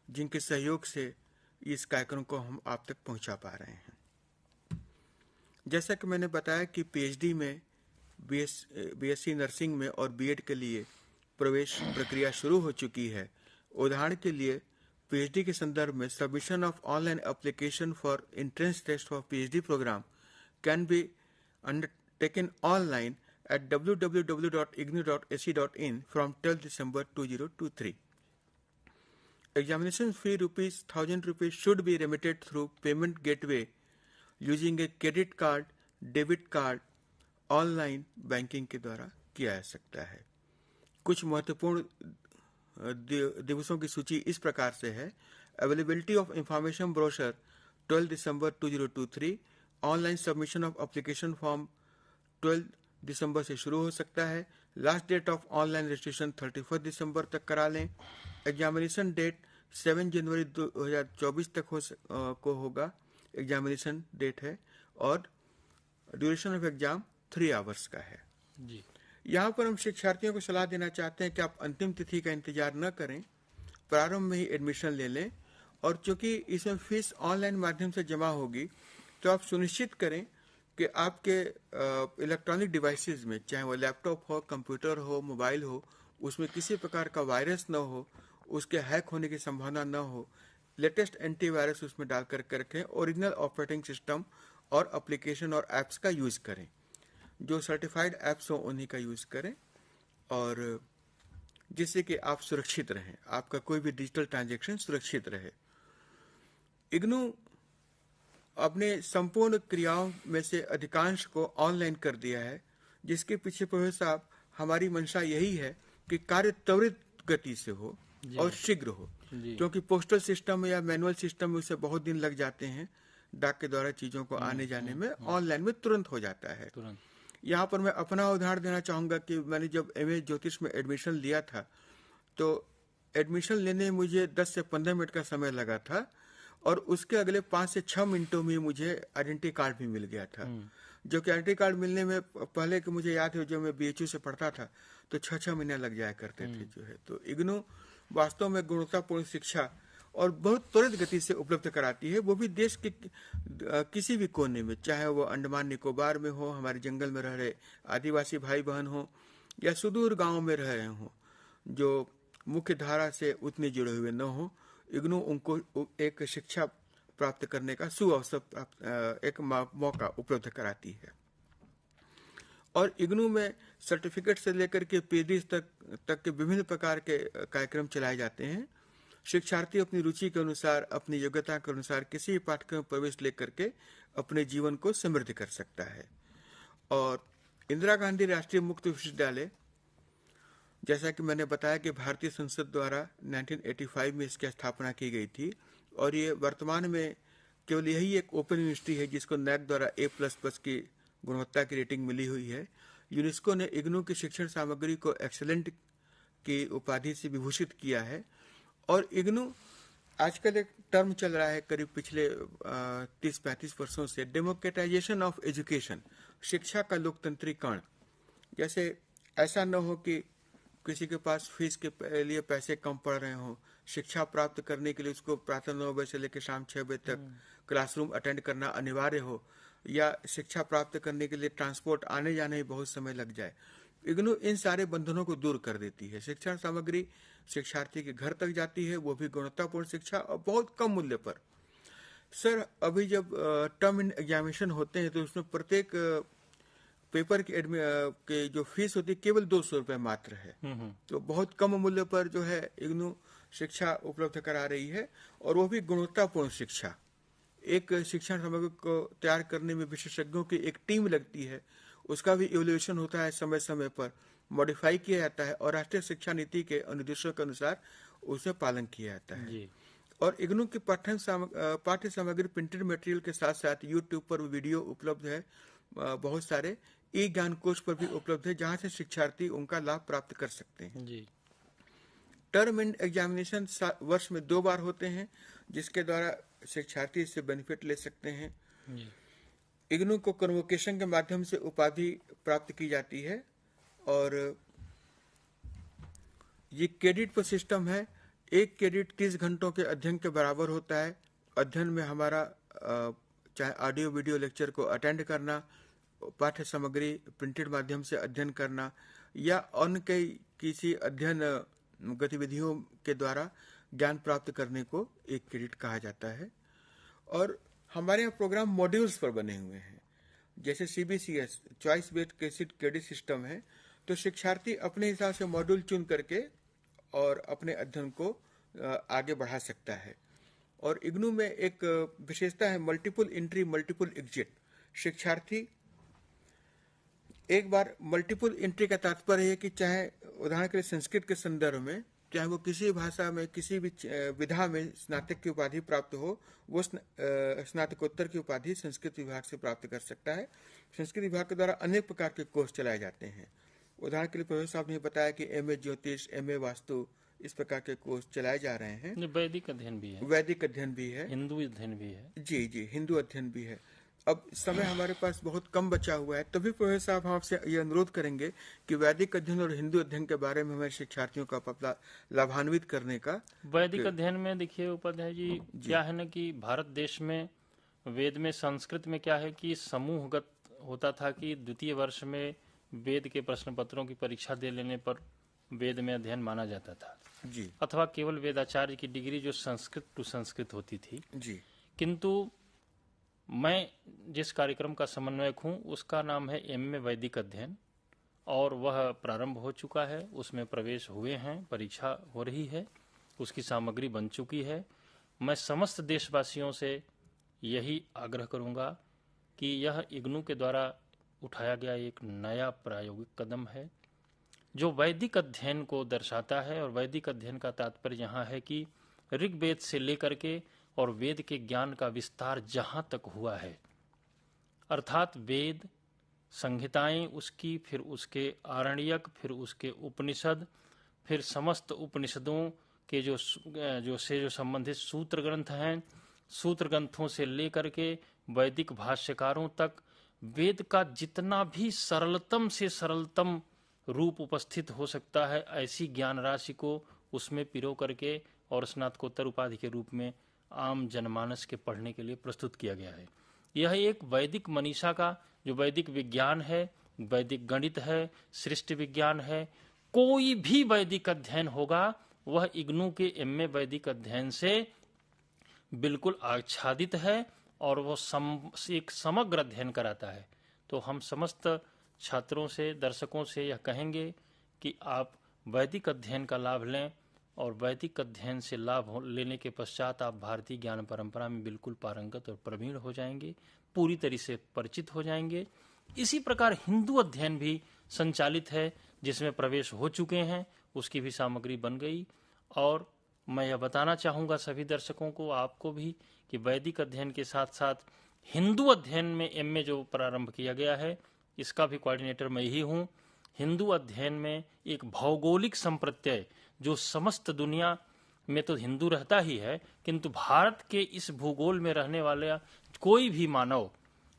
जिनके सहयोग से इस कार्यक्रम को हम आप तक पहुंचा पा रहे हैं। जैसा कि मैंने बताया कि पीएचडी में बीएससी नर्सिंग में और बीएड के लिए प्रवेश प्रक्रिया शुरू हो चुकी है। उदाहरण के लिए पीएचडी के संदर्भ में submission of online application for entrance test for PhD programme can be undertaken online at www.ignou.ac.in from 12 December 2023. Examination fee ₹1,000 should be remitted through payment gateway using a credit card, debit card, online banking के द्वारा किया जा सकता है। कुछ महत्वपूर्ण दिवसों की सूची इस प्रकार से है। Availability of information brochure 12 December 2023, online submission of application form 12 दिसंबर से शुरू हो सकता है। Last date of online registration 31 दिसंबर तक करा लें। एग्जामिनेशन डेट 7 जनवरी 2024 तक को होगा, एग्जामिनेशन डेट है, और ड्यूरेशन ऑफ एग्जाम 3 आवर्स का है जी। यहाँ पर हम शिक्षार्थियों को सलाह देना चाहते हैं कि आप अंतिम तिथि का इंतजार न करें, प्रारंभ में ही एडमिशन ले लें। और चूंकि इसमें फीस ऑनलाइन माध्यम से जमा होगी, तो आप सुनिश्चित करें कि आपके इलेक्ट्रॉनिक डिवाइसेस में, चाहे वो लैपटॉप हो, कंप्यूटर हो, मोबाइल हो, उसमें किसी प्रकार का वायरस न हो, उसके हैक होने की संभावना न हो। लेटेस्ट एंटीवायरस उसमें डाल कर रखें। ओरिजिनल ऑपरेटिंग सिस्टम और एप्लीकेशन और ऐप्स का यूज करें, जो सर्टिफाइड ऐप्स हो उन्हीं का यूज करें, और जिससे कि आप सुरक्षित रहें, आपका कोई भी डिजिटल ट्रांजैक्शन सुरक्षित रहे। इग्नू अपने संपूर्ण क्रियाओं में से अधिकांश को ऑनलाइन कर दिया है, जिसके पीछे प्रोफेसर साहब हमारी मंशा यही है कि कार्य त्वरित गति से हो और शीघ्र हो, क्योंकि पोस्टल सिस्टम या मैनुअल सिस्टम में उसे बहुत दिन लग जाते हैं। डाक के द्वारा चीजों को आने जाने में ऑनलाइन में तुरंत हो जाता है। यहाँ पर मैं अपना उदाहरण देना चाहूंगा कि मैंने जब एमए ज्योतिष में एडमिशन लिया था, तो एडमिशन लेने में मुझे 10 से 15 मिनट का समय लगा था, और उसके अगले 5 से 6 मिनटों में मुझे आइडेंटिटी कार्ड भी मिल गया था। जो कि आइडेंटिटी कार्ड मिलने में पहले कि मुझे याद है, जो मैं बीएचयू से पढ़ता था तो 6-6 महीने लग जाया करते थे जो है। तो इग्नू वास्तव में गुणवत्तापूर्ण शिक्षा और बहुत त्वरित गति से उपलब्ध कराती है, वो भी देश के किसी भी कोने में, चाहे वो अंडमान निकोबार में हो, हमारे जंगल में रह रहे आदिवासी भाई बहन हो, या सुदूर गांव में रह रहे हो, जो मुख्य धारा से उतने जुड़े हुए न हो। इग्नू उनको एक शिक्षा प्राप्त करने का सुअवसर, एक मौका उपलब्ध कराती है। और इग्नू में सर्टिफिकेट से लेकर के पीएचडी तक के विभिन्न प्रकार के कार्यक्रम चलाए जाते हैं। शिक्षार्थी अपनी रुचि के अनुसार, अपनी योग्यता के अनुसार किसी भी पाठ्यक्रम में प्रवेश लेकर के अपने जीवन को समृद्ध कर सकता है। और इंदिरा गांधी राष्ट्रीय मुक्त विश्वविद्यालय, जैसा कि मैंने बताया कि भारतीय संसद द्वारा 1985 में इसकी स्थापना की गई थी, और ये वर्तमान में केवल यही एक ओपन यूनिवर्सिटी है जिसको नैक द्वारा A++ की गुणवत्ता की रेटिंग मिली हुई है। यूनेस्को ने इग्नू की शिक्षण सामग्री को एक्सेलेंट की उपाधि से विभूषित किया है। और इग्नू आजकल एक टर्म चल रहा है करीब पिछले 30-35 वर्षों से, डेमोक्रेटाइजेशन ऑफ एजुकेशन, शिक्षा का लोकतंत्रीकरण। जैसे ऐसा न हो कि किसी के पास फीस के लिए पैसे कम पड़ रहे हों, शिक्षा प्राप्त करने के लिए उसको प्रातः 9 बजे से लेकर शाम 6 बजे तक क्लासरूम अटेंड करना अनिवार्य हो, या शिक्षा प्राप्त करने के लिए ट्रांसपोर्ट आने जाने में बहुत समय लग जाए। इग्नू इन सारे बंधनों को दूर कर देती है। शिक्षण सामग्री शिक्षार्थी के घर तक जाती है, वो भी गुणवत्तापूर्ण शिक्षा और बहुत कम मूल्य पर। सर, अभी जब टर्म एग्जामिनेशन होते हैं तो उसमें प्रत्येक पेपर के जो फीस होती है केवल 200 रुपए मात्र है। तो बहुत कम मूल्य पर जो है इग्नू शिक्षा उपलब्ध करा रही है, और वो भी गुणवत्तापूर्ण शिक्षा। एक शिक्षण सामग्री को तैयार करने में विशेषज्ञों की एक टीम लगती है, उसका भी इवैल्यूएशन होता है, समय समय पर मॉडिफाई किया जाता है, और राष्ट्रीय शिक्षा नीति के अनुदेशों के अनुसार उसे पालन किया जाता है। जी। और इग्नू की पाठ्य सामग्री प्रिंटेड मटेरियल के साथ साथ यूट्यूब पर वीडियो उपलब्ध है, बहुत सारे ई ज्ञान कोश पर भी उपलब्ध है, जहां से शिक्षार्थी उनका लाभ प्राप्त कर सकते हैं। जी। टर्म एंड एग्जामिनेशन वर्ष में 2 बार होते हैं, जिसके द्वारा शिक्षार्थी इससे बेनिफिट ले सकते हैं। जी। इग्नू को कन्वोकेशन के माध्यम से उपाधि प्राप्त की जाती है और ये क्रेडिट पर सिस्टम है। 1 क्रेडिट 30 घंटों के अध्ययन के बराबर होता है। अध्ययन में हमारा चाहे ऑडियो वीडियो लेक्चर को अटेंड करना, पाठ्य सामग्री प्रिंटेड माध्यम से अध्ययन करना या अन्य किसी अध्ययन गतिविधियों के द्वारा ज्ञान प्राप्त करने को 1 क्रेडिट कहा जाता है। और हमारे यहाँ प्रोग्राम मॉड्यूल्स पर बने हुए हैं, जैसे CBCS choice based credit system है, तो शिक्षार्थी अपने हिसाब से मॉड्यूल चुन करके और अपने अध्ययन को आगे बढ़ा सकता है। और इग्नू में एक विशेषता है मल्टीपल एंट्री मल्टीपल एग्जिट। शिक्षार्थी एक बार मल्टीपल एंट्री का तात्पर्य है कि चाहे उदाहरण के लिए संस्कृत के संदर्भ में, चाहे वो किसी भाषा में किसी भी विधा में स्नातक की उपाधि प्राप्त हो, वो स्नातकोत्तर की उपाधि संस्कृत विभाग से प्राप्त कर सकता है। संस्कृत विभाग के द्वारा अनेक प्रकार के कोर्स चलाए जाते हैं। उदाहरण के लिए प्रोफेसर साहब ने बताया कि MA ज्योतिष, MA वास्तु, इस प्रकार के कोर्स चलाए जा रहे हैं। वैदिक अध्ययन भी है, वैदिक अध्ययन भी है, हिंदू अध्ययन भी है। जी जी, हिंदू अध्ययन भी है। अब समय हमारे पास बहुत कम बचा हुआ है, तभी प्रोफेसर साहब हम आपसे ये अनुरोध करेंगे कि वैदिक अध्ययन और हिंदू अध्ययन के बारे में हमारे शिक्षार्थियों का लाभान्वित करने का। वैदिक अध्ययन में देखिए उपाध्याय जी, क्या है ना कि भारत देश में वेद में संस्कृत में क्या है कि समूहगत होता था कि द्वितीय वर्ष में वेद के प्रश्न पत्रों की परीक्षा दे लेने पर वेद में अध्ययन माना जाता था जी, अथवा केवल वेदाचार्य की डिग्री जो संस्कृत टू संस्कृत होती थी जी। किंतु मैं जिस कार्यक्रम का समन्वयक हूँ उसका नाम है MA वैदिक अध्ययन और वह प्रारंभ हो चुका है, उसमें प्रवेश हुए हैं, परीक्षा हो रही है, उसकी सामग्री बन चुकी है। मैं समस्त देशवासियों से यही आग्रह करूँगा कि यह इग्नू के द्वारा उठाया गया एक नया प्रायोगिक कदम है जो वैदिक अध्ययन को दर्शाता है। और वैदिक अध्ययन का तात्पर्य यहाँ है कि ऋग्वेद से लेकर के और वेद के ज्ञान का विस्तार जहाँ तक हुआ है, अर्थात वेद संहिताएं उसकी, फिर उसके आरण्यक, फिर उसके उपनिषद, फिर समस्त उपनिषदों के जो संबंधित सूत्र ग्रंथ हैं, सूत्र ग्रंथों से लेकर के वैदिक भाष्यकारों तक वेद का जितना भी सरलतम से सरलतम रूप उपस्थित हो सकता है, ऐसी ज्ञान राशि को उसमें पिरो करके और स्नातकोत्तर उपाधि के रूप में आम जनमानस के पढ़ने के लिए प्रस्तुत किया गया है। यह एक वैदिक मनीषा का जो वैदिक विज्ञान है, वैदिक गणित है, सृष्टि विज्ञान है, कोई भी वैदिक अध्ययन होगा वह इग्नू के MA वैदिक अध्ययन से बिल्कुल आच्छादित है और वो एक समग्र अध्ययन कराता है। तो हम समस्त छात्रों से, दर्शकों से यह कहेंगे कि आप वैदिक अध्ययन का लाभ लें और वैदिक अध्ययन से लाभ लेने के पश्चात आप भारतीय ज्ञान परंपरा में बिल्कुल पारंगत और प्रवीण हो जाएंगे, पूरी तरह से परिचित हो जाएंगे। इसी प्रकार हिंदू अध्ययन भी संचालित है जिसमें प्रवेश हो चुके हैं, उसकी भी सामग्री बन गई। और मैं यह बताना चाहूँगा सभी दर्शकों को, आपको भी, कि वैदिक अध्ययन के साथ साथ हिंदू अध्ययन में MA जो प्रारंभ किया गया है, इसका भी कोऑर्डिनेटर मैं ही हूँ। हिंदू अध्ययन में एक भौगोलिक संप्रत्यय जो समस्त दुनिया में तो हिंदू रहता ही है, किंतु भारत के इस भूगोल में रहने वाले कोई भी मानव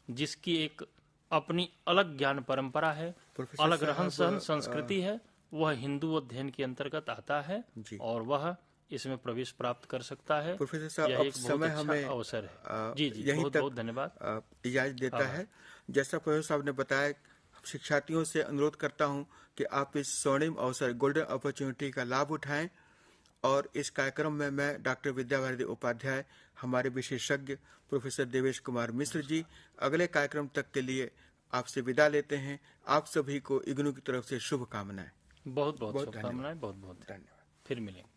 जिसकी एक अपनी अलग ज्ञान परंपरा है, अलग रहन सहन संस्कृति है, वह हिंदू अध्ययन के अंतर्गत आता है और वह इसमें प्रवेश प्राप्त कर सकता है। प्रोफेसर साहब, यह अब एक समय बहुत हमें अच्छा अवसर है। जी जी, यहीं बहुत तक बहुत धन्यवाद। इजाजत देता है। जैसा प्रोफेसर साहब ने बताया, शिक्षार्थियों से अनुरोध करता हूं कि आप इस स्वर्णिम अवसर, गोल्डन अपॉर्चुनिटी का लाभ उठाएं। और इस कार्यक्रम में मैं डॉक्टर विद्या वारिधि उपाध्याय, हमारे विशेषज्ञ प्रोफेसर देवेश कुमार मिश्र जी, अगले कार्यक्रम तक के लिए आपसे विदा लेते हैं। आप सभी को इग्नू की तरफ से शुभकामनाएं। बहुत बहुत शुभकामनाएं, बहुत बहुत धन्यवाद। फिर मिलेंगे।